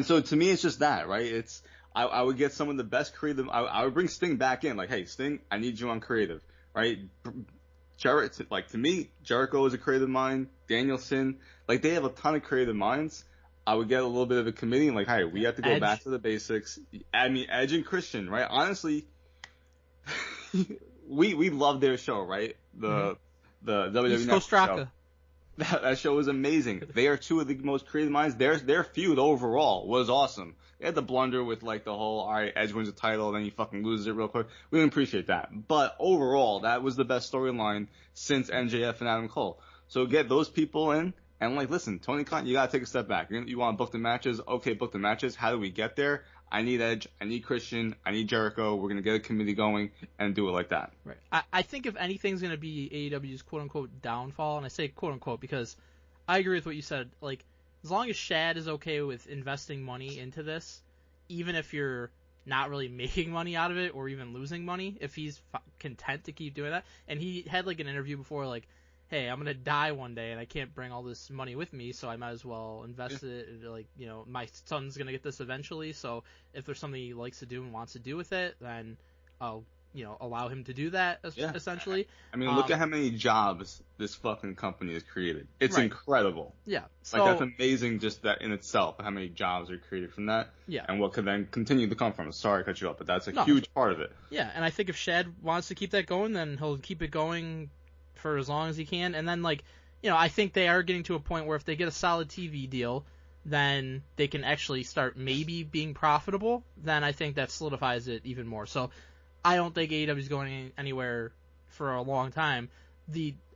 so to me, it's just that, right? I would get some of the best creative. I would bring Sting back in. Like, hey, Sting, I need you on creative, right? To me, Jericho is a creative mind. Danielson, like, they have a ton of creative minds. I would get a little bit of a committee and like, hey, we have to go back to the basics. I mean, Edge and Christian, right? Honestly, we love their show, right? The WWE show. That show was amazing. They are two of the most creative minds. Their feud overall was awesome. They had the blunder with like the whole, all right, Edge wins the title, then he fucking loses it real quick. We didn't appreciate that. But overall, that was the best storyline since MJF and Adam Cole. So get those people in, and like, listen, Tony Khan, you gotta take a step back. You want to book the matches? Okay, book the matches. How do we get there? I need Edge, I need Christian, I need Jericho. We're gonna get a committee going and do it like that. Right. I think if anything's gonna be AEW's quote unquote downfall, and I say quote unquote because I agree with what you said. Like, as long as Shad is okay with investing money into this, even if you're not really making money out of it or even losing money, if he's content to keep doing that, and he had like an interview before, like, hey, I'm gonna die one day and I can't bring all this money with me, so I might as well invest it. Like, my son's gonna get this eventually, so if there's something he likes to do and wants to do with it, then I'll allow him to do that. Essentially. I mean, look at how many jobs this fucking company has created. It's right. incredible. Yeah. So, that's amazing, just that in itself, how many jobs are created from that. Yeah. And what could then continue to come from it. Sorry to cut you off, but that's a huge part of it. Yeah, and I think if Shad wants to keep that going, then he'll keep it going for as long as he can. And then, I think they are getting to a point where if they get a solid TV deal, then they can actually start maybe being profitable. Then I think that solidifies it even more. So I don't think AEW is going anywhere for a long time.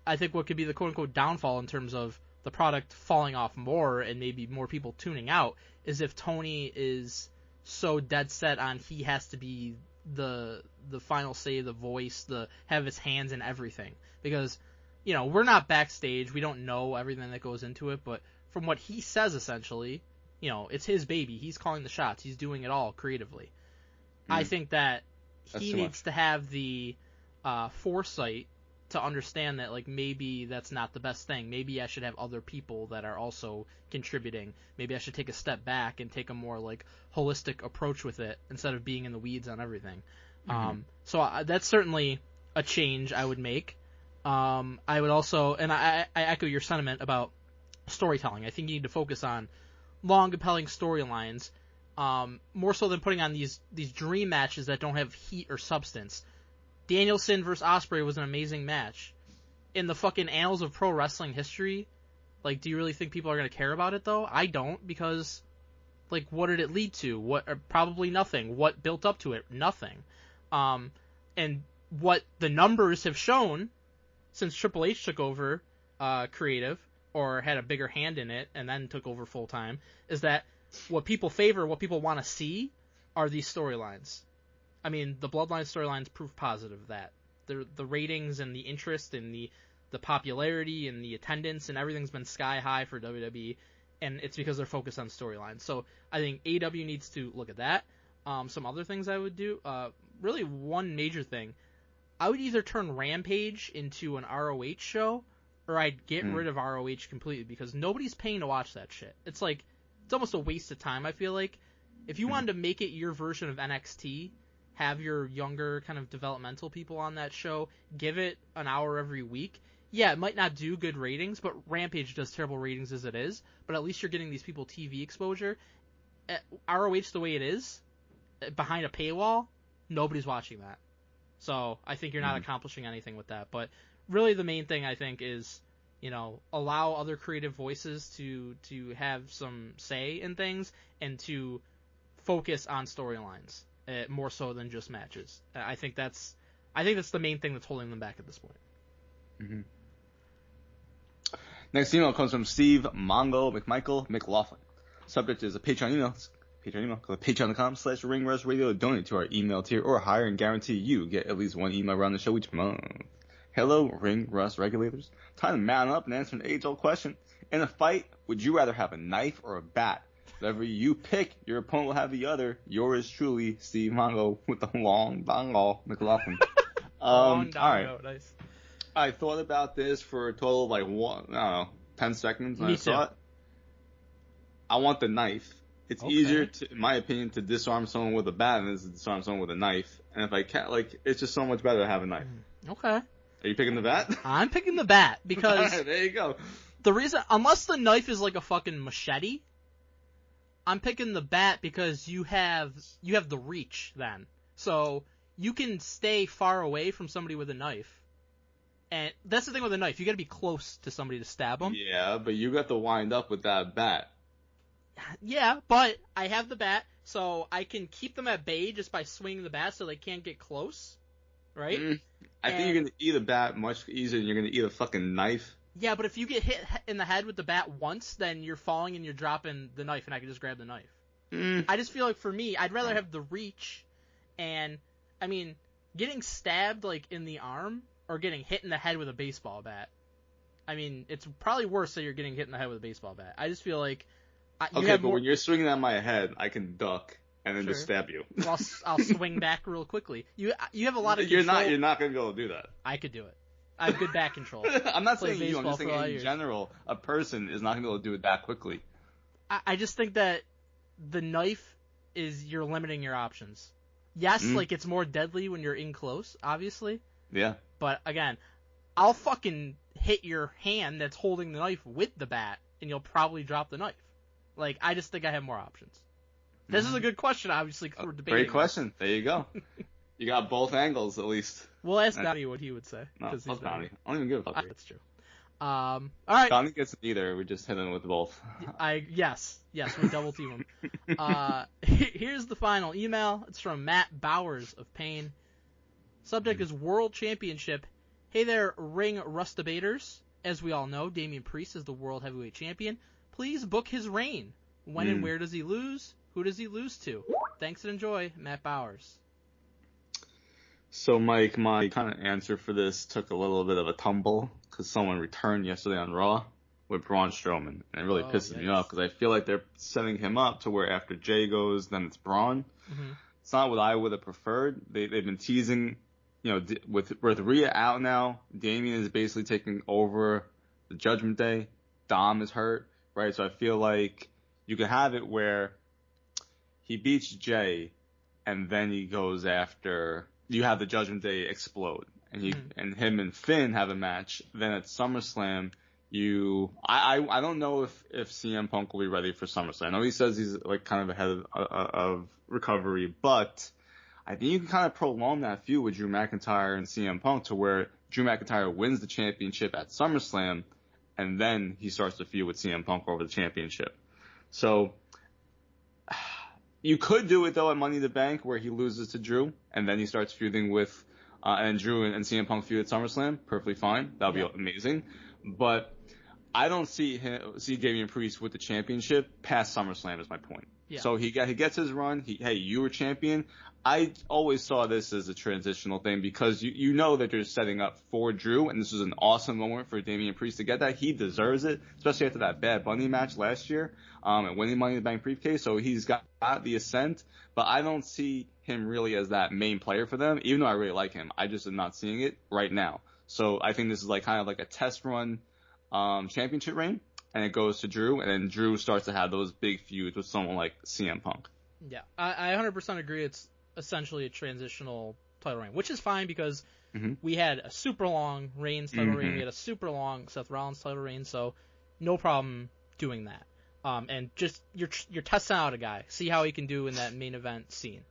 I think what could be the quote-unquote downfall in terms of the product falling off more and maybe more people tuning out is if Tony is so dead set on he has to be the final say, the voice, have his hands in everything. Because, we're not backstage, we don't know everything that goes into it, but from what he says essentially, it's his baby, he's calling the shots, he's doing it all creatively. I think that he needs to have the foresight to understand that, maybe that's not the best thing. Maybe I should have other people that are also contributing. Maybe I should take a step back and take a more, holistic approach with it instead of being in the weeds on everything. So that's certainly a change I would make. I would also, and I echo your sentiment about storytelling. I think you need to focus on long, compelling storylines, more so than putting on these dream matches that don't have heat or substance. Danielson versus Ospreay was an amazing match. In the fucking annals of pro wrestling history, do you really think people are going to care about it, though? I don't, because, what did it lead to? Probably nothing. What built up to it? Nothing. And what the numbers have shown since Triple H took over creative, or had a bigger hand in it, and then took over full-time, is that what people favor, what people want to see, are these storylines. I mean, the Bloodline storyline's proof positive of that. The ratings and the interest and the popularity and the attendance and everything's been sky high for WWE, and it's because they're focused on storylines. So I think AEW needs to look at that. Some other things I would do, really one major thing, I would either turn Rampage into an ROH show, or I'd get rid of ROH completely, because nobody's paying to watch that shit. It's it's almost a waste of time, I feel like. If you wanted to make it your version of NXT, have your younger kind of developmental people on that show, give it an hour every week. Yeah, it might not do good ratings, but Rampage does terrible ratings as it is, but at least you're getting these people TV exposure. ROH the way it is, behind a paywall, nobody's watching that. So I think you're not accomplishing anything with that. But really the main thing I think is, allow other creative voices to have some say in things and to focus on storylines. More so than just matches. I think that's the main thing that's holding them back at this point. Next email comes from Steve Mongo McLaughlin. Subject is a Patreon email. Go to patreon.com/ringrustradio to donate to our email tier or higher and guarantee you get at least one email around the show each month. Hello, Ring Rust regulators. Time to man up and answer an age-old question. In a fight, would you rather have a knife or a bat? Whatever you pick, your opponent will have the other. Yours truly, Steve Mongo, with the long dongle, McLaughlin. Long dongle, all right. Nice. I thought about this for a total of 10 seconds. And Me I thought, too. I want the knife. It's Okay. easier, in my opinion, to disarm someone with a bat than it is to disarm someone with a knife. And if I can't, it's just so much better to have a knife. Okay. Are you picking the bat? I'm picking the bat because All right, there you go. the reason, unless the knife is like a fucking machete, I'm picking the bat because you have the reach then. So you can stay far away from somebody with a knife. And that's the thing with a knife. You got to be close to somebody to stab them. Yeah, but you got to wind up with that bat. Yeah, but I have the bat, so I can keep them at bay just by swinging the bat so they can't get close. Right? I think you're going to eat a bat much easier than you're going to eat a fucking knife. Yeah, but if you get hit in the head with the bat once, then you're falling and you're dropping the knife, and I can just grab the knife. I just feel like for me, I'd rather have the reach, and, I mean, getting stabbed, in the arm, or getting hit in the head with a baseball bat. I mean, it's probably worse that you're getting hit in the head with a baseball bat. I just feel like... when you're swinging at my head, I can duck and then just stab you. Well, I'll swing back real quickly. You have a lot of control. You're not going to be able to do that. I could do it. I have good back control. I'm not Played saying you. I'm baseball just saying for a lot of in years. general, a person is not going to be able to do it that quickly. I just think that the knife is you're limiting your options. Yes, like it's more deadly when you're in close, obviously. Yeah. But again, I'll fucking hit your hand that's holding the knife with the bat, and you'll probably drop the knife. Like, I just think I have more options. This is a good question, obviously, because we're debating. Great question. There you go. You got both angles, at least. We'll ask Donnie what he would say. No, 'cause fuck he's better. Donnie. I don't even give a fuck. That's true. All right. Donnie gets neither. We just hit him with both. Yes, we double team him. Here's the final email. It's from Matt Bowers of Pain. Subject is World Championship. Hey there, ring rustabators. As we all know, Damian Priest is the World Heavyweight Champion. Please book his reign. When and where does he lose? Who does he lose to? Thanks and enjoy, Matt Bowers. So, Mike, my kind of answer for this took a little bit of a tumble because someone returned yesterday on Raw with Braun Strowman, and it really pisses me off because I feel like they're setting him up to where after Jay goes, then it's Braun. Mm-hmm. It's not what I would have preferred. They've been teasing, with Rhea out now, Damian is basically taking over the Judgment Day. Dom is hurt, right? So I feel like you could have it where he beats Jay, and then he goes after. You have the Judgment Day explode, and and him and Finn have a match. Then at SummerSlam, I don't know if CM Punk will be ready for SummerSlam. I know he says he's like kind of ahead of recovery, but I think you can kind of prolong that feud with Drew McIntyre and CM Punk to where Drew McIntyre wins the championship at SummerSlam, and then he starts to feud with CM Punk over the championship. So you could do it though at Money in the Bank where he loses to Drew and then he starts feuding with and Drew and CM Punk feud at SummerSlam. Perfectly fine. That would be amazing. But I don't see Damian Priest with the championship past SummerSlam is my point. Yeah. So he gets his run. Hey, you were champion. I always saw this as a transitional thing because you know that you're setting up for Drew, and this is an awesome moment for Damian Priest to get that. He deserves it, especially after that Bad Bunny match last year, and winning Money in the Bank briefcase. So he's got the ascent, but I don't see him really as that main player for them, even though I really like him. I just am not seeing it right now. So I think this is like kind of like a test run championship reign, and it goes to Drew, and then Drew starts to have those big feuds with someone like CM Punk. Yeah, I 100% agree. It's essentially a transitional title reign, which is fine because we had a super long Reigns title reign, we had a super long Seth Rollins title reign, so no problem doing that. And just you're testing out a guy, see how he can do in that main event scene.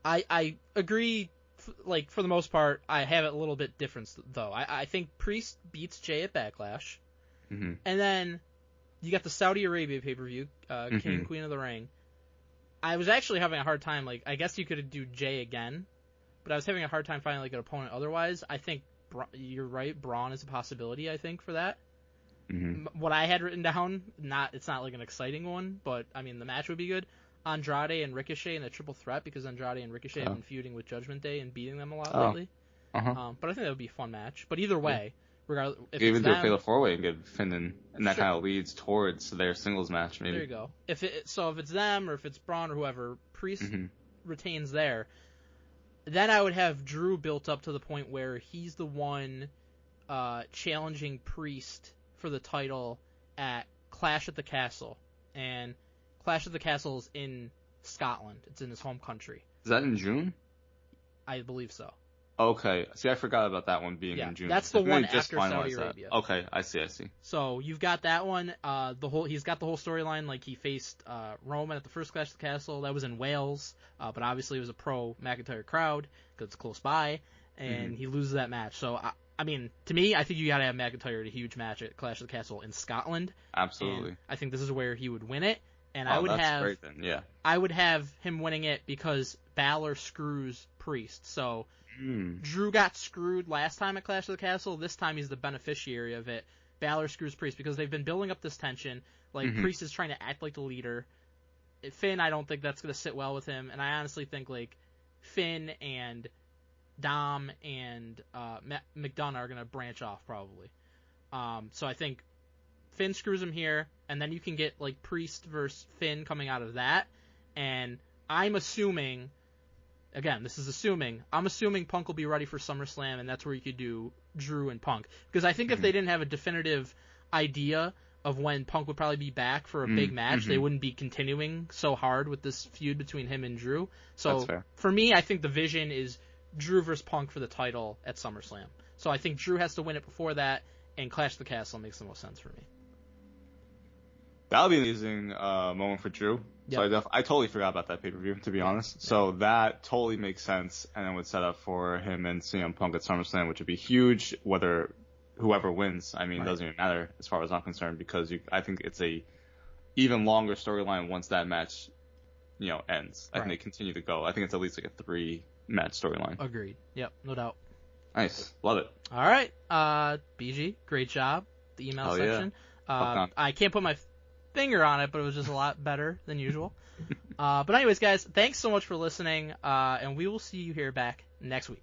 I agree. Like for the most part, I have it a little bit different though. I think Priest beats Jay at Backlash, and then you got the Saudi Arabia pay-per-view, King and Queen of the Ring. I was actually having a hard time, like, I guess you could do Jay again, but I was having a hard time finding, like, an opponent otherwise. I think, you're right, Braun is a possibility, I think, for that. What I had written down, it's not, like, an exciting one, but, I mean, the match would be good. Andrade and Ricochet in a triple threat, because Andrade and Ricochet have been feuding with Judgment Day and beating them a lot lately. But I think that would be a fun match. But either way, regardless, if even it's do a them, fatal four-way and get Finn in, and that kind of leads towards their singles match, maybe. There you go. If it's them or if it's Braun or whoever, Priest retains there. Then I would have Drew built up to the point where he's the one challenging Priest for the title at Clash at the Castle, and Clash at the Castle is in Scotland. It's in his home country. Is that in June? I believe so. Okay. See, I forgot about that one being in June. That's the one after Saudi Arabia. Okay, I see. So you've got that one. He's got the whole storyline. Like he faced Roman at the first Clash of the Castle. That was in Wales, but obviously it was a pro McIntyre crowd because it's close by, and he loses that match. So I mean, to me, I think you got to have McIntyre at a huge match at Clash of the Castle in Scotland. Absolutely. And I think this is where he would win it, and great then. Yeah. I would have him winning it because Balor screws Priest. So. Drew got screwed last time at Clash of the Castle. This time he's the beneficiary of it. Balor screws Priest because they've been building up this tension. Like Priest is trying to act like the leader. Finn, I don't think that's going to sit well with him. And I honestly think like Finn and Dom and McDonough are going to branch off probably. So I think Finn screws him here, and then you can get like Priest versus Finn coming out of that. And I'm assuming again, this is assuming. I'm assuming Punk will be ready for SummerSlam, and that's where you could do Drew and Punk. Because I think if they didn't have a definitive idea of when Punk would probably be back for a big match, they wouldn't be continuing so hard with this feud between him and Drew. So for me, I think the vision is Drew versus Punk for the title at SummerSlam. So I think Drew has to win it before that, and Clash of the Castle makes the most sense for me. That'll be an amazing moment for Drew. Yep. So I totally forgot about that pay-per-view, to be honest. Yeah. So that totally makes sense, and it would set up for him and CM Punk at SummerSlam, which would be huge, whoever wins. I mean, it doesn't even matter as far as I'm concerned, because I think it's a even longer storyline once that match, ends. I think they continue to go. I think it's at least like a 3-match storyline. Agreed. Yep, no doubt. Nice. Love it. All right. BG, great job. The email section. Yeah. I can't put my finger on it, but it was just a lot better than usual. But anyways, guys, thanks so much for listening, and we will see you here back next week.